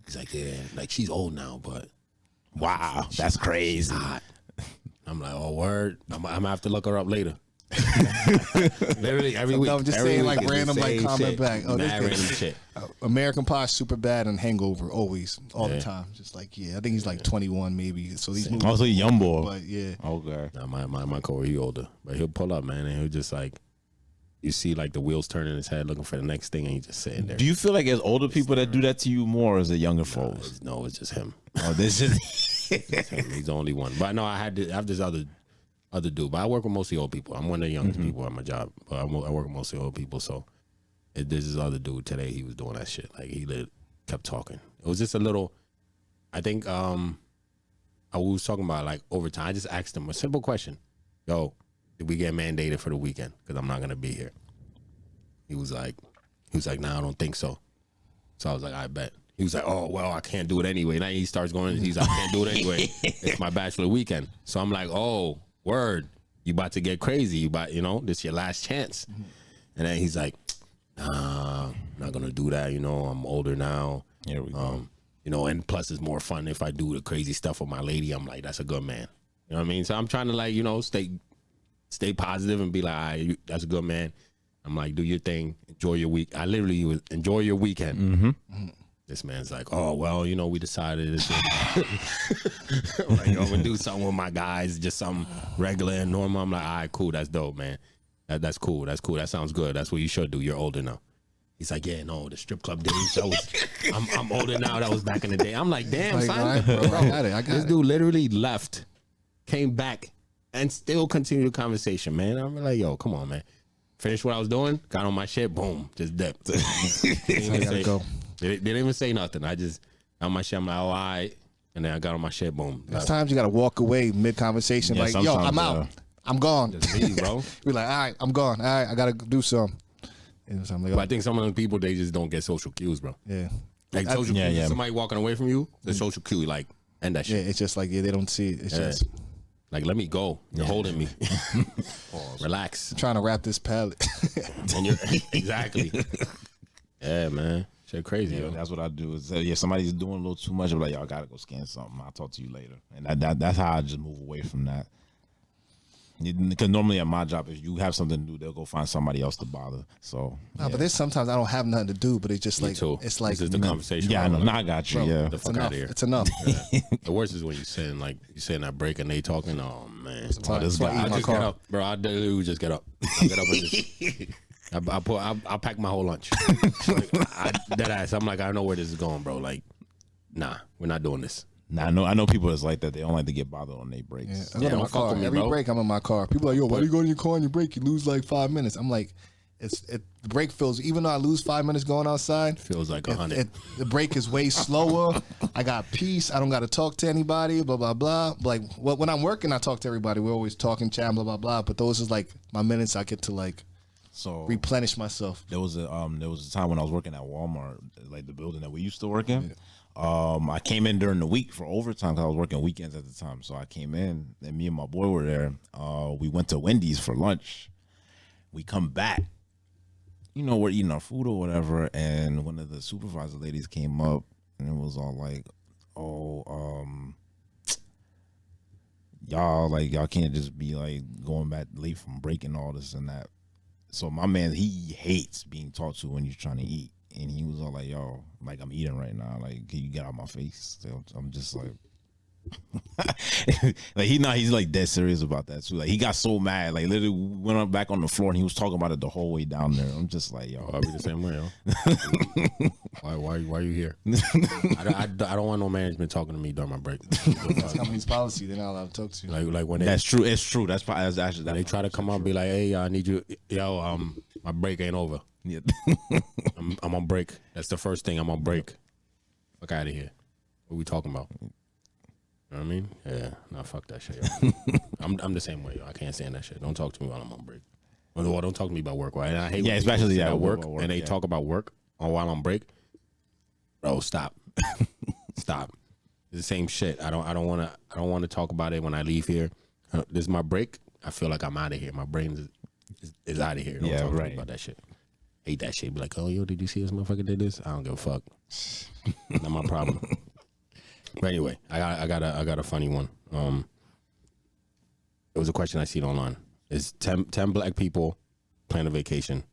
He's like, yeah, like she's old now, but wow, that's crazy. I'm like, oh, word. I'm gonna have to look her up later. Literally every week. I'm just saying like random like comment shit. back. Oh, this random shit. American Pie super bad and Hangover always all the time. Just like I think he's like 21 maybe. So these movies, also young boy. But yeah. Okay. Now, my coworker, he older, but he'll pull up, man, and he'll just like. You see like the wheels turning in his head looking for the next thing, and he's just sitting there. Do you feel like it's older people that do that to you more, or is it younger folks? No, it's just him. Oh, this is him. He's the only one. But no, I have this other dude. But I work with mostly old people. I'm one of the youngest people at my job. But I work with mostly old people. So there's this other dude today. He was doing that shit. Like he kept talking. It was just a little. I think I was talking about like overtime. I just asked him a simple question. Yo, did we get mandated for the weekend? Because I'm not gonna be here. He was like, nah, I don't think so. So I was like, I bet. He was like, oh well, I can't do it anyway. Now he starts going. He's like, I can't do it anyway. It's my bachelor weekend. So I'm like, oh, word, you about to get crazy? This your last chance? And then he's like, nah, not gonna do that. You know, I'm older now. Here we go. You know, and plus it's more fun if I do the crazy stuff with my lady. I'm like, that's a good man. You know what I mean? So I'm trying to like, you know, stay positive and be like, all right, that's a good man. I'm like, do your thing, enjoy your week. I literally was enjoy your weekend. Mm-hmm. This man's like, oh well, you know, we decided this. Like, I'm gonna do something with my guys, just something regular and normal. I'm like, all right, cool, that's dope, man. That's cool. That's cool. That sounds good. That's what you should do. You're older now. He's like, yeah, no, the strip club days. That was, I'm older now. That was back in the day. I'm like, damn, Like, son. all right, bro, I got it. This dude literally left, came back, and still continued the conversation, man. I'm like, yo, come on, man. Finished what I was doing, got on my shit, boom, just dipped. I gotta go. They didn't even say nothing. I just got on my shit. I'm like, oh, all right. And then I got on my shit, boom. There's times you gotta walk away mid conversation, Yeah, like, yo, I'm sometimes, out. I'm gone. Just leave, bro. We're like, all right, I'm gone. All right, I gotta do something. And so I'm like, But I think some of them people, they just don't get social cues, bro. yeah. Like social Yeah, cues, yeah. somebody walking away from you, the social cue, like, end that Yeah, shit. it's just like, yeah, they don't see it. It's Yeah. just Like, let me go. You're holding me. Relax. trying to wrap this palette. And you're exactly. Yeah, man. Shit crazy, Yeah, yo. that's what I do. Is somebody's doing a little too much. I'm like, y'all gotta go scan something. I'll talk to you later. And that's how I just move away from that. Because normally at my job, if you have something to do, they'll go find somebody else to bother. So Nah, but there's sometimes I don't have nothing to do, but it's just Me like too. it's like this is the you know, conversation. yeah, I know. Like, Nah, I got you. bro, Yeah, the it's fuck enough. out of here. It's enough. The worst is when you sitting like you sitting at break and they talking. Oh man, why- this that's why I guy- eat I my just car. get up, bro. I literally just get up. I get up and just. I pack my whole lunch. Like, dead ass. I'm like, I know where this is going, bro. Like, nah, we're not doing this. Nah, I know people that's like that. They don't like to get bothered on their breaks. I go to don't my fuck car. with me, Every bro. break, I'm in my car. People are like, yo, why do you go in your car on your break? You lose like 5 minutes. I'm like, the break feels, even though I lose 5 minutes going outside, Feels like 100. the break is way slower. I got peace. I don't got to talk to anybody, blah, blah, blah. Like, when I'm working, I talk to everybody. We're always talking, chatting, blah, blah, blah. But those is like my minutes I get to like So replenish myself. there was a time when I was working at Walmart, like the building that we used to work in. I came in during the week for overtime because I was working weekends at the time. So I came in, and me and my boy were there. We went to Wendy's for lunch. We come back, you know, we're eating our food or whatever, and one of the supervisor ladies came up and it was all like, "Oh, y'all can't just be like going back late from break and all this and that." So my man, he hates being talked to when you're trying to eat. And he was all like, yo, like, I'm eating right now. Like, can you get out of my face? So I'm just like, like he's like dead serious about that too. Like he got so mad, like literally went up back on the floor and he was talking about it the whole way down there. I'm just like, yo, I'll be the same way, yo. Why are you here? I don't want no management talking to me during my break. That's company's policy. They're not allowed to talk to you. Like when they that's true. It's true. That's probably that's actually they try to come out and be like, hey, I need you, yo, my break ain't over. yeah. I'm on break. That's the first thing. I'm on break. Fuck out of here. What we talking about? You know what I mean? Yeah. Nah, fuck that shit. Yo. I'm the same way. Yo. I can't stand that shit. Don't talk to me while I'm on break. Well, don't talk to me about work. Right? And I hate when people especially sit at at work about work, and they yeah. talk about work while I'm break. Bro, stop. Stop. It's the same shit. I don't want to talk about it when I leave here. This is my break. I feel like I'm out of here. My brain is out of here. Don't Yeah, talk to right. me about that shit. Hate that shit. Be like, oh, yo, did you see this motherfucker did this? I don't give a fuck. Not my problem. But anyway, I got a funny one. It was a question I seen online. Is 10 black people plan a vacation?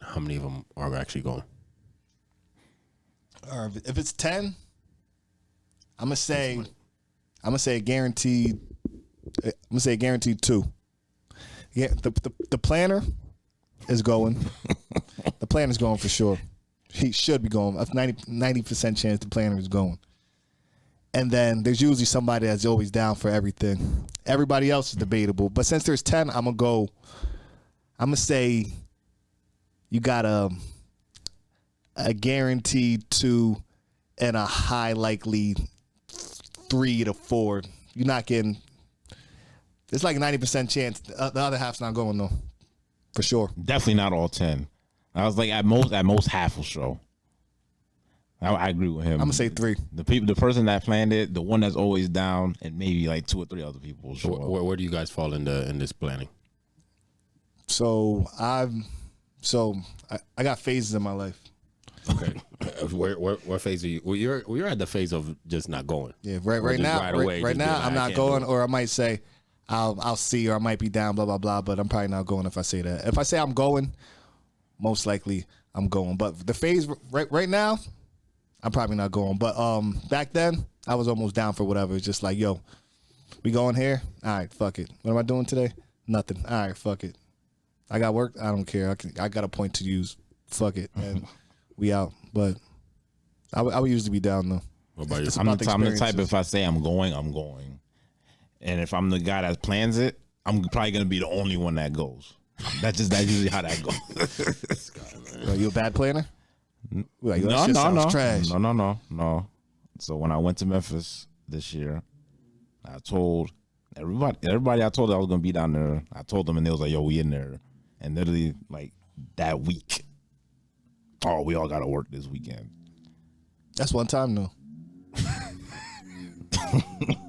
How many of them are actually going? Or if it's 10, I'm gonna say guaranteed. I'm gonna say guaranteed 2. Yeah, the planner is going. The planner's going for sure. He should be going. That's 90% chance the planner is going. And then there's usually somebody that's always down for everything. Everybody else is debatable. But since there's 10, I'm gonna say you got a guaranteed 2 and a high likely 3 to 4. You're not getting. It's like a 90% chance. The other half's not going though, for sure. Definitely not all 10. I was like at most half will show. I agree with him. I'm gonna say 3. The person that planned it, the one that's always down, and maybe like 2 or 3 other people will show up. Where do you guys fall in this planning? So I got phases in my life. Okay. What phase are you? Well, you're at the phase of just not going. Yeah, Or right just now, right away, right just now, being like, I'm I not can't going, do it. or I might say, I'll see, or I might be down, blah blah blah. But I'm probably not going if I say that. If I say I'm going, most likely I'm going. But the phase right now, I'm probably not going. But back then, I was almost down for whatever. It's just like, yo, we going here? All right, fuck it. What am I doing today? Nothing. All right, fuck it. I got work. I don't care. I got a point to use. Fuck it, and we out. But I would usually be down though. What about you? It's I'm about the type. experiences. If I say I'm going, and if I'm the guy that plans it, I'm probably gonna be the only one that goes. That's usually how that goes. Are you a bad planner? Like, that shit sounds trash. No. So when I went to Memphis this year, I told everybody I told I was gonna be down there. I told them, and they was like, "Yo, we in there." And literally, like that week, oh, we all got to work this weekend. That's one time though.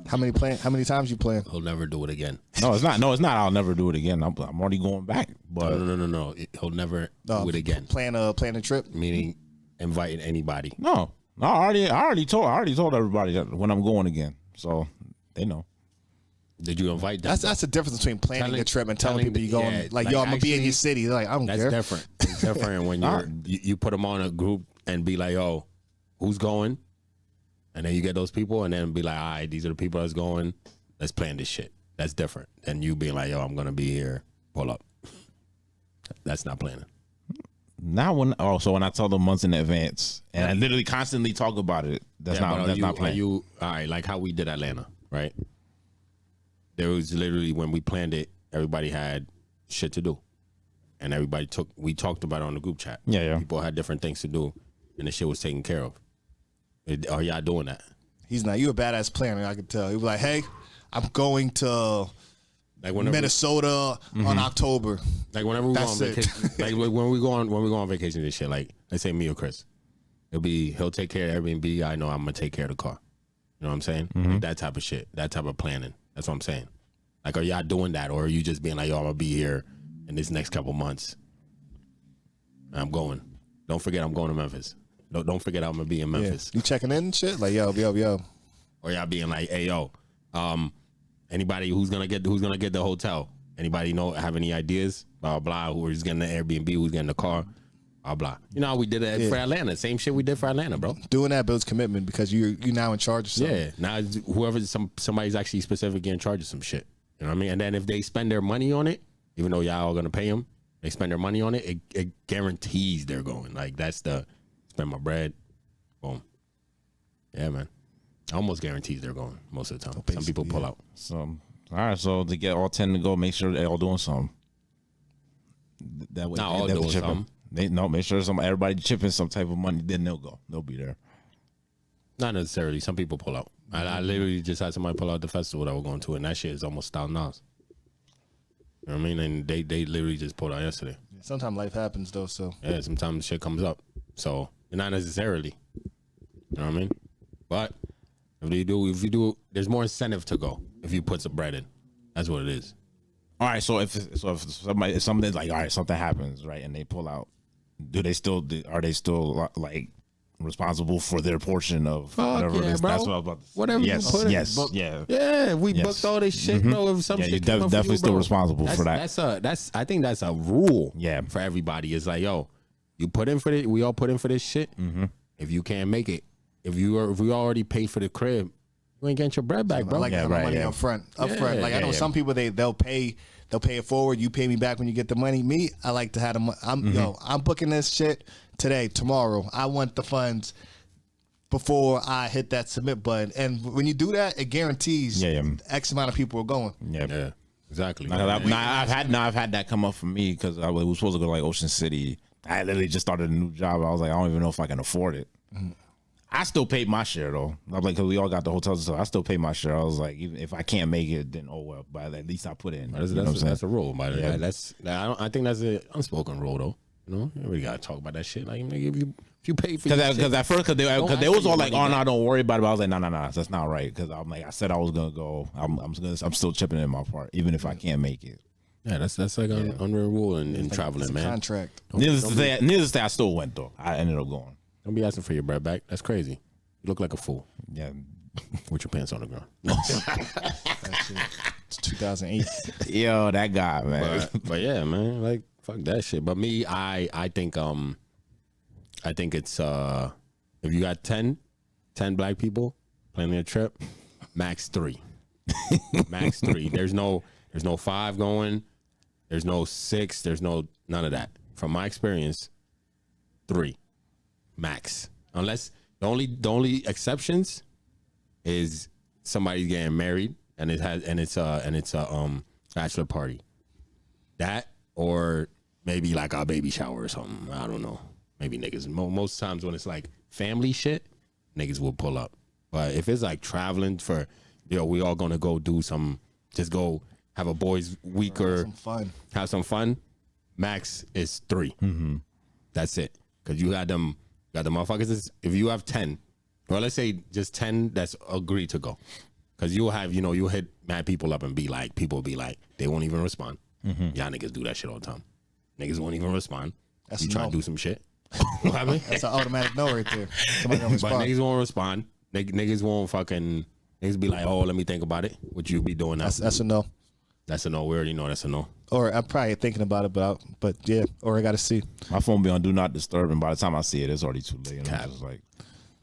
How many times you plan? He'll never do it again. No, it's not. I'll never do it again. I'm already going back. But No. He'll never do it again. Plan a trip. Meaning inviting anybody. no, I already told everybody that when I'm going again, so they know. Did you invite them? That's the difference between planning a trip and telling people you're going. yeah, Like, yo, I'm gonna be in actually, your city. They're like, I don't That's care. different. It's different when you put them on a group and be like, yo, who's going? And then you get those people and then be like, all right, these are the people that's going. Let's plan this shit. That's different than you being like, yo, I'm going to be here. Pull up. That's not planning. Now when I tell them months in advance and I literally constantly talk about it, that's not planning. All right, like how we did Atlanta, right? There was literally when we planned it, everybody had shit to do. And we talked about it on the group chat. Yeah. People had different things to do and the shit was taken care of. Are y'all doing that? He's not. You a badass planner. I can tell. He was like, hey, I'm going to Like Minnesota on October. Like whenever we go on That's it. vacation, like when we go on vacation and shit. Like let's say me or Chris, he'll take care of Airbnb. I know I'm gonna take care of the car. You know what I'm saying? Like that type of shit. That type of planning. That's what I'm saying. Like, are y'all doing that, or are you just being like, yo, I'm gonna be here in this next couple months? And I'm going. Don't forget, I'm going to Memphis. Don't forget, I'm gonna be in Memphis. You checking in and shit? Like, yo. Or y'all being like, hey, yo, anybody who's gonna get the hotel? Anybody have any ideas? Blah blah. Who's getting the Airbnb? Who's getting the car? Blah blah. You know how we did it for Atlanta. Same shit we did for Atlanta, bro. Doing that builds commitment because you're now in charge of something. Yeah. Now somebody's actually specifically in charge of some shit. You know what I mean? And then if they spend their money on it, even though y'all are gonna pay them, they spend their money on it. It guarantees they're going. Like that's the spend my bread. Boom. Yeah, man. Almost guarantees they're going most of the time. Some people pull out. So, all right. So to get all 10 to go, make sure they're all doing something. That way, Not all doing something. Make sure everybody chipping some type of money. Then they'll go. They'll be there. Not necessarily. Some people pull out. I literally just had somebody pull out the festival that we're going to, and that shit is almost $1,000. You know what I mean? And they literally just pulled out yesterday. Sometimes life happens though, so Yeah, sometimes shit comes up. So not necessarily. You know what I mean? But if you do, there's more incentive to go if you put some bread in. That's what it is. All right. So if something like, all right, something happens, right, and they pull out, are they still like responsible for their portion of whatever it is? Bro. That's what I was about to say. Whatever you put in. Yes. Yeah, we booked all this shit, bro. If some shit came up for definitely you, still bro, responsible for that. I think that's a rule. Yeah. For everybody, it's like, yo, you put in for this. We all put in for this shit. If you can't make it, if we already paid for the crib, you ain't getting your bread back, bro. I like to have my money up front. Like I know some people they'll pay it forward. You pay me back when you get the money. Me, I like to have the money. I'm booking this shit today, tomorrow. I want the funds before I hit that submit button. And when you do that, it guarantees X amount of people are going. Yeah, exactly. I've had that come up for me because I was supposed to go to like Ocean City. I literally just started a new job. I was like, I don't even know if I can afford it. I still paid my share though. I'm like, cause we all got the hotels and stuff. I still paid my share. I was like, even if I can't make it, then oh well. But at least I put in. That's a rule. I think that's an unspoken rule though. You know, we gotta talk about that shit. Like, nigga, if you pay for because at first because they was all like, oh no, don't worry about it. But I was like, no, that's not right. Because I'm like, I said I was gonna go. I'm still chipping in my part, even if I can't make it. Yeah, that's like an unreal rule in traveling, man. Contract. Needless to say, I still went though. I ended up going. Don't be asking for your bread back. That's crazy. You look like a fool Yeah. with your pants on the ground. It's 2008. Yo, that guy, man. But yeah, man, like fuck that shit. But me, I think it's if you got 10 black people planning a trip, max 3. Max 3. There's no 5 going. There's no 6. There's none of that. From my experience, 3 max. Unless the only exceptions is somebody's getting married and it's a bachelor party. That or maybe like a baby shower or something. I don't know. Maybe niggas. Most times when it's like family shit, niggas will pull up. But if it's like traveling for, we all gonna go do some, just go have a boys' week or have some fun. Max is 3. That's it. Cause you got the motherfuckers. If you have 10, well, let's say just 10 that's agreed to go. Cause you'll have, you'll hit mad people up and people will be like, they won't even respond. Y'all niggas do that shit all the time. Niggas won't even respond. That's you try to do some shit. What happened? That's an automatic no right there. Somebody don't respond. But niggas won't respond. Niggas won't fucking. Niggas be like, oh, let me think about it. What you be doing now? That's a no. That's a no. We already know that's a no. Or I'm probably thinking about it, but yeah. Or I got to see. My phone be on do not disturb, and by the time I see it, it's already too late. And I'm just like,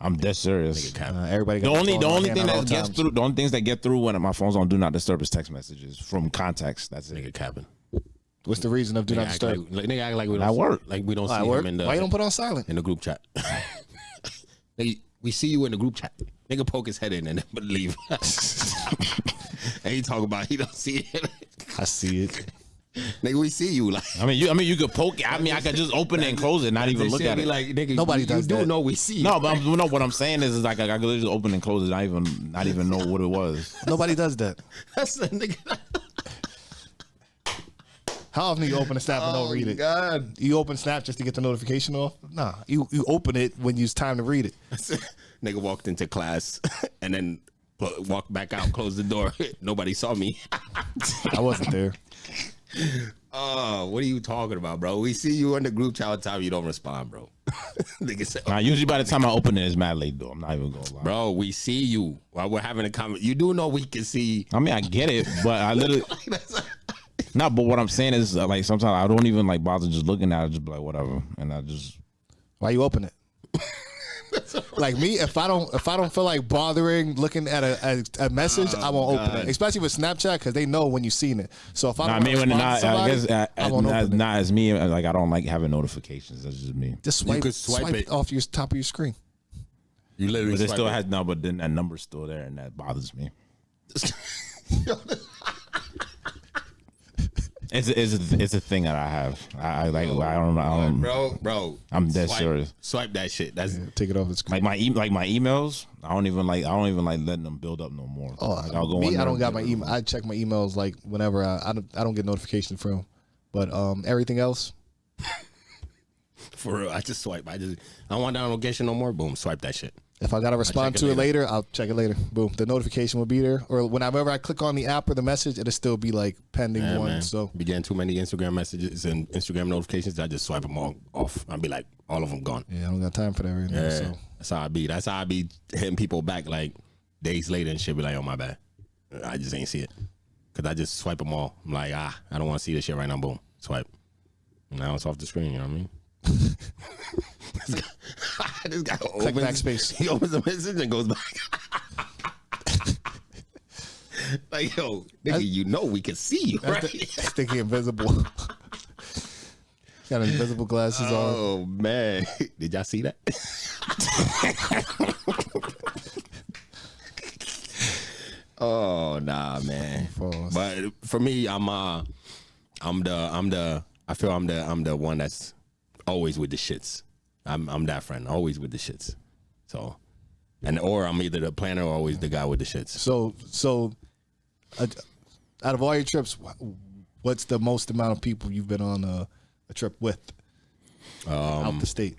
I'm dead serious. Everybody. The got only thing that gets times. through, the only things that get through when my phone's on do not disturb is text messages from contacts. That's it. Nigga capping. What's the reason of do not disturb? Nigga act like we don't At work. Like we don't see At work? him in the. Why you don't put on silent? In the group chat? We see you in the group chat. Nigga poke his head in and then leave. And he talk about he don't see it. I see it. Nigga, we see you. Like, I mean, you could poke it. I mean, I could just open it and close it, not even look at it. Like, nigga, Nobody does you that. do know we see you. No, but what I'm saying is like I could just open and close it, not even know what it was. Nobody does that. That's the nigga. How often do you open a Snap and don't read it? God. You open Snap just to get the notification off? Nah, you open it when it's time to read it. Nigga walked into class and then walked back out, closed the door. Nobody saw me. I wasn't there. Oh, what are you talking about, bro? We see you in the group chat all the time. You don't respond, bro. Nigga said, Now, usually by the time I open it, it's mad late though. I'm not even gonna lie. bro, we see you while we're having a comment. You do know we can see. I mean, I get it, but I literally. No, but what I'm saying is like sometimes I don't even like bother just looking at it, just be like whatever, and I just. Why you open it? Like me, if I don't feel like bothering looking at a message, I won't open it. Especially with Snapchat because they know when you've seen it. So if I don't when respond to somebody, I won't open it. not as me. Like I don't like having notifications. That's just me. Just You swipe, could swipe it. off your top of your screen. You literally. But it swipe still it. has no. But then that number's still there, and that bothers me. It's a thing that I have. I like. I don't know. Bro. I'm dead swipe, serious. Swipe that shit. That's Take it off the screen. Like my emails. I don't even like letting them build up no more. Oh, Like, I'll go me, in I there don't and got do my it. email. I check my emails like whenever I don't get notifications from. But everything else, for real. I just swipe. I don't want that notification no more. Boom. Swipe that shit. if I gotta respond check to it it later, I'll check it later. Boom, the notification will be there. Or whenever I click on the app or the message, it'll still be like pending Yeah, one. man. So Be getting too many Instagram messages and Instagram notifications. I just swipe them all off. I'll be like, all of them gone. yeah, I don't got time for that right now. Yeah, So that's how I be. That's how I be hitting people back like days later and shit. Be like, oh my bad, I just ain't see it because I just swipe them all. I'm like, I don't want to see this shit right now. Boom, swipe. Now it's off the screen. You know what I mean? This guy click opens, backspace. He opens the message and goes back. Like, yo, nigga, you know we can see you, right? Sticky invisible. Got invisible glasses on. Oh man, did y'all see that? Oh nah, man. False. But for me, I'm the one that's always with the shits. I'm that friend, always with the shits. So, or I'm either the planner or always the guy with the shits. So, out of all your trips, what's the most amount of people you've been on a trip with out the state?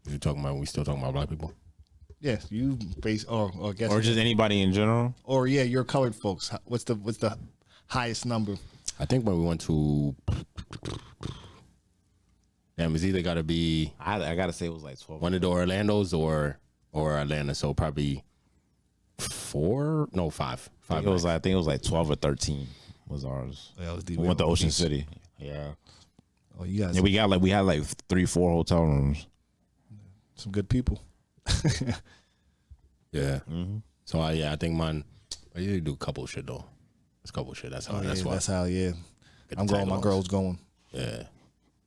We still talking about black people? Yeah, you base or I guess Or just anybody in general. or yeah, your colored folks. What's the highest number? I think when we went to, Damn, it's either got to be I gotta say it was like 12. one of the Orlandos or Atlanta. So probably 5. I think it was like 12 or 13 was ours. Yeah, it was We went to Ocean City. Yeah. Oh, you guys, Yeah, we had like 3-4 hotel rooms. some good people. Yeah. So I think mine. I usually do a couple shit though. It's a couple shit. That's how. That's why. That's how. Yeah, Get I'm the going. My tag girl's going. Yeah.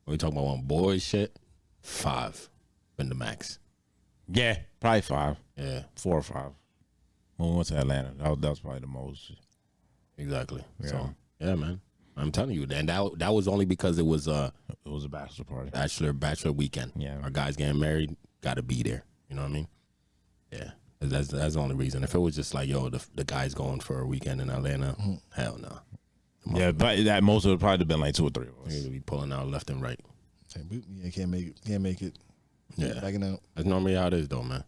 When we talk about one boy shit, 5 been the max. Yeah, probably 5, Yeah. 4 or 5. When we went to Atlanta, that was probably the most. Exactly. Yeah. So yeah, man. I'm telling you, and that was only because it was It was a bachelor party. bachelor weekend. Yeah. Our guys getting married, got to be there. You know what I mean? Yeah. That's the only reason. If it was just like, yo, the guy's going for a weekend in Atlanta, hell no. Yeah, but that most would probably have been like 2 or 3 of us. We're gonna be pulling out left and right. Yeah, can't make it. Can't make it. Yeah. Backing out. That's normally how it is though, man.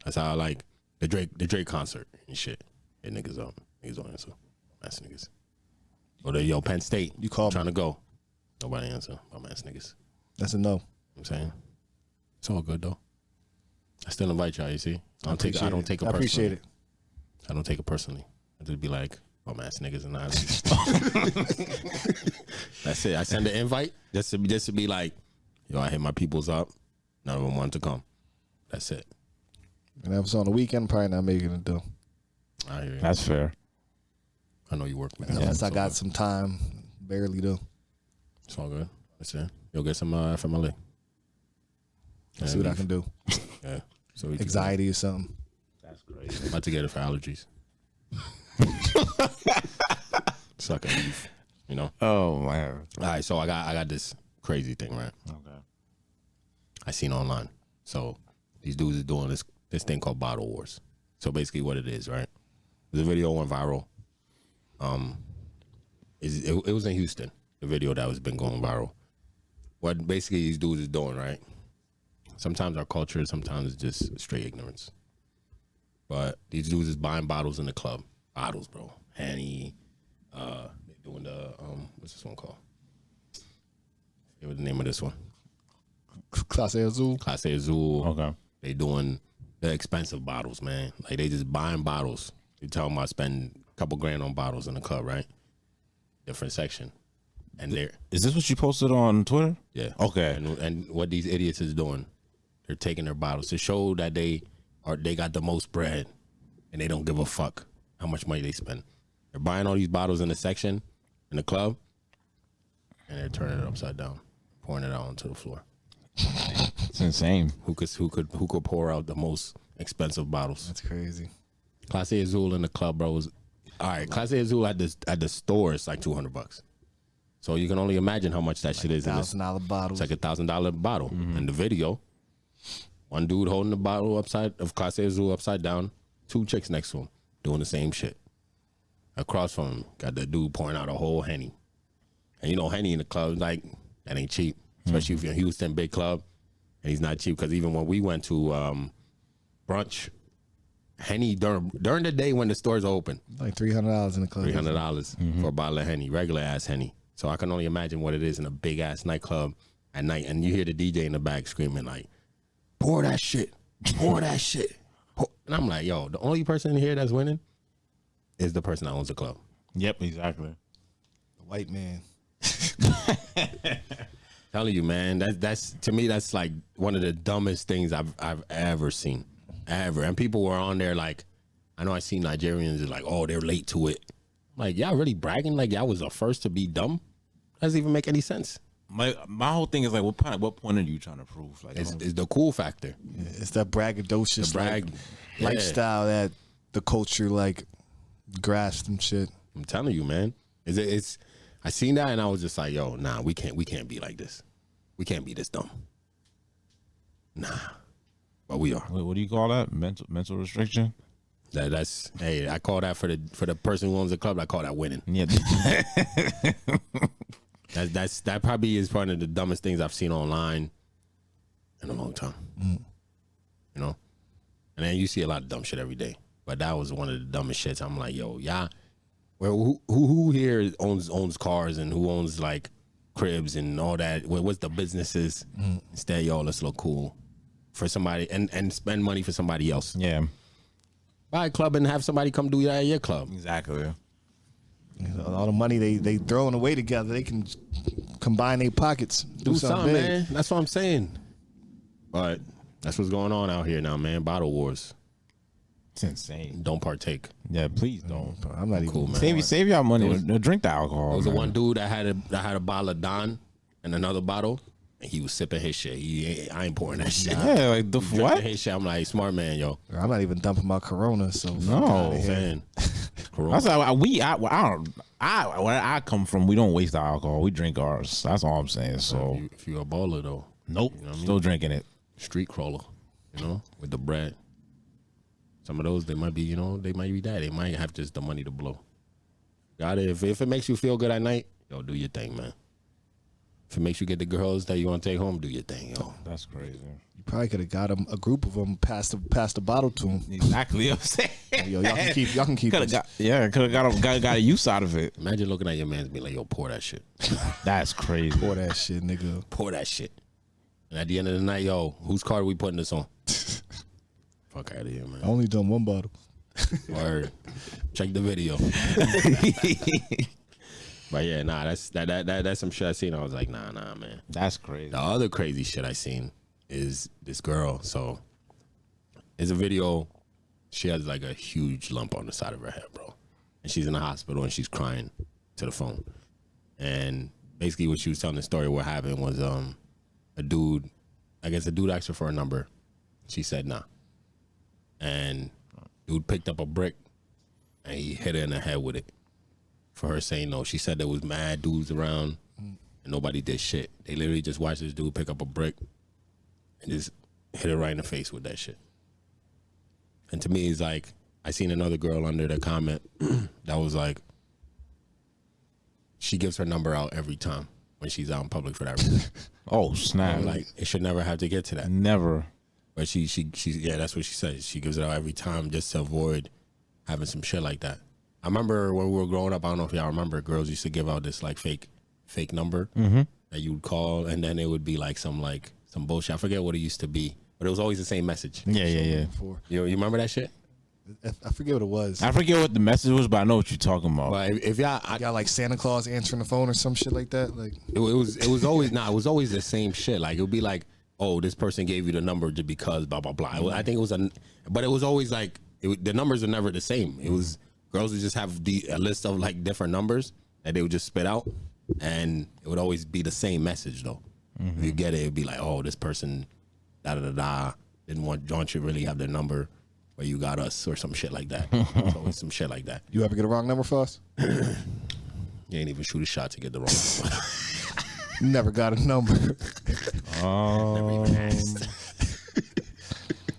That's how I like the Drake concert and shit. Hit niggas up. Niggas don't answer. Ass niggas. Or the Penn State. You called trying to go. Nobody answer. Bum ass niggas. That's a no. You know what I'm saying? It's all good though. I still invite y'all, you see? I don't take it I personally. appreciate it. I don't take it personally. I just be like, bum ass niggas and not. That's it. I send an invite just to be like, yo, I hit my peoples up. None of them want to come. That's it. And if it's on the weekend, I'm probably not making it though. I hear you. That's fair. I know you work, man. Unless I It's got all good. some time, barely though. It's all good. That's it. You'll get some FMLA. See what I can do. Yeah. So we can- Anxiety or something. That's crazy. about to get it for allergies. Suck at leaf, you know. Oh man. All right, so I got this crazy thing, right? Okay. I seen online. So these dudes are doing this thing called bottle wars. So basically, what it is, right? The video went viral. It was in Houston. The video that was been going viral. What basically these dudes is doing, right? Sometimes our culture, sometimes it's just straight ignorance. But these dudes is buying bottles in the club. Bottles, bro. Henny. They're doing the what's this one called? What was the name of this one? Clase Azul. Clase Azul. Okay. They doing the expensive bottles, man. Like they just buying bottles. You talking about spending a couple grand on bottles in the club, right? Different section. And they're Is this what you posted on Twitter? yeah. Okay. And what these idiots is doing, they're taking their bottles to show that they got the most bread and they don't give a fuck how much money they spend. They're buying all these bottles in the section in the club and they're turning it upside down, pouring it out onto the floor. It's insane. Who could pour out the most expensive bottles? That's crazy. Clase Azul in the club, bro. Was all right. Clase Azul at the store is like $200. So you can only imagine how much that shit is. in this- $1,000 bottles. It's like $1,000 bottle. In the video, one dude holding the bottle of Clase Azul upside down, 2 chicks next to him doing the same shit. Across from him, got the dude pouring out a whole Henny. And you know, Henny in the club, like, that ain't cheap. Especially if you're in Houston, big club. And he's not cheap because even when we went to brunch, Henny during the day when the stores are open, Like $300 in the club. $300 for a bottle of Henny, regular ass Henny. So I can only imagine what it is in a big ass nightclub at night, and you hear the DJ in the back screaming like, "Pour that shit, pour that shit." And I'm like, yo, the only person here that's winning is the person that owns the club. Yep, exactly. The white man. Telling you, man, that's to me that's like one of the dumbest things I've ever seen, ever. And people were on there like, I know I see Nigerians like, oh, they're late to it. Like, y'all really bragging like y'all was the first to be dumb? Doesn't even make any sense. My whole thing is like, what point are you trying to prove? Like, It's the cool factor. Yeah, it's that braggadocious The brag, like, yeah. lifestyle that the culture like grasped and shit. I'm telling you, man. It's I seen that and I was just like, yo, nah, we can't be like this. We can't be this dumb. Nah. But we are. what do you call that? Mental restriction? That's hey, I call that for the person who owns the club, I call that winning. Yeah. That probably is one of the dumbest things I've seen online in a long time. You know? And then you see a lot of dumb shit every day. But that was one of the dumbest shits. I'm like, yo, yeah. Well, who here owns cars and who owns like cribs and all that. What's the businesses? Instead, yo, let's look cool for somebody and spend money for somebody else. Yeah, Buy a club and have somebody come do that at your club. exactly. All the money they throwing away together, they can combine their pockets, do something big. man. That's what I'm saying. But that's what's going on out here now, man. Bottle wars. It's insane. Don't partake. Yeah, please don't. I'm not Cool, even. man. Save y'all money. Drink the alcohol. There was man. the one dude that had a bottle of Don and another bottle, and he was sipping his shit. I ain't pouring that shit. Yeah, like the Drinking what? his shit. I'm like, smart man, yo. I'm not even dumping my Corona. So No. Saying, That's how where I come from. We don't waste our alcohol. We drink ours. That's all I'm saying. So if you're a baller though, nope, you know what I mean? still drinking it. Street crawler, with the bread. Some of those they might be, they might be that. They might have just the money to blow. Got it. If it makes you feel good at night, yo, do your thing, man. If it makes you get the girls that you want to take home, do your thing, yo. That's crazy. you probably could have got a group of them past the bottle to them. Exactly what I'm saying. Yo, y'all can keep Could have this. got a use out of it. Imagine looking at your man and being like, yo, pour that shit. That's crazy. Pour that shit, nigga. Pour that shit. And at the end of the night, yo, whose card we putting this on? Fuck out of here, man. I only done one bottle. Word. Check the video. But yeah, nah, that's some shit I seen. I was like, nah, man. That's crazy. The other crazy shit I seen is this girl. So it's a video. She has like a huge lump on the side of her head, bro. And she's in the hospital and she's crying to the phone. And basically what she was telling the story, what happened was a dude asked her for a number. She said nah. And dude picked up a brick and he hit her in the head with it for her saying no. She said there was mad dudes around and nobody did shit. They literally just watched this dude pick up a brick and just hit her right in the face with that shit. And to me, it's like, I seen another girl under the comment that was like, she gives her number out every time when she's out in public for that reason. Oh snap! I'm like, it should never have to get to that. Never. But she yeah, that's what she says. She gives it out every time just to avoid having some shit like that. I remember when we were growing up, I don't know if y'all remember, girls used to give out this like fake number that you would call, and then it would be like some bullshit. I forget what it used to be, but it was always the same message. Yeah. You remember that shit? I forget what it was. I forget what the message was, but I know what you're talking about. But if y'all, Got like Santa Claus answering the phone or some shit like that. Like it was always it was always the same shit. Like it would be like, oh, this person gave you the number just because blah blah blah. I think it was but it was always like the numbers are never the same. It was girls would just have a list of like different numbers that they would just spit out, and it would always be the same message though. If you get it, it'd be like, oh, this person da da da didn't want you to really have their number, but you got us or some shit like that. It's always some shit like that. you ever get a wrong number for us? You ain't even shoot a shot to get the wrong number. Never got a number.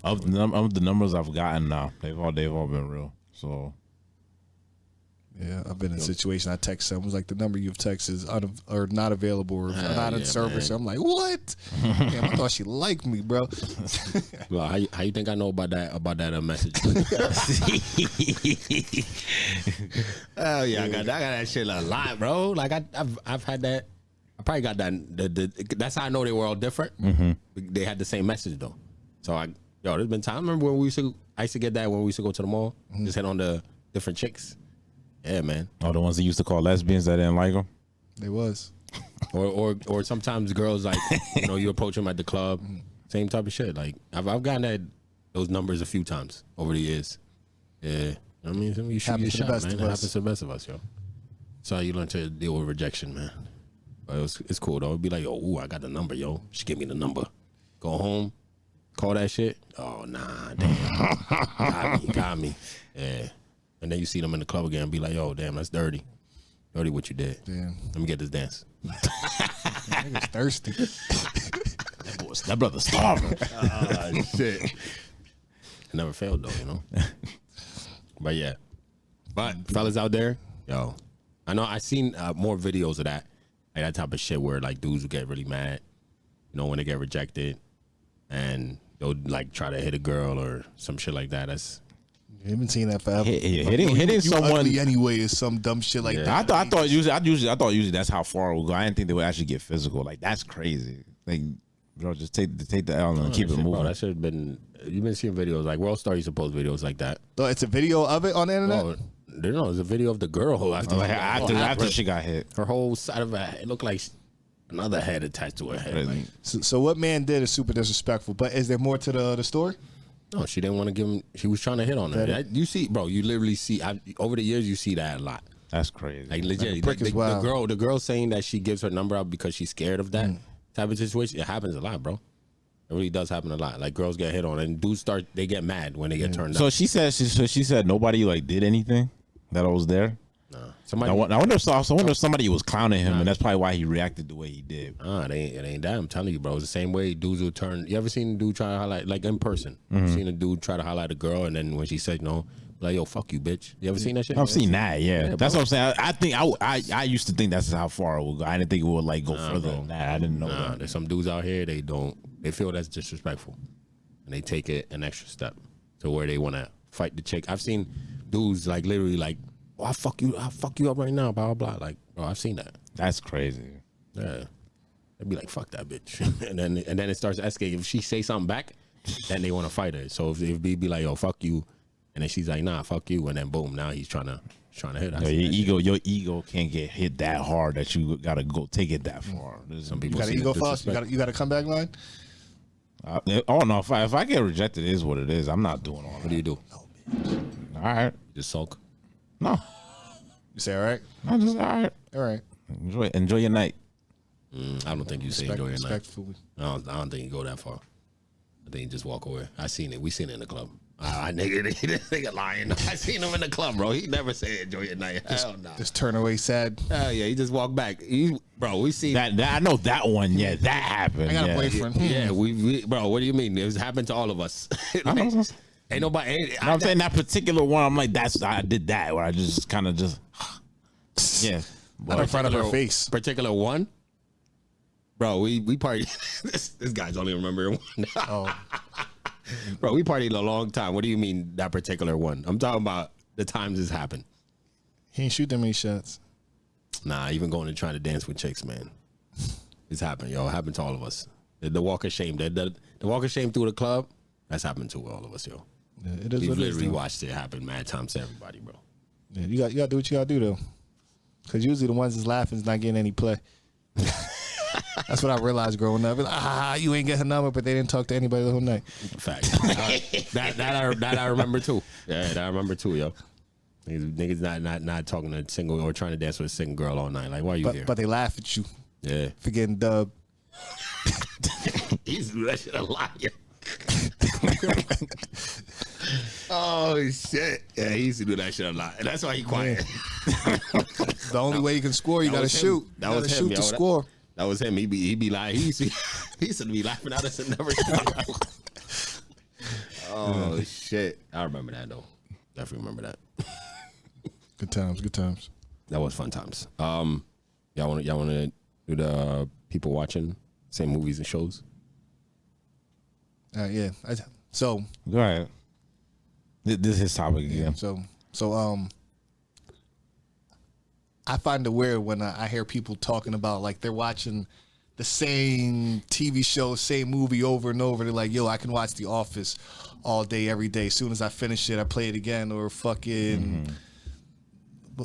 Of the numbers I've gotten now, they've all been real. So Yeah, I've been in a situation. I text someone, was like, the number you've texted is or not available or not in service. Man. I'm like, what? Damn, I thought she liked me, bro. Well, how you think I know about that message? Oh yeah, I got that shit a lot, bro. Like I've had that. I probably got that. That's how I know they were all different. They had the same message though. So there's been time. I remember when I used to get that when we used to go to the mall, just hit on the different chicks. Yeah, man. oh, the ones that used to call lesbians that didn't like them. They was. Or sometimes girls like you approach them at the club, same type of shit. Like I've gotten those numbers a few times over the years. Yeah, I mean, you shoot your shot, man. It happens to the best of us, yo. So you learn to deal with rejection, man. But it's cool though. It'd be like, ooh, I got the number, yo. She give me the number. Go home, call that shit. Oh nah, damn, got me. Yeah. And then you see them in the club again and be like, yo, damn, that's dirty. Dirty what you did. Damn. Let me get this dance. Niggas thirsty. That brother's starving. Shit. It never failed though, But yeah. But fellas out there, yo, I know I seen more videos of that. Like that type of shit where like dudes would get really mad, when they get rejected and they'll like try to hit a girl or some shit like that. You haven't seen that forever. Hitting you someone ugly anyway is some dumb shit like that. I thought usually that's how far it would go. I didn't think they would actually get physical. Like that's crazy. Like, bro, just take the L and keep it moving. Bro, that should have been. You've been seeing videos like World Star used to post videos like that. So it's a video of it on the internet. Oh, no, it's a video of the girl who After she got hit, her whole side of her head, it looked like another head attached to her head. Like, So what man did is super disrespectful. But is there more to the story? no, she didn't want to give him. She was trying to hit on her. You see, bro. You literally see over the years. You see that a lot. that's crazy. Like legit, prick is wild. the girl saying that she gives her number out because she's scared of that type of situation. It happens a lot, bro. It really does happen a lot. Like girls get hit on, and dudes they get mad when they get turned So down. she said nobody like did anything that I was there. Somebody, I wonder if somebody was clowning him, and that's probably why he reacted the way he did. it ain't that. I'm telling you, bro. It's the same way dudes will turn. You ever seen a dude try to highlight, like in person? You seen a dude try to highlight a girl, and then when she said no, like, yo, fuck you, bitch. You ever seen that shit? I've seen that, yeah. That's bro. what I'm saying. I think I used to think that's how far it would go. I didn't think it would like go further than that. I didn't know that. There's some dudes out here, they feel that's disrespectful, and they take it an extra step to where they want to fight the chick. I've seen dudes like literally like, oh, I'll fuck you up right now, blah blah blah. Like, bro, I've seen that. That's crazy. Yeah, they'd be like, fuck that bitch, and then it starts escalating. If she say something back, then they want to fight her. So if be like, yo, fuck you, and then she's like, nah, fuck you, and then boom, now he's trying to hit her. Your ego can't get hit that hard that you gotta go take it that far. Some people You got an ego fuss. You got a comeback line. Oh no! If I get rejected, it is what it is. I'm not doing all that. What do you do? All right. Just sulk. No. You say all right. No, just all right. All right. Enjoy your night. I don't think you say enjoy your night. Respectfully. I don't think you go that far. I think you just walk away. I seen it. We seen it in the club. Nigga lying. I seen him in the club, bro. He never said enjoy your night. Hell no. Just turn away sad. Hell yeah, he just walked back. Bro, we seen That I know that one. Yeah, that happened. I got a yeah. boyfriend. Yeah, we bro. What do you mean? It happened to all of us. Ain't nobody. I'm saying that particular one. I'm like, I did that where I just kind of just yeah. Not in front of her face. Particular one, bro. We partied. this guy's only remembering one. Oh, Bro, we partied a long time. What do you mean that particular one? I'm talking about the times this happened. he ain't shoot that many shots. Nah, even going and trying to dance with chicks, man. It's happened, yo. It happened to all of us. The walk of shame. The walk of shame through the club, that's happened to all of us, yo. Yeah, it is We've what it is. literally though. watched it happen mad times to everybody, bro. Yeah, you got to do what you got to do though, because usually the ones that's laughing is not getting any play. That's what I realized growing up. Like, you ain't get her number, but they didn't talk to anybody the whole night. Fact. that I remember too. Yeah, that I remember too, yo. Niggas not talking to a single or trying to dance with a single girl all night. Like, why are you here? But they laugh at you Yeah. for getting dubbed. He used to do that shit a lot, yo. Oh shit! Yeah, he used to do that shit a lot, and that's why he quiet. The only way you can score, you got to was him. shoot. That You was gotta him, shoot yo. to score. That was him. He be lying. He used to be laughing at us and never. Oh shit! I remember that though. Definitely remember that. Good times. Good times. That was fun times. Y'all want to do the people watching same movies and shows? Yeah. So Go ahead. This is his topic again. So I find it weird when I hear people talking about like they're watching the same TV show, same movie over and over. They're like, yo, I can watch The Office all day, every day. As soon as I finish it, I play it again, or fucking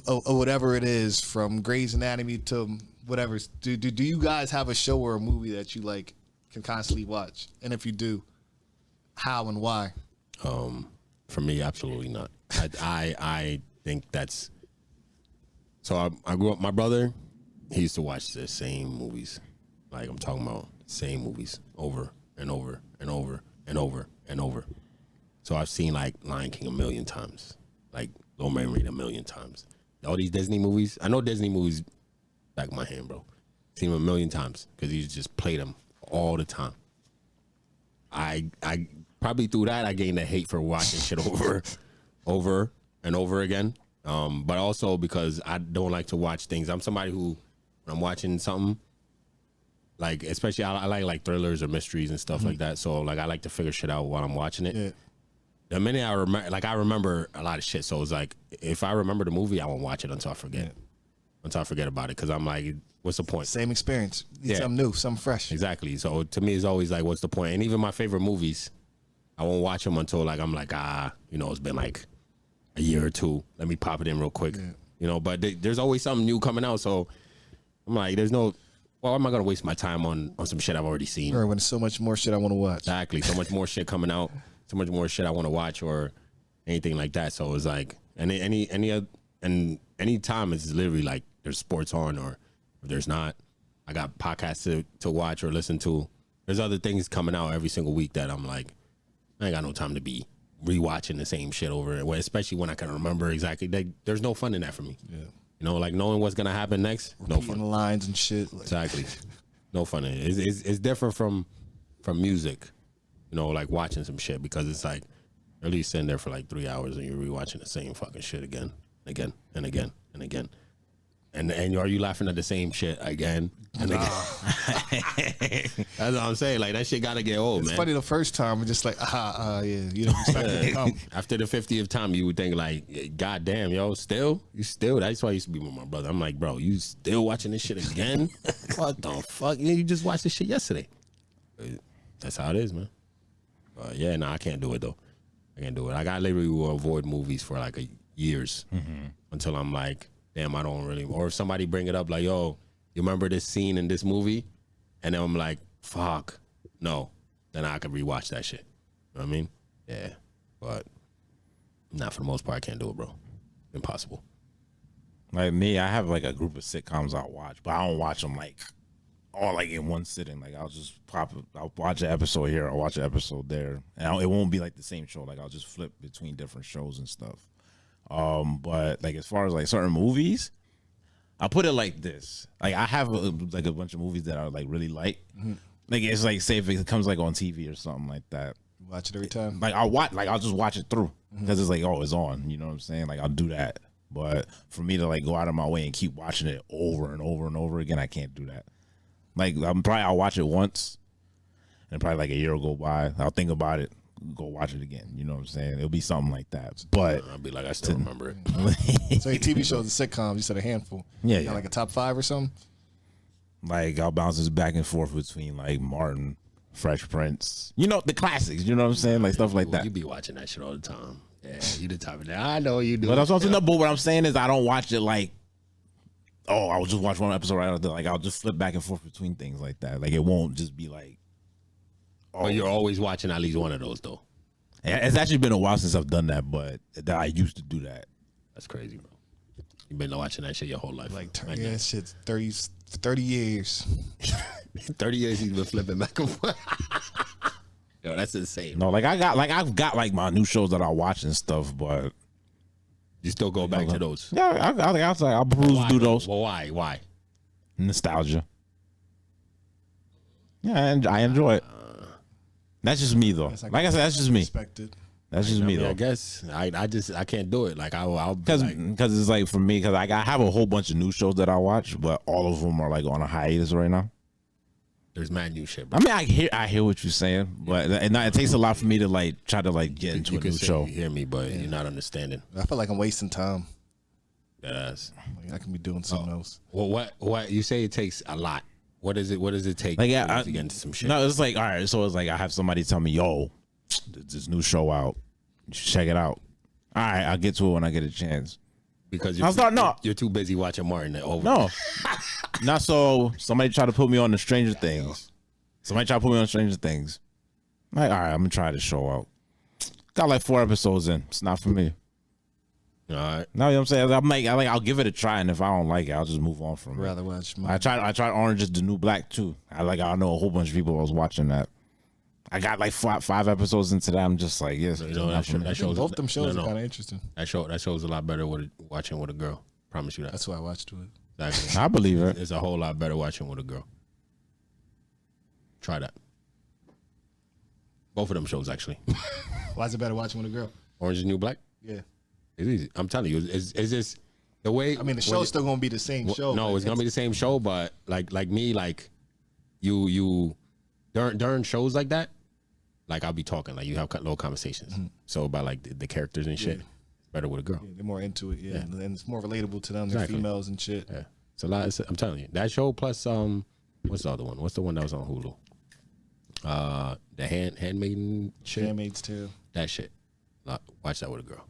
or whatever it is, from Grey's Anatomy to whatever. Do you guys have a show or a movie that you like can constantly watch? And if you do, how and why? For me, absolutely not. I think that's. So I grew up. My brother, he used to watch the same movies. Like I'm talking about same movies over and over and over and over and over. So I've seen like Lion King a million times, like Little Mermaid a million times. All these Disney movies. I know Disney movies back of my hand, bro. Seen them a million times because he just played them all the time. I probably through that I gained a hate for watching shit over and over again. But also because I don't like to watch things. I'm somebody who, when I'm watching something, like especially I like thrillers or mysteries and stuff like that. So like I like to figure shit out while I'm watching it. Yeah. the minute I remember, like I remember a lot of shit. So it's like if I remember the movie, I won't watch it until I forget. Until I forget about it, because I'm like, what's the point? Same experience. Need Yeah. something new, something fresh. Exactly. So to me, it's always like, what's the point? And even my favorite movies, I won't watch them until like I'm like, it's been like a year or two. Let me pop it in real quick. But there's always something new coming out. So I'm like, why am I gonna waste my time on some shit I've already seen? Or when there's so much more shit I want to watch. Exactly. So much more shit coming out. So much more shit I want to watch or anything like that. So it's like, and any time it's literally like there's sports on or if there's not. I got podcasts to watch or listen to. There's other things coming out every single week that I'm like, I ain't got no time to be rewatching the same shit over and especially when I can remember exactly. There's no fun in that for me. Yeah. Like knowing what's gonna happen next. Repeating no fun. the lines and shit. Like. Exactly. No fun in it. It's different from music. Like watching some shit because it's like at least sitting there for like 3 hours and you're rewatching the same fucking shit again, again, and again, and again. And are you laughing at the same shit again and again? That's what I'm saying. Like that shit gotta get old, man. It's funny the first time, we're just like, yeah, you don't expect it to come. After the 50th time, you would think like, God damn, yo, you still. That's why I used to be with my brother. I'm like, bro, you still watching this shit again? What the fuck? You just watched this shit yesterday. That's how it is, man. I can't do it though. I can't do it. I literally will avoid movies for like years until I'm like, damn, I don't really. Or if somebody bring it up like, yo, you remember this scene in this movie? And then I'm like, fuck, no. Then I could rewatch that shit. You know what I mean? Yeah. But not for the most part, I can't do it, bro. Impossible. Like me, I have like a group of sitcoms I'll watch, but I don't watch them like all like in one sitting. Like I'll just I'll watch an episode here, I'll watch an episode there. And it won't be like the same show. Like I'll just flip between different shows and stuff. But like as far as like certain movies, I'll put it like this. Like I have like a bunch of movies that I like really like. Like it's like say if it comes like on TV or something like that. Watch it every time. Like I'll just watch it through because it's like, oh, it's on. You know what I'm saying? Like I'll do that. But for me to like go out of my way and keep watching it over and over and over again, I can't do that. Like I'll watch it once, and probably like a year will go by. I'll think about it, go watch it again. You know what I'm saying? It'll be something like that. But I'll be like, I still remember it. So your TV shows and sitcoms, you said a handful. Yeah, You got like a top 5 or something? like I'll bounce this back and forth between like Martin, Fresh Prince, the classics. You know what I'm saying? Like stuff like that. You be watching that shit all the time. Yeah, you the type of that. I know you do. But that's also but what I'm saying is I don't watch it like, oh, I'll just watch one episode right after. Like I'll just flip back and forth between things like that. Like it won't just be like. Oh, you're always watching at least one of those though. It's actually been a while since I've done that, but I used to do that. That's crazy, bro. You've been watching that shit your whole life. Like, yeah, shit's 30 years. 30 years you've been flipping back and forth. Yo, that's insane. No, like I've got like my new shows that I watch and stuff, but You still go back to those. yeah, I'll peruse through those. Well, why? Nostalgia. Yeah, I enjoy it. That's just me though. Like I said, that's just me. Expected. That's just me I though. guess I can't do it. Like I'll Because it's like for me, because I have a whole bunch of new shows that I watch, but all of them are like on a hiatus right now. There's mad new shit, bro. I mean, I hear what you're saying, but it takes a lot for me to like try to like get into a new show. You hear me, but you're not understanding. I feel like I'm wasting time. Yes. Like I can be doing something else. Well, what you say? It takes a lot. What does it take? Like to get into some shit? No, it's like all right. So it's like I have somebody tell me, "Yo, there's this new show out. You should check it out." All right, I'll get to it when I get a chance. Because you're too busy watching Martin over. No, not so. Somebody tried to put me on the Stranger Things. I'm like, all right, I'm gonna try this show out. Got like 4 episodes in. It's not for me. All right. No, you know what I'm saying? I'm like, I'll give it a try, and if I don't like it, I'll just move on from it. Rather watch. I tried Orange is the New Black too. I know a whole bunch of people was watching that. I got like 5 episodes into that. I'm just like, yes, that shows. Both them shows are kind of interesting. That show's a lot better watching with a girl. Promise you that. That's why I watched it. Exactly. I believe it. It's a whole lot better watching with a girl. Try that. Both of them shows actually. Why is it better watching with a girl? Orange is the New Black. Yeah. It's easy. I'm telling you, is this the way? I mean, the show's still gonna be the same show. No, it's gonna be the same show, but like me, like you during shows like that, like I'll be talking, like you have little conversations. So about like the characters and shit, it's better with a girl. Yeah, they're more into it, and it's more relatable to them. Exactly. They're females and shit. Yeah, it's a lot. I'm telling you, that show plus what's the other one? What's the one that was on Hulu? The Handmaiden shit. Handmaid's Tale. That shit. Watch that with a girl.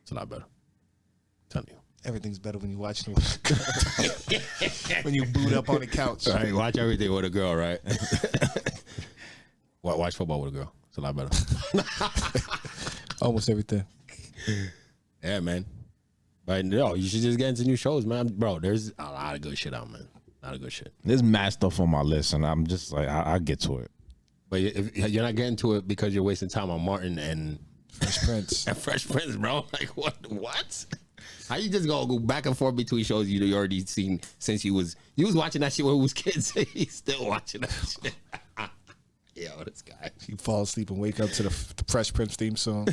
It's a lot better. I'm telling you. Everything's better when you watch it with a girl. When you boot up on the couch. All right, watch everything with a girl, right? Watch football with a girl. It's a lot better. Almost everything. Yeah, man. But no, you should just get into new shows, man. Bro, there's a lot of good shit out, man. A lot of good shit. There's mad stuff on my list, and I'm just like, I'll get to it. But if you're not getting to it because you're wasting time on Martin and Fresh Prince. and Fresh Prince, bro. Like what? How you just go back and forth between shows you already seen since you was watching that shit when we was kids? He's still watching that shit. Yo, this guy. You fall asleep and wake up to the Fresh Prince theme song.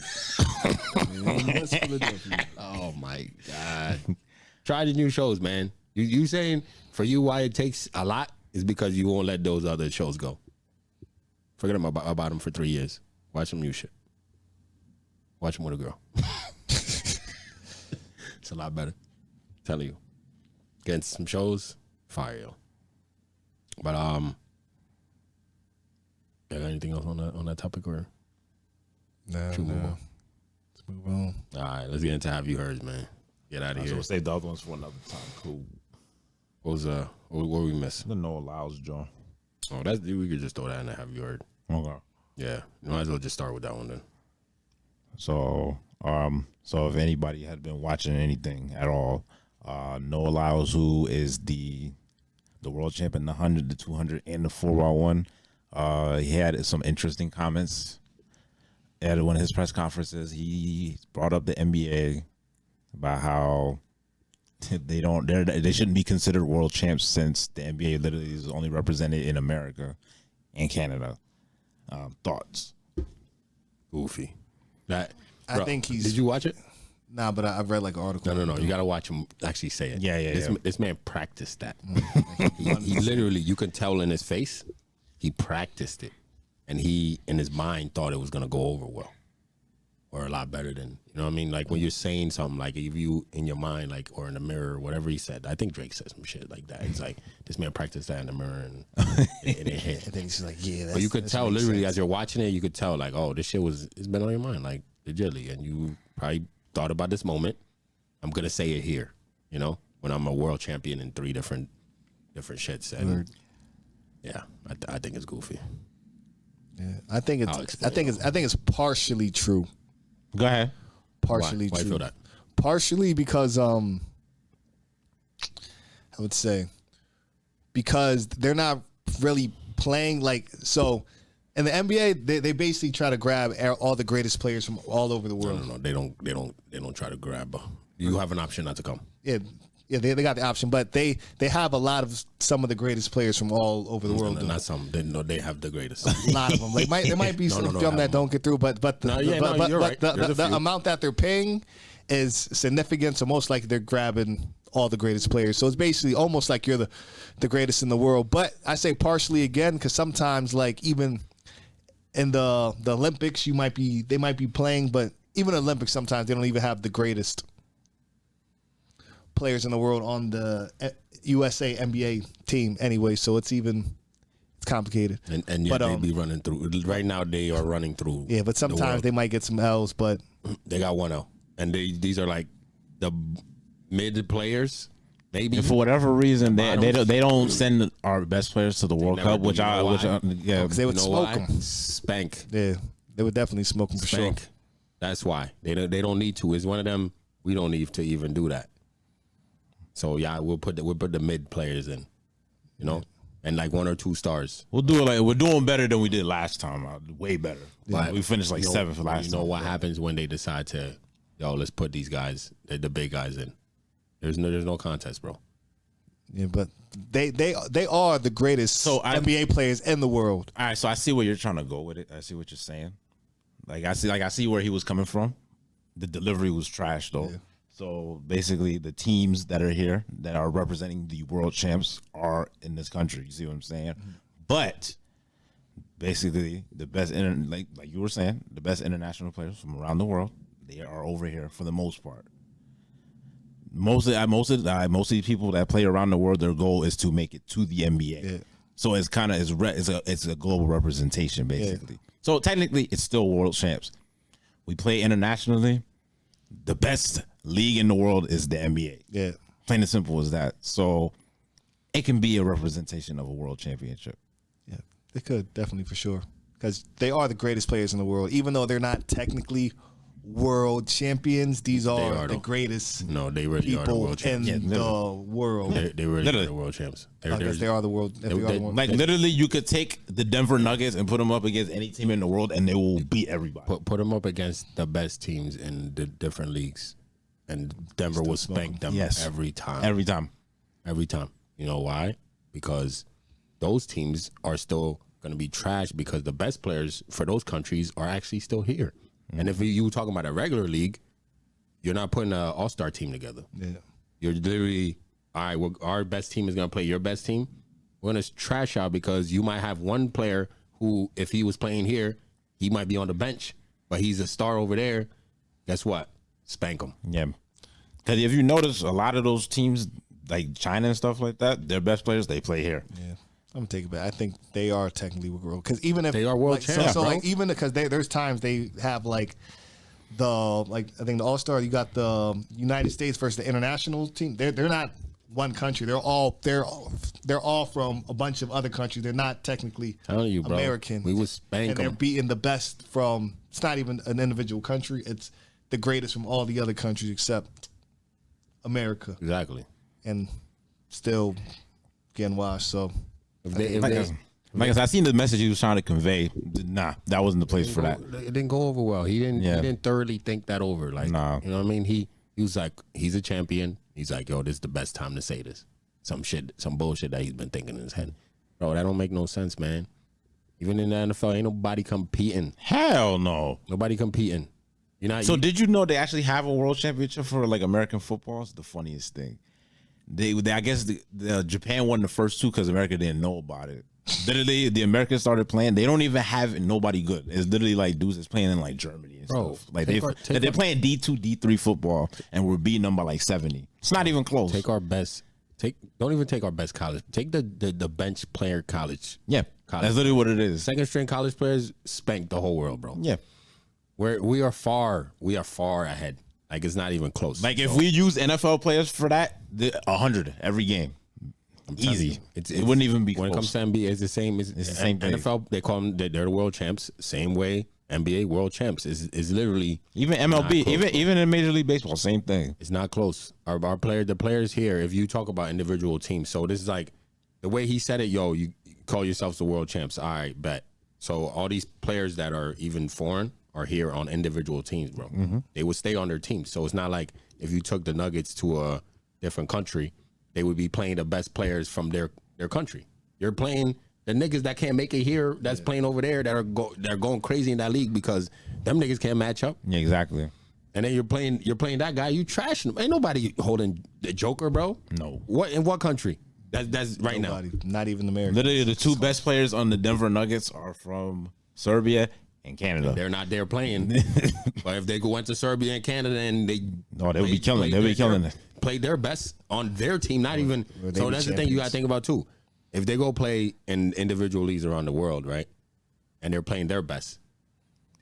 Oh my God. Try the new shows, man. You saying for you why it takes a lot is because you won't let those other shows go. Forget about them for 3 years. Watch some new shit. Watch them with a girl. It's a lot better. I'm telling you. Getting some shows, fire, yo. But you got anything else on that topic or? No. Let's move on. All right, let's get into Have You Heard, man. Get out of So here. we'll save the other ones for another time. Cool. What we miss? The No Allows, John. Oh, we could just throw that in there. Have You Heard? Okay. Yeah, you might as well just start with that one then. So if anybody had been watching anything at all, Noah Lyles, who is the world champion, the 100, the 200, and the 4x1, he had some interesting comments at one of his press conferences. He brought up the NBA about how they shouldn't be considered world champs since the NBA literally is only represented in America and Canada. Thoughts? Goofy. I think he's. Did you watch it? Nah, but I've read like an article. No. You got to watch him actually say it. Yeah. This man practiced that. he literally, you can tell in his face, he practiced it. And he, in his mind, thought it was going to go over well. Or a lot better than, you know what I mean? Like when you're saying something, like if you, in your mind, like, or in the mirror, whatever he said. I think Drake said some shit like that. He's like, this man practiced that in the mirror and it hit. And then he's like, yeah, that's. But you could tell literally sense. as you're watching it, you could tell like, oh, this shit it's been on your mind, like legitly. And you probably thought about this moment. I'm going to say it here, you know, when I'm a world champion in 3 different shits. And yeah, I think it's goofy. Yeah, I think it's partially true. Go ahead. Partially Why true. you feel that? Partially because I would say because they're not really playing like so. In the NBA, they basically try to grab all the greatest players from all over the world. No, they don't try to grab. You have an option not to come. Yeah, they got the option, but they have a lot of some of the greatest players from all over the world. No, not some. They have the greatest. A lot of them. Like there might be some that don't get through, but the amount that they're paying is significant. So most likely they're grabbing all the greatest players. So it's basically almost like you're the greatest in the world. But I say partially again because sometimes like even in the Olympics they might be playing, but even Olympics sometimes they don't even have the greatest players in the world on the USA NBA team anyway, so it's complicated. And yet they be running through. Right now they are running through. Yeah, but sometimes they might get some L's, but they got 1 L. And these are like the mid players. Maybe And for whatever reason, they don't send our best players to the World Cup, which because they would smoke them. Spank. Yeah, they would definitely smoke them for Spank. sure. That's why they don't need to. It's one of them. We don't need to even do that. So yeah, we'll put the mid players in, you know, and like 1 or 2 stars. We'll do it like we're doing better than we did last time. Way better. But we finished like 7th for last time. You know what happens when they decide to, let's put these guys, the big guys in. There's no contest, bro. Yeah, but they are the greatest NBA players in the world. All right, so I see where you're trying to go with it. I see what you're saying. I see where he was coming from. The delivery was trash though. Yeah. So basically, the teams that are here that are representing the world champs are in this country. You see what I'm saying? Mm-hmm. But basically the best like you were saying, the best international players from around the world. They are over here for the most part. Most of the people that play around the world, their goal is to make it to the NBA. Yeah. So it's kind of it's a global representation basically. Yeah. So technically, it's still world champs. We play internationally. The best league in the world is the NBA. Yeah, plain and simple as that. So it can be a representation of a world championship. Yeah, it could definitely for sure because they are the greatest players in the world, even though they're not technically world champions. These are the greatest. No, they really are the world champs in the world. They really are the world champs. I guess they are the world. Like literally, you could take the Denver Nuggets and put them up against any team in the world, and they will beat everybody. Put them up against the best teams in the different leagues, and Denver will spank them every time. Every time. Every time. You know why? Because those teams are still going to be trash because the best players for those countries are actually still here. And if you were talking about a regular league, you're not putting an all-star team together. Yeah. You're literally, all right, well, our best team is going to play your best team. We're going to trash out because you might have one player who, if he was playing here, he might be on the bench, but he's a star over there. Guess what? Spank him. Yeah. Because if you notice, a lot of those teams, like China and stuff like that, their best players, they play here. Yeah. I'm gonna take it back. I think they are technically world because even if they are world champs, so like even because there's times they have like I think the All-Star, you got the United States versus the international team. They're not one country. They're all from a bunch of other countries. They're not technically American. We would spank them. They're beating the best from. It's not even an individual country. It's the greatest from all the other countries except America. Exactly. And still getting washed. So. Like I said, I seen the message he was trying to convey. Nah, that wasn't the place for that. It didn't go over well. He didn't thoroughly think that over. Like, nah. You know what I mean? He was like, he's a champion. He's like, yo, this is the best time to say this. Some bullshit that he's been thinking in his head. Bro, that don't make no sense, man. Even in the NFL, ain't nobody competing. Hell no. Nobody competing. Did you know they actually have a world championship for like American football? It's the funniest thing. They I guess the Japan won the first two because America didn't know about it. Literally, the Americans started playing. They don't even have nobody good. It's literally like dudes that's playing in like Germany and stuff. Like they're playing D2, D3 football, and we're beating them by like 70. It's not even close. Don't even take our best college. Take the bench player college. Yeah, that's literally what it is. Second string college players spank the whole world, bro. Yeah, we are far ahead. Like, it's not even close. Like, if we use NFL players for that, 100 every game. Easy. It wouldn't even be when close. It comes to NBA, it's the same. It's the same thing. NFL, they call them, they're the world champs. Same way, NBA world champs is literally. Even MLB, even in Major League Baseball, same thing. It's not close. The players here, if you talk about individual teams, so this is like, the way he said it, yo, you call yourselves the world champs. All right, bet. So all these players that are even foreign are here on individual teams, bro. Mm-hmm. They would stay on their teams. So it's not like if you took the Nuggets to a different country, they would be playing the best players from their country. You're playing the niggas that can't make it here, that's playing over there, that are going crazy in that league because them niggas can't match up. Yeah, exactly. And then you're playing that guy, you trashing him. Ain't nobody holding the Joker, bro. No. In what country? That's right nobody, now. Not even America. Literally, the two best players on the Denver Nuggets are from Serbia and Canada. They're not there playing. But if they went to Serbia and Canada and they would be killing. They would be killing it. Played their best on their team, not even. So that's the thing you got to think about too. If they go play in individual leagues around the world, right, and they're playing their best,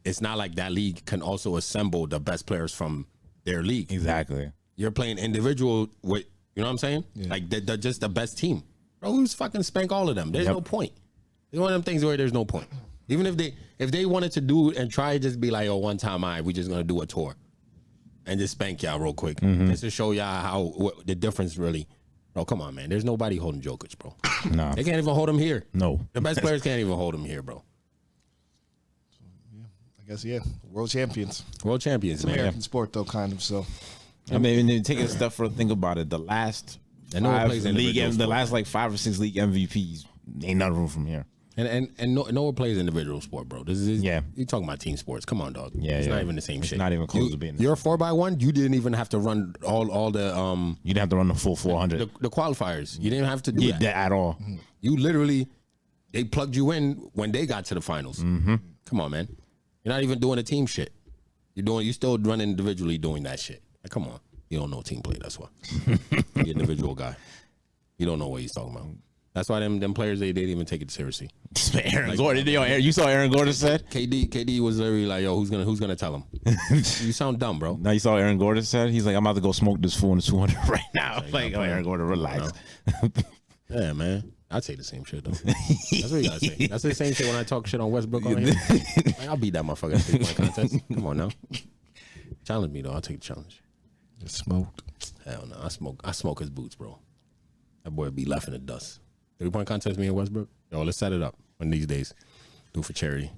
it's not like that league can also assemble the best players from their league. Exactly. You're playing individual with, you know what I'm saying? Yeah. Like they're just the best team. Bro, who's fucking spank all of them? There's no point. It's one of them things where there's no point. Even if they wanted to do and try to just be like, oh, one time, we just gonna do a tour and just spank y'all real quick, just to show y'all what the difference really. Bro, come on, man. There's nobody holding Jokic, bro. No, they can't even hold him here. No, the best players can't even hold him here, bro. I guess world champions, man. American sport though, kind of. So, I mean, take a step further. Think about it. The last like 5 or 6 league MVPs, ain't none of them from here. And no one plays individual sport, bro. This is you talking about team sports. Come on, dog. Yeah, it's not even the same shit. It's not even close to being. You're 4x1. You didn't even have to run all the You didn't have to run the full 400. The qualifiers. You didn't have to do that at all. You literally They plugged you in when they got to the finals. Mm-hmm. Come on, man. You're not even doing a team shit. You still running individually doing that shit. Like, come on. You don't know team play, that's why. You're an individual guy. You don't know what he's talking about. That's why them players, they didn't even take it seriously. Aaron Gordon. You saw Aaron Gordon said? KD was literally like, yo, who's gonna tell him? You sound dumb, bro. Now you saw Aaron Gordon said? He's like, I'm about to go smoke this fool in the 200 right now. Like, oh, Aaron Gordon, relax. Yeah, man. I'd say the same shit, though. That's what you gotta say. That's the same shit when I talk shit on Westbrook on here. Like, I'll beat that motherfucker at 3-point contest. Come on now. Challenge me, though. I'll take the challenge. Just smoked. Hell no. I smoke his boots, bro. That boy be left in the dust. 3-point contest, me and Westbrook. Yo, let's set it up one of these days. Do it for charity.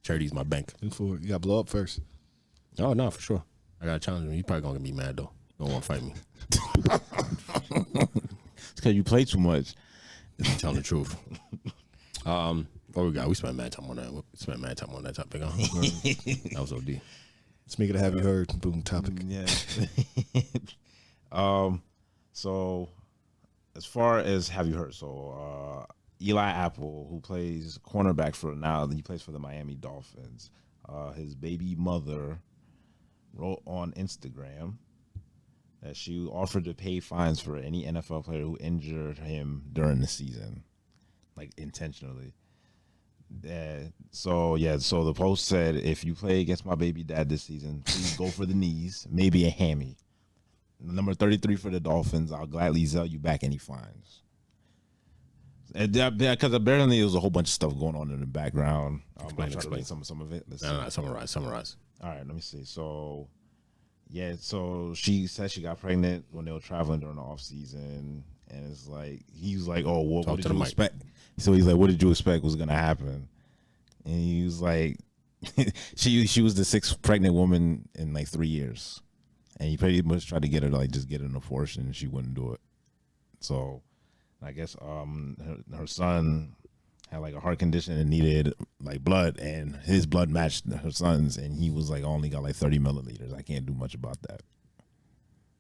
Charity's my bank. You gotta blow up first. Oh, no, for sure. I gotta challenge him. He's probably gonna be mad, though. Don't want to fight me. It's because you play too much. Telling the truth. What we got? We spent mad time on that. Topic. Huh? That was OD. Let's make it a have you heard boom topic. Yeah. So as far as have you heard? So Eli Apple, who plays cornerback for now, he plays for the Miami Dolphins. His baby mother wrote on Instagram that she offered to pay fines for any NFL player who injured him during the season, like intentionally. So the post said, if you play against my baby dad this season, please go for the knees, maybe a hammy. Number 33 for the Dolphins, I'll gladly sell you back any fines. Because apparently there was a whole bunch of stuff going on in the background. I'm trying to explain some of it. Summarize. All right, let me see. So, yeah, so she said she got pregnant when they were traveling during the off season, and it's like he was like, "Oh, what did you expect?" So he's like, "What did you expect was gonna happen?" And he was like, "She was the 6th pregnant woman in like 3 years." And he pretty much tried to get her to like just get an abortion, and she wouldn't do it. So I guess her son had like a heart condition and needed like blood, and his blood matched her son's, and he was like only got like 30 milliliters. I can't do much about that.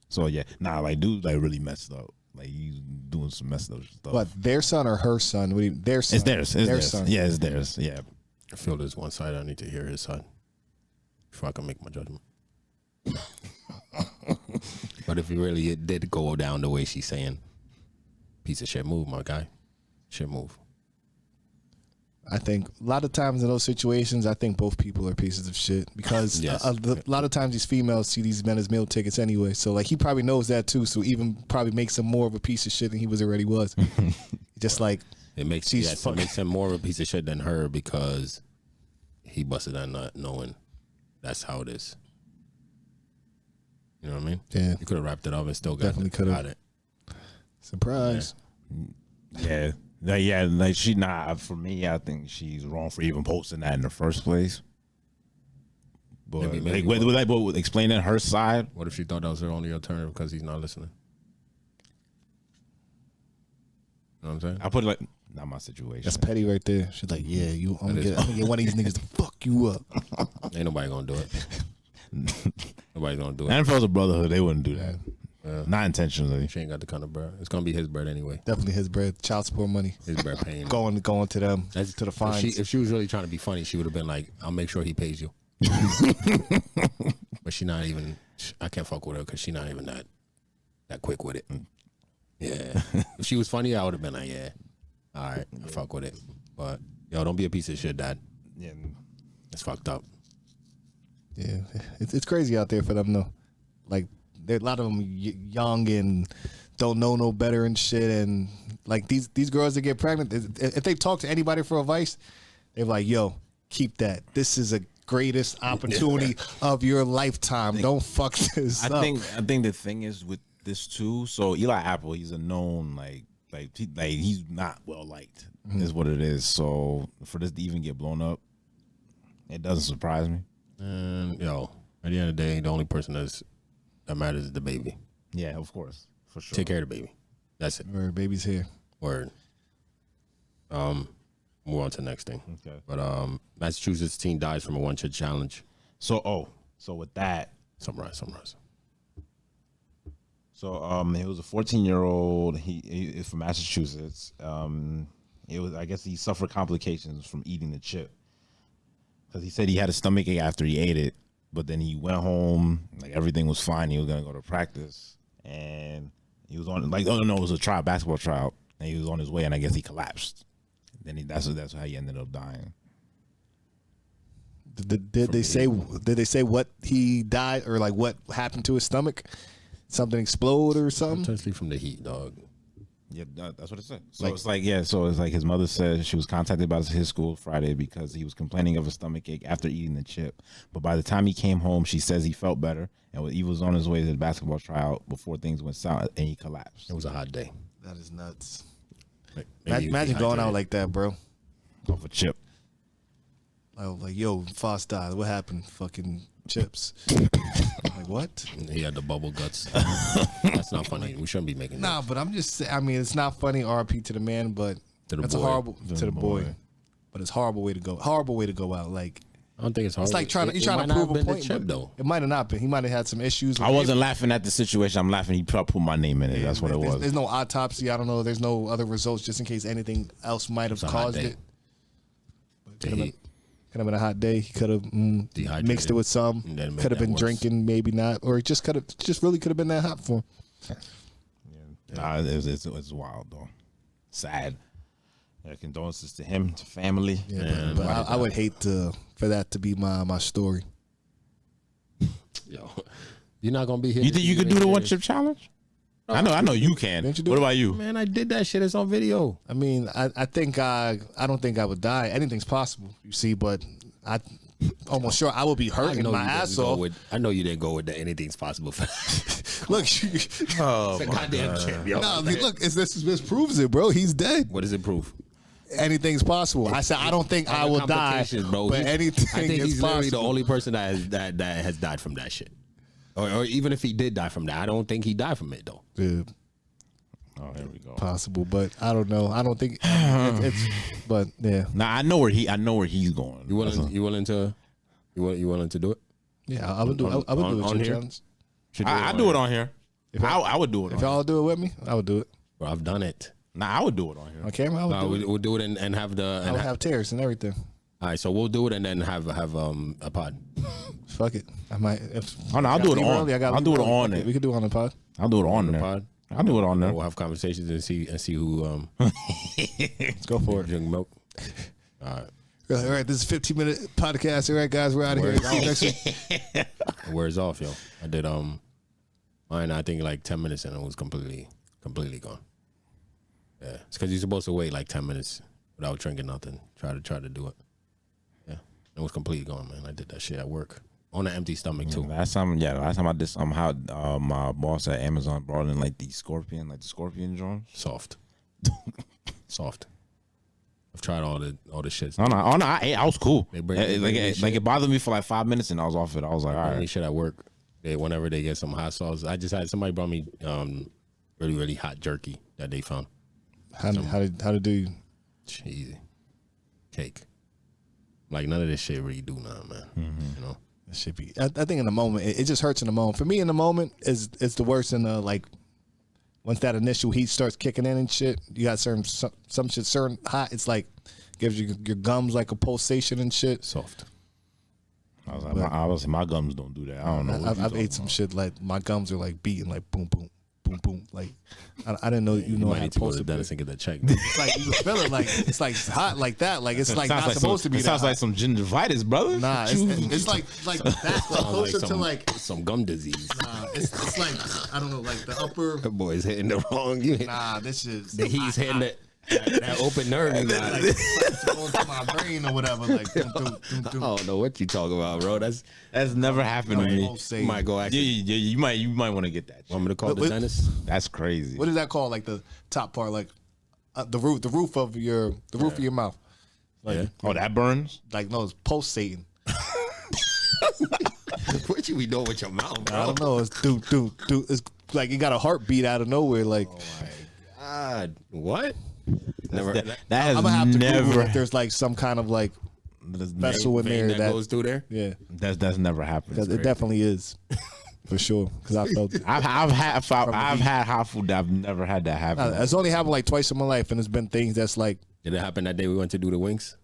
So yeah, like dude like really messed up. Like he's doing some messed up stuff. What, their son or her son? What do you, their son? It's theirs. It's their theirs. son. Yeah, it's theirs. Yeah. I feel there's one side I need to hear his side before I can make my judgment. But if it really did go down the way she's saying, piece of shit move, my guy. Shit move. I think a lot of times in those situations, I think both people are pieces of shit because Yes. a lot of times these females see these men as meal tickets anyway. So like he probably knows that too. So even probably makes him more of a piece of shit than he already was. Just like It makes it makes him more of a piece of shit than her because he busted that nut knowing that's how it is. You know what I mean? Yeah. You could have wrapped it up and still Definitely could have. it. Surprise. Yeah. Like she for me, I think she's wrong for even posting that in the first place. But Maybe explaining her side. What if she thought that was her only alternative because he's not listening? You know what I'm saying? I put it like not my situation. That's petty right there. She's like, yeah, I'm gonna get one of these niggas to fuck you up. Ain't nobody gonna do it. Nobody's gonna do it. And if it was a brotherhood, they wouldn't do that. Not intentionally. She ain't got the kind of bread. It's gonna be his bread anyway. Definitely his bread, child support money. His bread paying. Going to them, to the fines. If she was really trying to be funny, she would have been like, "I'll make sure he pays you." But she not even. I can't fuck with her because she not even that quick with it. Yeah. If she was funny, I would have been like, "Yeah, all right, I fuck with it." But yo, don't be a piece of shit, Dad. Yeah. It's fucked up. Yeah, it's crazy out there for them though. Like there a lot of them young and don't know no better and shit. And like these girls that get pregnant, if they talk to anybody for advice, they're like, "Yo, keep that. This is a greatest opportunity of your lifetime. Don't fuck this up." I think the thing is with this too. So Eli Apple, he's a known like he's not well liked. Is what it is. So for this to even get blown up, it doesn't surprise me. And yo, at the end of the day, the only person that matters is the baby. Yeah, of course, for sure. Take care of the baby. That's it. Word, baby's here. Word. Move on to the next thing. Okay. But Massachusetts teen dies from a one-chip challenge. So with that, Summarize. so he was a 14-year-old. He is from Massachusetts. It was, I guess he suffered complications from eating the chip. Because he said he had a stomach ache after he ate it. But then he went home, like everything was fine. He was going to go to practice. And he was on, like, oh no, it was a basketball tryout. And he was on his way, and I guess he collapsed. Then that's how he ended up dying. Did they say what he died or like what happened to his stomach? Something explode or something? Potentially from the heat, dog. Yeah, that's what it said. So it's like his mother said she was contacted by his school Friday because he was complaining of a stomach ache after eating the chip. But by the time he came home, she says he felt better and he was on his way to the basketball tryout before things went south and he collapsed. It was a hot day. That is nuts. Imagine going out like that, bro. Off a chip. Like, yo, Foss died. What happened? Fucking chips. Like, what? He had the bubble guts. That's not funny. We shouldn't be making that. Nah, but I'm just saying, I mean, it's not funny, RP to the man, but that's a horrible, to the boy. But it's a horrible way to go. Horrible way to go out. Like, I don't think it's horrible. It's like you're trying to prove a point. Chip, though. It might have not been. He might have had some issues. I wasn't laughing at the situation. I'm laughing. He probably put my name in it. That's what it was. There's no autopsy. I don't know. There's no other results just in case anything else might have caused it. Could have been a hot day. He could have mixed it with some. Could have been drinking, maybe not, or it just really could have been that hot for him. Nah, it's wild though. Sad. Yeah, condolences to him, to family. Yeah, but I would hate for that to be my story. Yo, you're not gonna be here. You think you could do the one chip challenge? I know you can. What about you? Man, I did that shit. It's on video. I mean, I think I don't think I would die. Anything's possible, you see, but I almost sure I will be hurting my ass off. I know you didn't go with the anything's possible. Look, it's a goddamn chip, yo. No, I mean, look, this proves it, bro. He's dead. What does it prove? Anything's possible. I said I don't think I will die, bro. But anything I think is he's possible. literally the only person that has died from that shit. Or even if he did die from that, I don't think he died from it though. Dude. Oh, here we go. Possible, but I don't know. I don't think it's. But yeah. Nah, I know where he's going. You willing to do it? Yeah, I would do. I would do on it. here? I do it on here. I would do it. If y'all do it with me, I would do it. Bro, I've done it. Nah, I would do it on here. On camera, I would do it. We'll do it and have the. I would have tears and everything. All right, so we'll do it and then have a pod. Fuck it. I might. I'll do it on. I'll do it on it. We could do it on the pod. I'll do it on the pod. I'll do it on there. We'll have conversations and see who. Let's go for it. Drink milk. All right. All right. This is a 15-minute podcast. All right, guys, we're out of here. See you next week. Where's off, yo? I did mine. I think like 10 minutes and it was completely gone. Yeah, it's because you're supposed to wait like 10 minutes without drinking nothing. Try to do it. Yeah, it was completely gone, man. I did that shit at work on an empty stomach too. Last time I did somehow my boss at Amazon brought in like the scorpion drones. Soft. I've tried all the shits. No, I was cool. They bring it bothered me for like 5 minutes and I was off it. I was like, all right. Shit at work. Whenever they get some hot sauce, I just had somebody brought me really really hot jerky that they found. How to do easy cake. Like none of this shit really do now, man. You know. It should be. I think in the moment, it just hurts in the moment. For me, in the moment, it's the worst. In the like, once that initial heat starts kicking in and shit, you got some shit certain hot. It's like gives you your gums like a pulsation and shit. Soft. I was like, my gums don't do that. I don't know. I've ate some shit like my gums are like beating like boom boom boom boom. Like I didn't know you know might how need to to go post to it. the dentist and get that checked. It's like you feel it like it's like hot like that. Like it's like not supposed to be. It sounds like some gingivitis, brother. Nah, it's like that closer to like some gum disease. Nah, it's like I don't know, like the upper. The boy's hitting the wrong. Nah, this is he's hitting that open nerve. Like, it's going to my brain or whatever. Like, I don't know what you talking about, bro. That's never happened to me. You might go. You might want to get that. Want me to call the dentist? That's crazy. What is that called? Like the top part, like the roof of your mouth. Like, oh, that burns. Like no, it's pulsating. What you be doing with your mouth, bro? I don't know. It's do. It's like you got a heartbeat out of nowhere. Like, oh my god, what? Never. That I'm has gonna have to never. Google if there's like some kind of like vessel in there that goes through there. Yeah, that's never happened. it definitely is. For sure, because I felt it. I've had hot food that I've never had that happen. It's only happened like twice in my life, and it's been things that's like Did it happen that day we went to do the wings?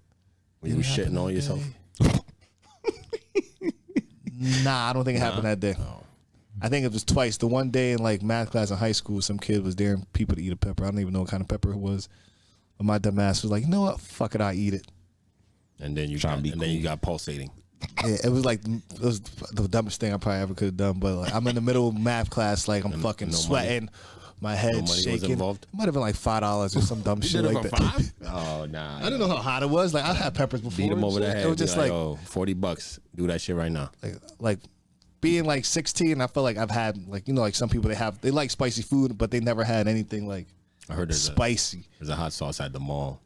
When you were shitting on yourself? Nah, I don't think it happened that day. Oh. I think it was twice. The one day in like math class in high school, some kid was daring people to eat a pepper. I don't even know what kind of pepper it was. But my dumb ass was like, you know what? Fuck it, I eat it. And then you got pulsating. Yeah, it was the dumbest thing I probably ever could have done. But like, I'm in the middle of math class, like I'm fucking sweating, my head shaking. Involved? It might have been like $5 or some dumb shit like that. $5? Oh nah. I don't know how hot it was. Like I had peppers before. Beat them over the head. It was just like oh, $40. Do that shit right now. like being like 16. I feel like I've had like like some people they like spicy food, but they never had anything like I heard there's spicy. There's a hot sauce at the mall.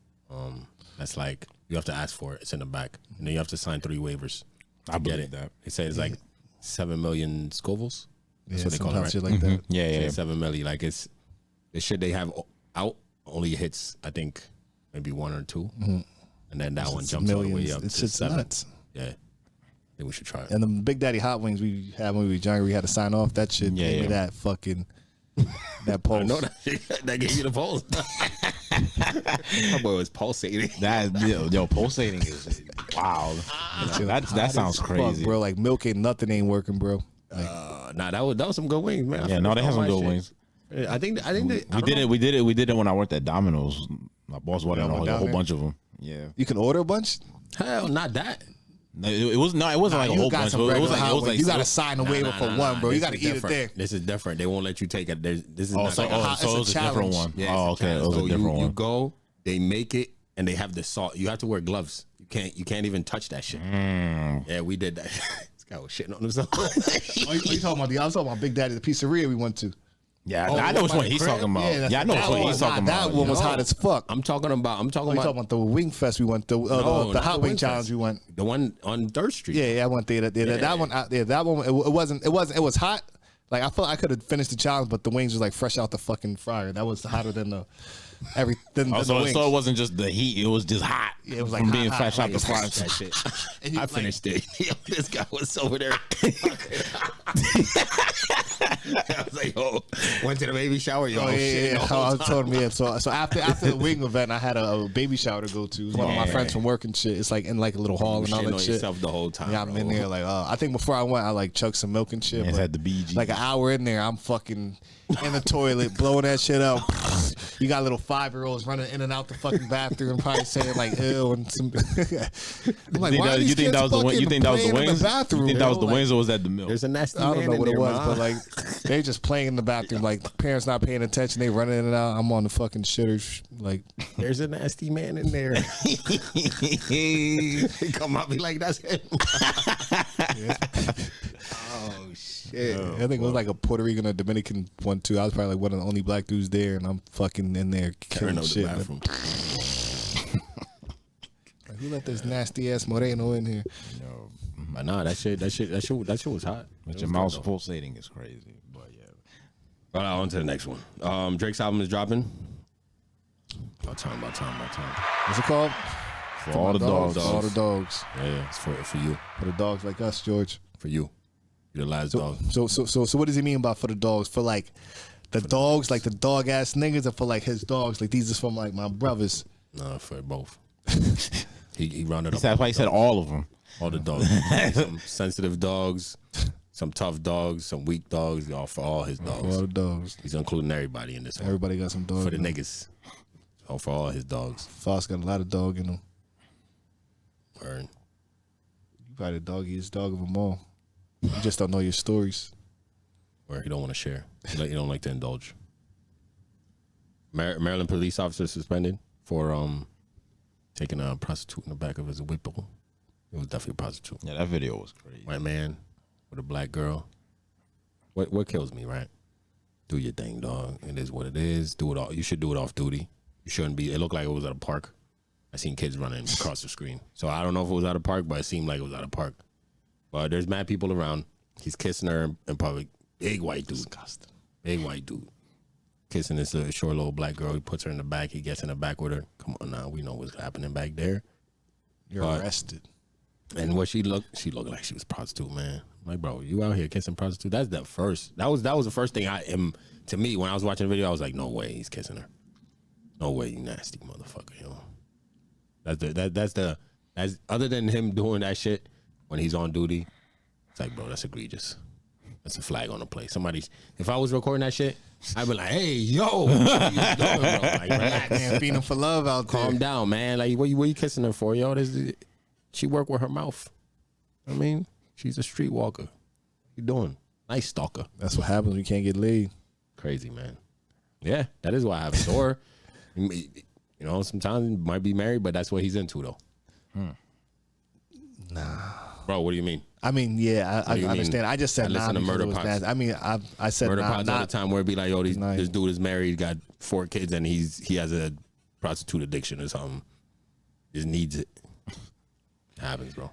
That's like you have to ask for it. It's in the back, and then you have to sign 3 waivers. I believe that. They say it's like 7 million Scovilles. That's what they call it, right? Shit like that. Yeah. 7 million. Like it's the shit they have out only hits I think maybe 1 or 2, and then that one jumps all the way up It's to just 7. nuts. Yeah, I think we should try it. And the Big Daddy hot wings we had when we were younger, we had to sign off. That shit gave me that fucking that pulse. I know that gave you the pulse. My boy was pulsating. Pulsating is wild. That sounds crazy, bro. Like milk ain't nothing ain't working, bro. Nah, that was some good wings, man. Yeah, no, they have some good wings. I think We did it when I worked at Domino's. My boss wanted a whole bunch of them. Yeah, you can order a bunch. Hell, not that. No, it wasn't like a whole bunch. It was like you got to sign a waiver for one, bro. You got to eat it there. This is different. They won't let you take it. This is so not it was a different one. Yeah, oh, okay, it was a different one. You go, they make it, and they have the salt. You have to wear gloves. You can't even touch that shit. Yeah, we did that. This guy was shitting on himself. you talking about? I was talking about Big Daddy, the pizzeria we went to. Yeah, I know which one he's talking about. Yeah, I know which one he's talking about. That one was hot as fuck. I'm talking about you talking about the Wing Fest we went to, the Hot Wing Challenge we went. The one on Third Street. Yeah, I went there. That one, it was hot. Like I felt I could have finished the challenge, but the wings was like fresh out the fucking fryer. That was hotter than the everything. So it wasn't just the heat; it was just hot. Yeah, it was like from hot, being hot, fresh out the fryer. That shit. I finished it. This guy was over there. I was like, oh, went to the baby shower. Yo, I was telling me. So after the wing event, I had a baby shower to go to. It was one of my friends from work and shit. It's like in like a little hall and all that shit. Yourself the whole time. Yeah, I'm in there like, I think before I went, I like chugged some milk and shit. It had the BG. Like an hour in there, I'm fucking in the toilet blowing that shit up. You got little 5-year-olds running in and out the fucking bathroom, probably saying like ew and some. I'm like, why you think that was the wings? You think that was the wings? Bathroom, you think that was the wings, or was that the milk? There's a nasty. I don't know what it was, but like like they just playing in the bathroom, like parents not paying attention. They running in and out. I'm on the fucking shitter, like there's a nasty man in there. He come out be like that's him. Oh shit! I think it was like a Puerto Rican or Dominican one too. I was probably like one of the only black dudes there, and I'm fucking in there killing shit. Like, who let this nasty ass Moreno in here? No, but nah, that shit was hot. But your mouth's pulsating is crazy. But yeah. All right, on to the next one. Drake's album is dropping. About time. What's it called? For all the dogs. For all the dogs. Yeah, it's for you. For the dogs like us, George. For you. You're the last dog. So what does he mean by for the dogs? For like the dogs, like the dog ass niggas, or for like his dogs? Like these is from like my brothers. No, for both. he rounded up. That's why he said all of them. All the dogs. Some sensitive dogs, some tough dogs, some weak dogs. For all his dogs. For all the dogs. He's including everybody in this one. Everybody got some dogs. For the niggas. For all his dogs. Foss got a lot of dog in him. Word. You probably the doggiest dog of them all. You just don't know your stories. Where he don't want to share. He don't like to indulge. Maryland police officer suspended for taking a prostitute in the back of his Whipple. It was definitely a prostitute. Yeah, that video was crazy. White man with a black girl. What kills me, right? Do your thing, dog. It is what it is. Do it all. You should do it off duty. You shouldn't be. It looked like it was at a park. I seen kids running across the screen. So I don't know if it was at a park, but it seemed like it was at a park. But there's mad people around. He's kissing her in public. Big white dude. Disgusting. Big white dude. Kissing this short little black girl. He puts her in the back. He gets in the back with her. Come on now. We know what's happening back there. You're arrested. And what she looked like she was a prostitute, man. I'm like, bro, you out here kissing prostitute? That's the first. That was the first thing to me when I was watching the video. I was like, no way he's kissing her. No way, you nasty motherfucker, yo. That's other than him doing that shit when he's on duty. It's like, bro, that's egregious. That's a flag on the play. If I was recording that shit, I'd be like, hey, yo, what are you doing, bro? Like, relax. Man, feeding for love out there. Calm down, man. Like, what you kissing her for, yo? She work with her mouth. I mean, she's a streetwalker. What you doing? Nice stalker. That's what happens when you can't get laid. Crazy, man. Yeah, that is what happens. Or, sometimes he might be married, but that's what he's into, though. Nah. Bro, what do you mean? I mean, yeah, I understand. mean? I just said I listen to Murder Pods. nasty. I mean, I said Murder nah, Pods all the time where it be like, yo, nice. this dude is married, got 4 kids, and he has a prostitute addiction or something. Just needs it. It happens, bro.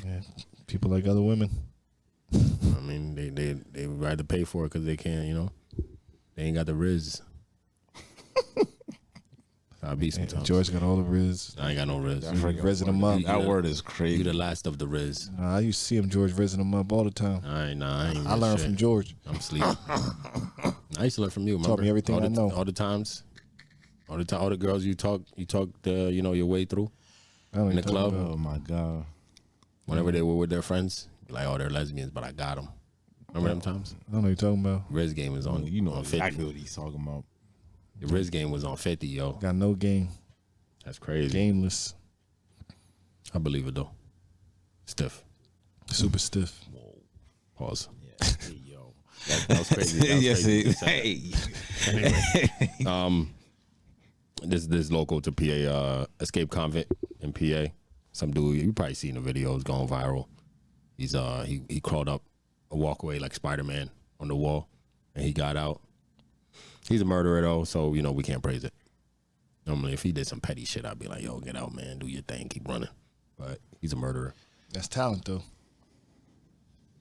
Yeah, people like other women. I mean, they would rather pay for it because they can't, They ain't got the riz. I'll be sometimes. George got all the riz. I ain't got no riz. Rizzing him up. That word is crazy. You the last of the riz. I used to see him, George, rizzing him up all the time. I ain't I learned from George. I'm sleeping. I used to learn from you. Remember? Taught me everything I know. All the times, all the girls you talked your way through in the club. Oh my god! Whenever they were with their friends, like, oh, they're lesbians, but I got them. Remember them times? I don't know what you're talking about. Riz game is on. You know on exactly 50. what he's talking about. The Riz game was on 50, yo. Got no game. That's crazy. Gameless. I believe it though. Stiff. Super stiff. Pause. Yeah. Hey, yo. That was crazy. That was Yes, crazy. hey. Anyway, this local to PA, escape convict in PA. Some dude, you probably seen the video, it's going viral. He's he crawled up a walkway like Spider-Man on the wall, and he got out. He's a murderer though, so we can't praise it. Normally, if he did some petty shit, I'd be like, yo, get out, man, do your thing, keep running. But he's a murderer. That's talent, though.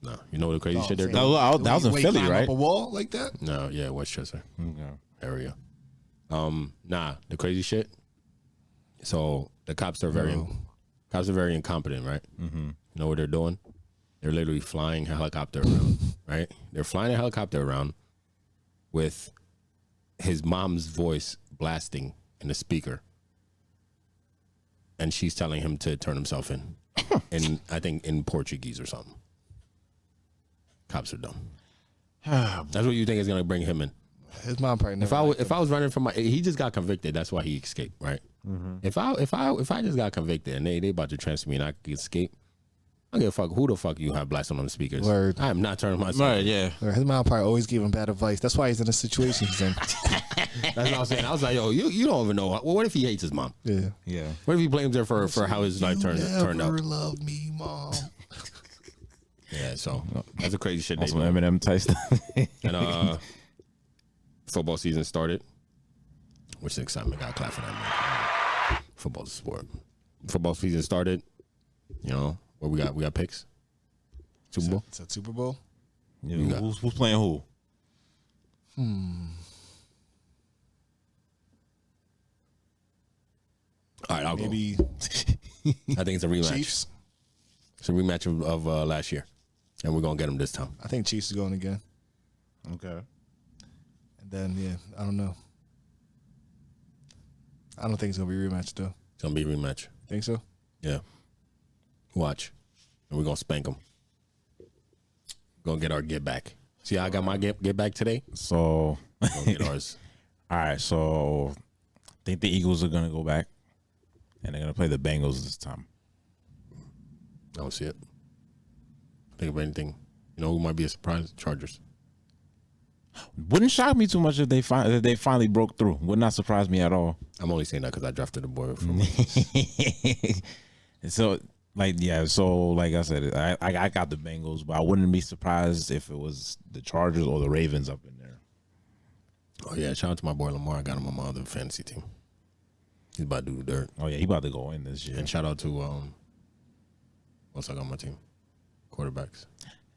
No, you know the crazy shit they're I'm doing? saying. That was in Wait, Philly, climb right? Up a wall like that? No, yeah, Westchester Okay. area. The crazy shit. So the cops are very incompetent, right? Mm-hmm. You know what they're doing? They're literally flying a helicopter around, right? They're flying a helicopter around with his mom's voice blasting in the speaker, and she's telling him to turn himself in, I think in Portuguese or something. Cops are dumb. That's what you think is gonna bring him in. His mom probably never. If I was running from he just got convicted. That's why he escaped, right? Mm-hmm. If I just got convicted and they about to transfer me and I could escape, I don't give a fuck who the fuck you have blasting on the speakers. Word. I am not turning myself. Right, yeah. His mom probably always gave him bad advice. That's why he's in the situation he's in. That's what I was saying. I was like, yo, you don't even know. Well, what if he hates his mom? Yeah. Yeah. What if he blames her for how his life turned out? Never love me, mom. Yeah, so that's a crazy shit. On some Eminem type stuff. And football season started, which is excitement. Got to clap for that, man. Football's a sport. Football season started. What we got? We got picks. Super Bowl. It's a Super Bowl. Yeah, who's playing who? All right, I'll Maybe go. I think it's a rematch. Chiefs. It's a rematch of last year, and we're gonna get them this time. I think Chiefs is going again. Okay. And then I don't know. I don't think it's gonna be a rematch though. It's gonna be a rematch. Think so? Yeah. Watch, and we're gonna spank them. Gonna get our get back. See how I got my get back today? So, Gonna get ours. all right. So, I think the Eagles are gonna go back, and they're gonna play the Bengals this time. I don't see it. Think of anything. Who might be a surprise? Chargers. Wouldn't shock me too much if they finally broke through. Would not surprise me at all. I'm only saying that because I drafted the boy from. So, like I said, I got the Bengals, but I wouldn't be surprised if it was the Chargers or the Ravens up in there. Oh yeah, shout out to my boy Lamar. I got him on my other fantasy team. He's about to do the dirt. Oh yeah, he about to go in this year. And shout out to what's I got on my team? Quarterbacks.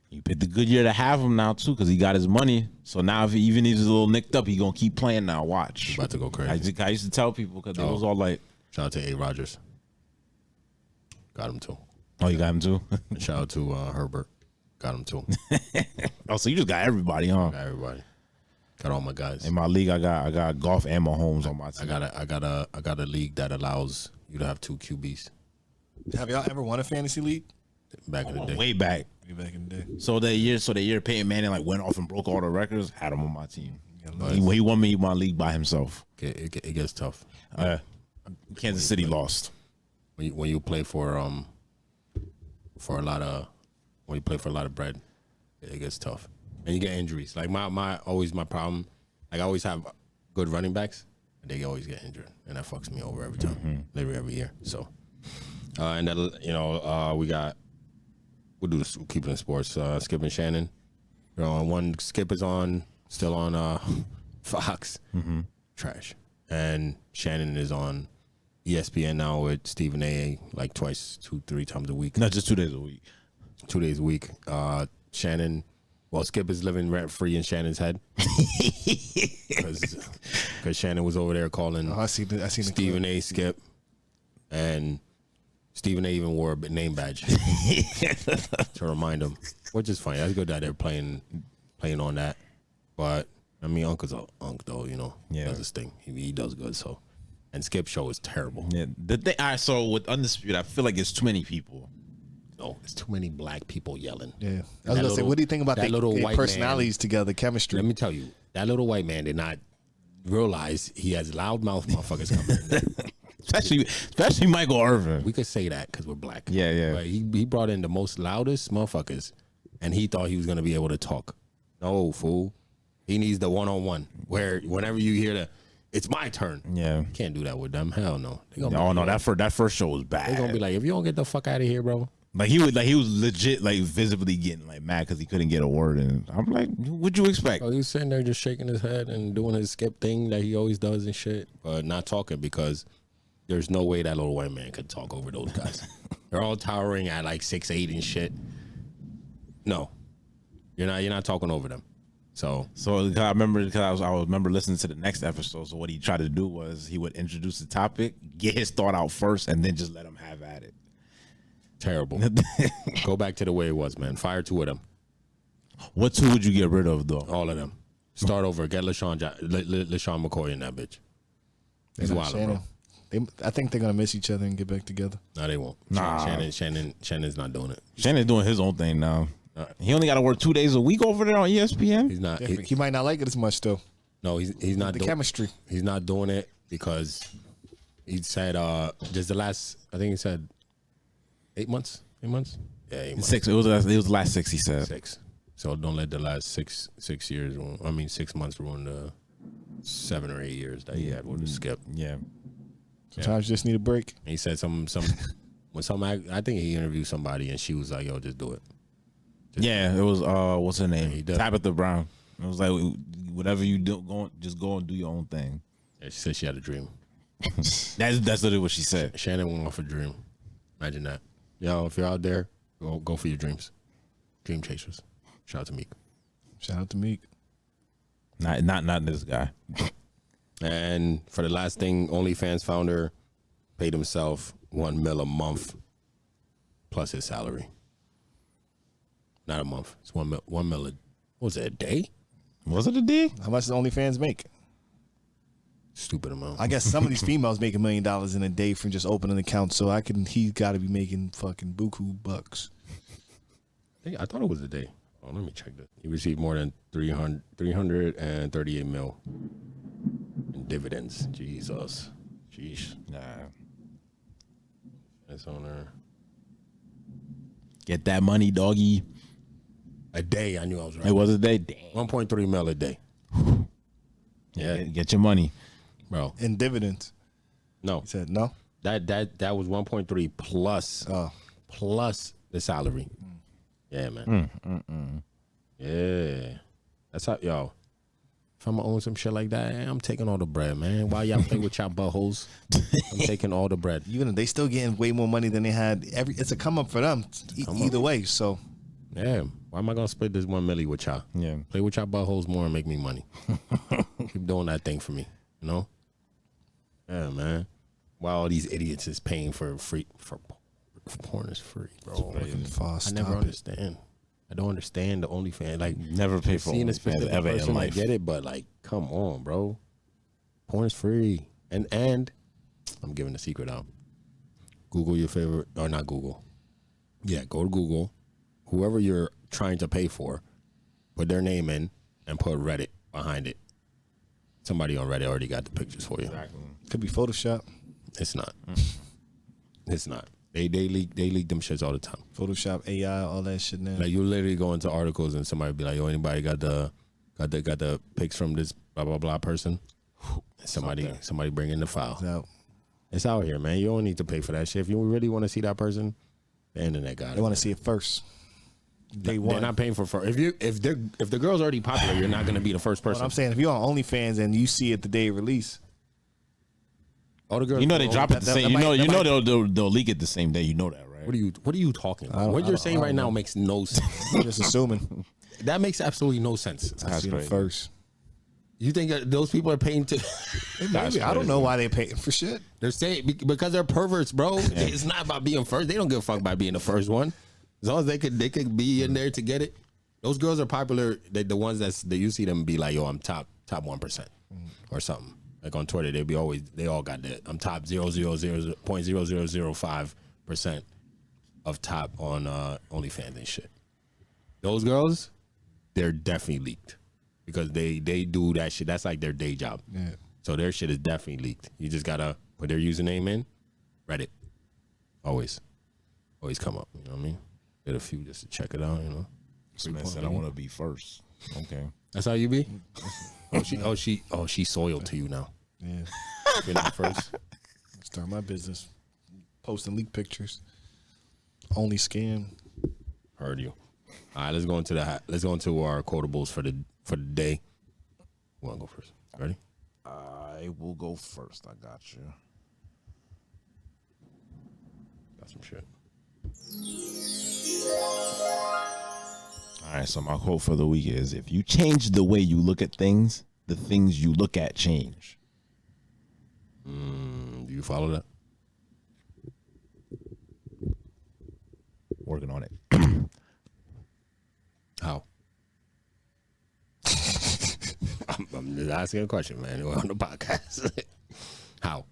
You picked a good year to have him now too, because he got his money. So now if even if he's a little nicked up, he gonna keep playing now. Watch. He's about to go crazy. I used to tell people because they was all like, shout out to A. Rogers. Got him too. "Oh, you got him too." And shout out to Herbert. Got him too. Oh, so you just got everybody, huh? Got everybody. Got all my guys. In my league, I got Golf and Mahomes on my team. I got a league that allows you to have 2 QBs. Have y'all ever won a fantasy league? Back in the day. Way back. Way back in the day. So the year Peyton Manning like went off and broke all the records, had him on my team. Yeah, He won me my league by himself. It gets tough. Kansas City lost. When you play for a lot of bread, it gets tough. And you get injuries. Like my problem, like I always have good running backs, and they always get injured. And that fucks me over every time. Literally every year. So and then we'll do this, we'll keep it in sports. Skip and Shannon. One Skip is still on Fox. Trash. And Shannon is on ESPN now with Stephen A. like 2-3 times a week. Not just 2 days a week. 2 days a week. Shannon, Skip is living rent free in Shannon's head. Because Shannon was over there calling I seen Stephen A. Skip. And Stephen A. even wore a name badge to remind him, which is funny. That's good that they're playing on that. But I mean, Uncle's a Unc though, you know. Yeah. Does his thing. He does good. So, and Skip's show is terrible. Yeah. The thing I saw with Undisputed, I feel like it's too many people. No, it's too many black people yelling. Yeah. I was gonna say, what do you think about that little their white personalities together, chemistry? Let me tell you, that little white man did not realize he has loudmouth motherfuckers coming in. Especially Michael Irvin. We could say that because we're black. Yeah. But he brought in the most loudest motherfuckers, and he thought he was gonna be able to talk. No, fool. He needs the one-on-one where whenever you hear it's my turn. Yeah. You can't do that with them. Hell no. Oh no, that first show was bad. They're gonna be like, if you don't get the fuck out of here, bro. Like he was legit like visibly getting like mad because he couldn't get a word in. I'm like, what'd you expect? Oh, he was sitting there just shaking his head and doing his Skip thing that he always does and shit, but not talking because there's no way that little white man could talk over those guys. They're all towering at like 6'8" and shit. No, you're not talking over them. So I remember listening to the next episode. So what he tried to do was he would introduce the topic, get his thought out first, and then just let him have at it. terrible. Go back to the way it was, man. Fire 2 of them. What 2 would you get rid of though? All of them. Start over. Get LaShawn McCoy in that bitch. He's wild, bro. I think they're gonna miss each other and get back together. No, they won't. Nah. Shannon's not doing it. Shannon's doing his own thing now. He only got to work 2 days a week over there on ESPN. He's not. He might not like it as much though. No, he's not. The chemistry. He's not doing it because he said just the last. I think he said 8 months. 8 months. Yeah, 8 months. 6. It was the last 6. He said 6. So don't let the last 6 years. 6 months ruin the 7 or 8 years that he had with the Skip. Yeah. Sometimes you just need a break. And he said I think he interviewed somebody and she was like, "Yo, just do it." Yeah, it was what's her name? He does. Tabitha Brown. It was like whatever you do, just go and do your own thing. Yeah, she said she had a dream. That's literally what she said. Shannon went off a dream. Imagine that. Yo, if you're out there, go for your dreams. Dream chasers. Shout out to Meek. Shout out to Meek. Not this guy. And for the last thing, OnlyFans founder paid himself $1 million a month plus his salary. Not a month. It's $1 million. What was it, a day? Was it a day? How much does OnlyFans make? Stupid amount. I guess some of these females make $1 million in a day from just opening an account. So he's got to be making fucking buku bucks. I thought it was a day. Oh, let me check that. He received more than 338 mil in dividends. Jesus. Sheesh. Nah. That's on her. Get that money, doggy. A day, I knew I was right. It was a day. Damn. 1.3 mil a day. Yeah. Get your money. Bro. In dividends. No. He said no. That was 1.3 plus the salary. Yeah, man. Yeah. That's how, yo. If I'm gonna own some shit like that, I'm taking all the bread, man. While y'all play with y'all buttholes, I'm taking all the bread. Even they still getting way more money than they had. It's a come up for them either way. So Yeah. Why am I gonna split this $1 million with y'all? Yeah. Play with y'all buttholes more and make me money. Keep doing that thing for me, you know? Yeah, man. Why all these idiots is paying for porn is free, bro. false. I never understand. I don't understand the OnlyFans. Like, Never pay for seeing a OnlyFans specific ever in person, I life. get it, but like, come on, bro. Porn is free, and I'm giving a secret out. Google your favorite, or not Google. Yeah, go to Google. Whoever you're trying to pay for, put their name in and put Reddit behind it. Somebody on Reddit already got the pictures for you. Exactly. Could be Photoshop. It's not. It's not. They leak them shits all the time. Photoshop, AI, all that shit now. Like, you literally go into articles and somebody be like, "Yo, anybody got the pics from this blah blah blah person?" Somebody bring in the file. Out. It's out here, man. You don't need to pay for that shit. If you really want to see that person, the internet got it. They want to see it first. Day one. They're not paying for if the girl's already popular, you're not gonna be the first person. What I'm saying, if you're on OnlyFans and you see it the day of release, All the girls, You know they drop it the same. They'll leak it the same day. You know that, right? What are you talking about? What you're saying right now makes no sense. I'm just assuming. That makes absolutely no sense. I see it first. You think that those people are paying to? Maybe. I don't know why they're paying for shit. They're saying because they're perverts, bro. Yeah. It's not about being first. They don't give a fuck about being the first one. As long as they could be in there to get it. Those girls are popular. The ones that you see them be like, yo, I'm top 1% or something. Like on Twitter, they all got that. I'm top 0.0005% of top on OnlyFans and shit. Those girls, they're definitely leaked because they do that shit. That's like their day job. Yeah. So their shit is definitely leaked. You just gotta put their username in, Reddit. Always come up. You know what I mean? Get a few just to check it out. You know. This man said I want to be first. Okay. That's how you be. She's soiled to you now. Yeah. You're not first. Start my business. Posting leak pictures. Only scam. Heard you. All right, let's go into our quotables for the day. Who wanna go first? Ready? I will go first. I got you. Got some shit. All right, so my quote for the week is: if you change the way you look at things, the things you look at change. Do you follow that? Working on it. How? I'm just asking a question, man. We're on the podcast. How?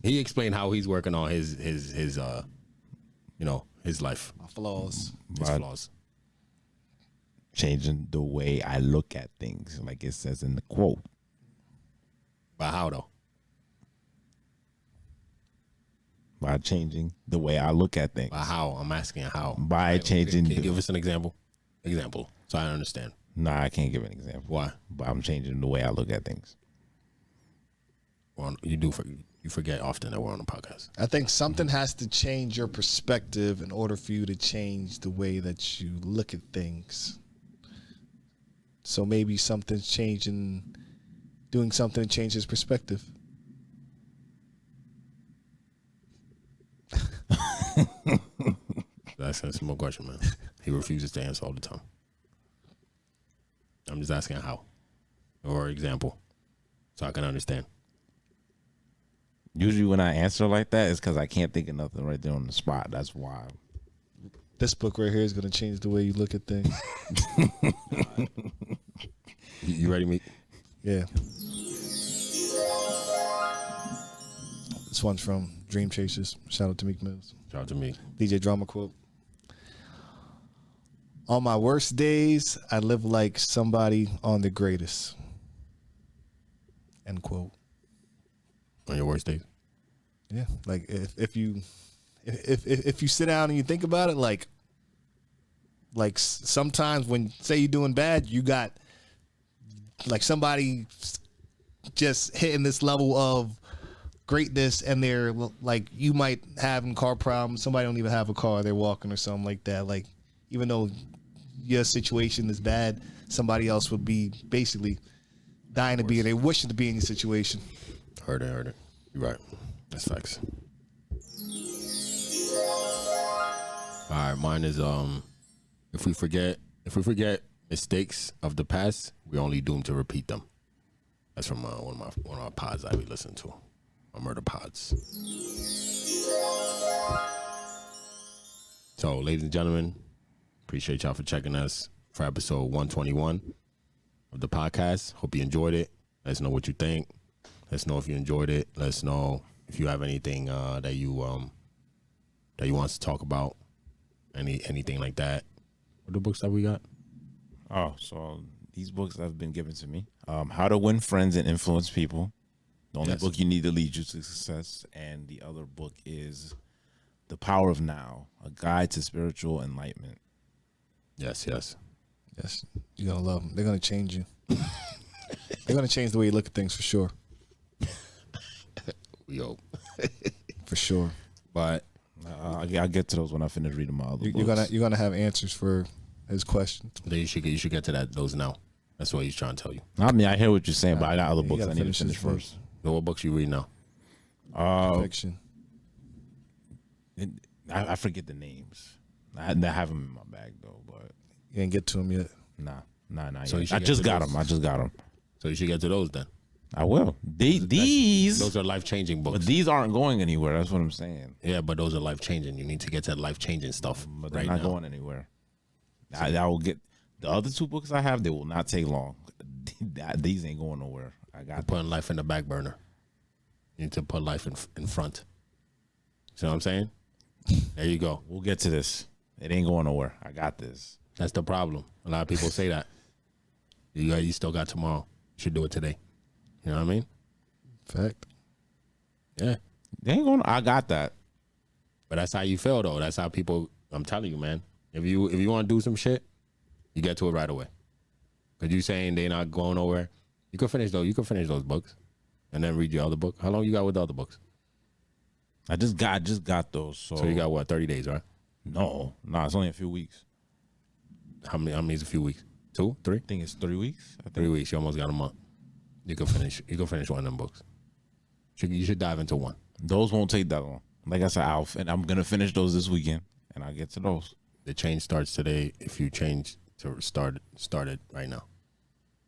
He explained how he's working on his life. My flaws. His flaws. Changing the way I look at things, like it says in the quote. But how though? By changing the way I look at things. By how? I'm asking how. By changing. Can you give us an example? So I understand. Nah, I can't give an example. Why? But I'm changing the way I look at things. Well, you forget often that we're on a podcast. I think something has to change your perspective in order for you to change the way that you look at things. So maybe something's changing, doing something to change his perspective. That's a simple question, man. He refuses to answer all the time. I'm just asking how, or example, so I can understand. Usually when I answer like that, it's because I can't think of nothing right there on the spot. That's why. This book right here is going to change the way you look at things. You ready, Meek? Yeah. This one's from Dream Chasers. Shout out to Meek Mills. Shout out to me. DJ Drama quote. On my worst days, I live like somebody on the greatest. End quote. On your worst days? Yeah. Like if you sit down and you think about it, like sometimes when say you're doing bad, you got like somebody just hitting this level of greatness, and they're like, you might have a car problem. Somebody don't even have a car. They're walking or something like that. Like, even though your situation is bad, somebody else would be basically dying to be, or they wishing to be in your situation. Heard it. You're right. That's facts. All right, mine is if we forget mistakes of the past, we're only doomed to repeat them. That's from one of our pods I be listening to. My murder pods. So, ladies and gentlemen, Appreciate y'all for checking us for episode 121 of the podcast. Hope you enjoyed it. Let us know what you think. Let us know if you enjoyed it. Let us know if you have anything that you want us to talk about. Anything like that. What are the books that we got? Oh, so these books have been given to me. How to Win Friends and Influence People. The only book you need to lead you to success. And the other book is The Power of Now, A Guide to Spiritual Enlightenment. Yes. Yes. You're going to love them. They're going to change you. They're going to change the way you look at things for sure. We hope. For sure. But I'll get to those when I finish reading my other books. You're gonna have answers for his questions. then you should get to those now. That's what he's trying to tell you. I mean, I hear what you're saying, but I got other you books gotta I need to finish finish this book. first. So what books you read now? Fiction. I forget the names. I have them in my bag though, but You didn't get to him yet. nah. So you Yet. should I get just to got those. them. I just got them. So you should get to those then. I will. These, Those are life-changing books. but these aren't going anywhere. That's what I'm saying. Yeah, but those are life-changing. You need to get to life-changing stuff But they're right not now. going anywhere. I will get the other two books I have. They will not take long. These ain't going nowhere. I You're got putting life in the back burner. You need to put life in front. See what I'm saying? There you go. We'll get to this. It ain't going nowhere. I got this. That's the problem. A lot of people say that. You still got tomorrow. You should do it today. You know what I mean? Fact. Yeah. They ain't going. I got that. But that's how you feel though. That's how people. I'm telling you, man. If you want to do some shit, you get to it right away. Cause you saying they're not going nowhere. You can finish those books, and then read your other book. How long you got with the other books? I just got those. So you got what? 30 days, right? no. It's only a few weeks. How many is a few weeks? 2, 3? I think it's 3 weeks. I think. 3 weeks. You almost got a month. You can finish one of them books. You should dive into one. Those won't take that long. Like I said, I'm gonna finish those this weekend, and I'll get to those. The change starts today. If you change to start it right now.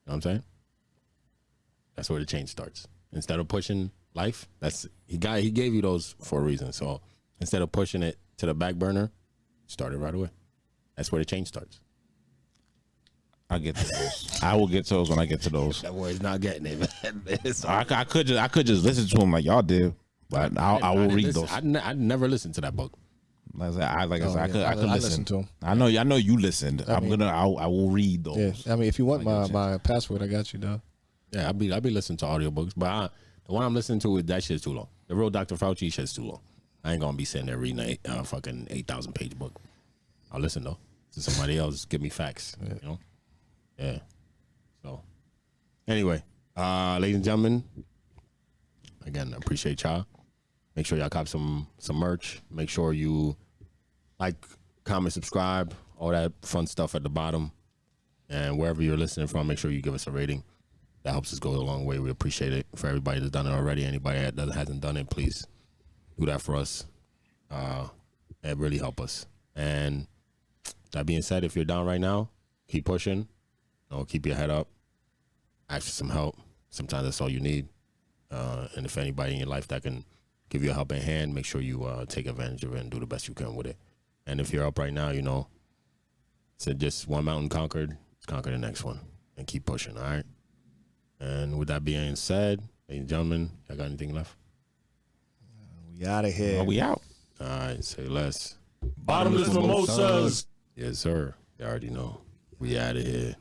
You know what I'm saying? That's where the change starts. Instead of pushing life, he gave you those for a reason. So instead of pushing it to the back burner, start it right away. That's where the change starts. I'll get to those. I will get to those when I get to those. That boy's not getting it, man. I could just listen to them like y'all did, but I will read those. I'd never listened to that book. Like I said, I could I listen. listened to 'em. I know you listened. I will read those. Yeah. I mean, if you want Like my password, I got you, dog. Yeah, I'll be listening to audiobooks, but the one I'm listening to, that shit's too long. The real Dr. Fauci shit's too long. I ain't gonna be sitting there reading a fucking 8,000 page book. I'll listen though to somebody else give me facts. You know? Yeah. So anyway, ladies and gentlemen, again, I appreciate y'all. Make sure y'all cop some merch. Make sure you like, comment, subscribe, all that fun stuff at the bottom. And wherever you're listening from, make sure you give us a rating. That helps us go a long way. We appreciate it. For everybody that's done it already, anybody that hasn't done it, please do that for us. It really help us. And that being said, if you're down right now, keep pushing. Keep your head up. Ask for some help. Sometimes that's all you need. And if anybody in your life that can give you a helping hand, make sure you take advantage of it and do the best you can with it. And if you're up right now, so just one mountain conquered, let's conquer the next one and keep pushing, all right? And with that being said, ladies and gentlemen, y'all got anything left? We out of here. We out. All right, say less. Bottomless mimosas. Yes, sir. You already know. We out of here.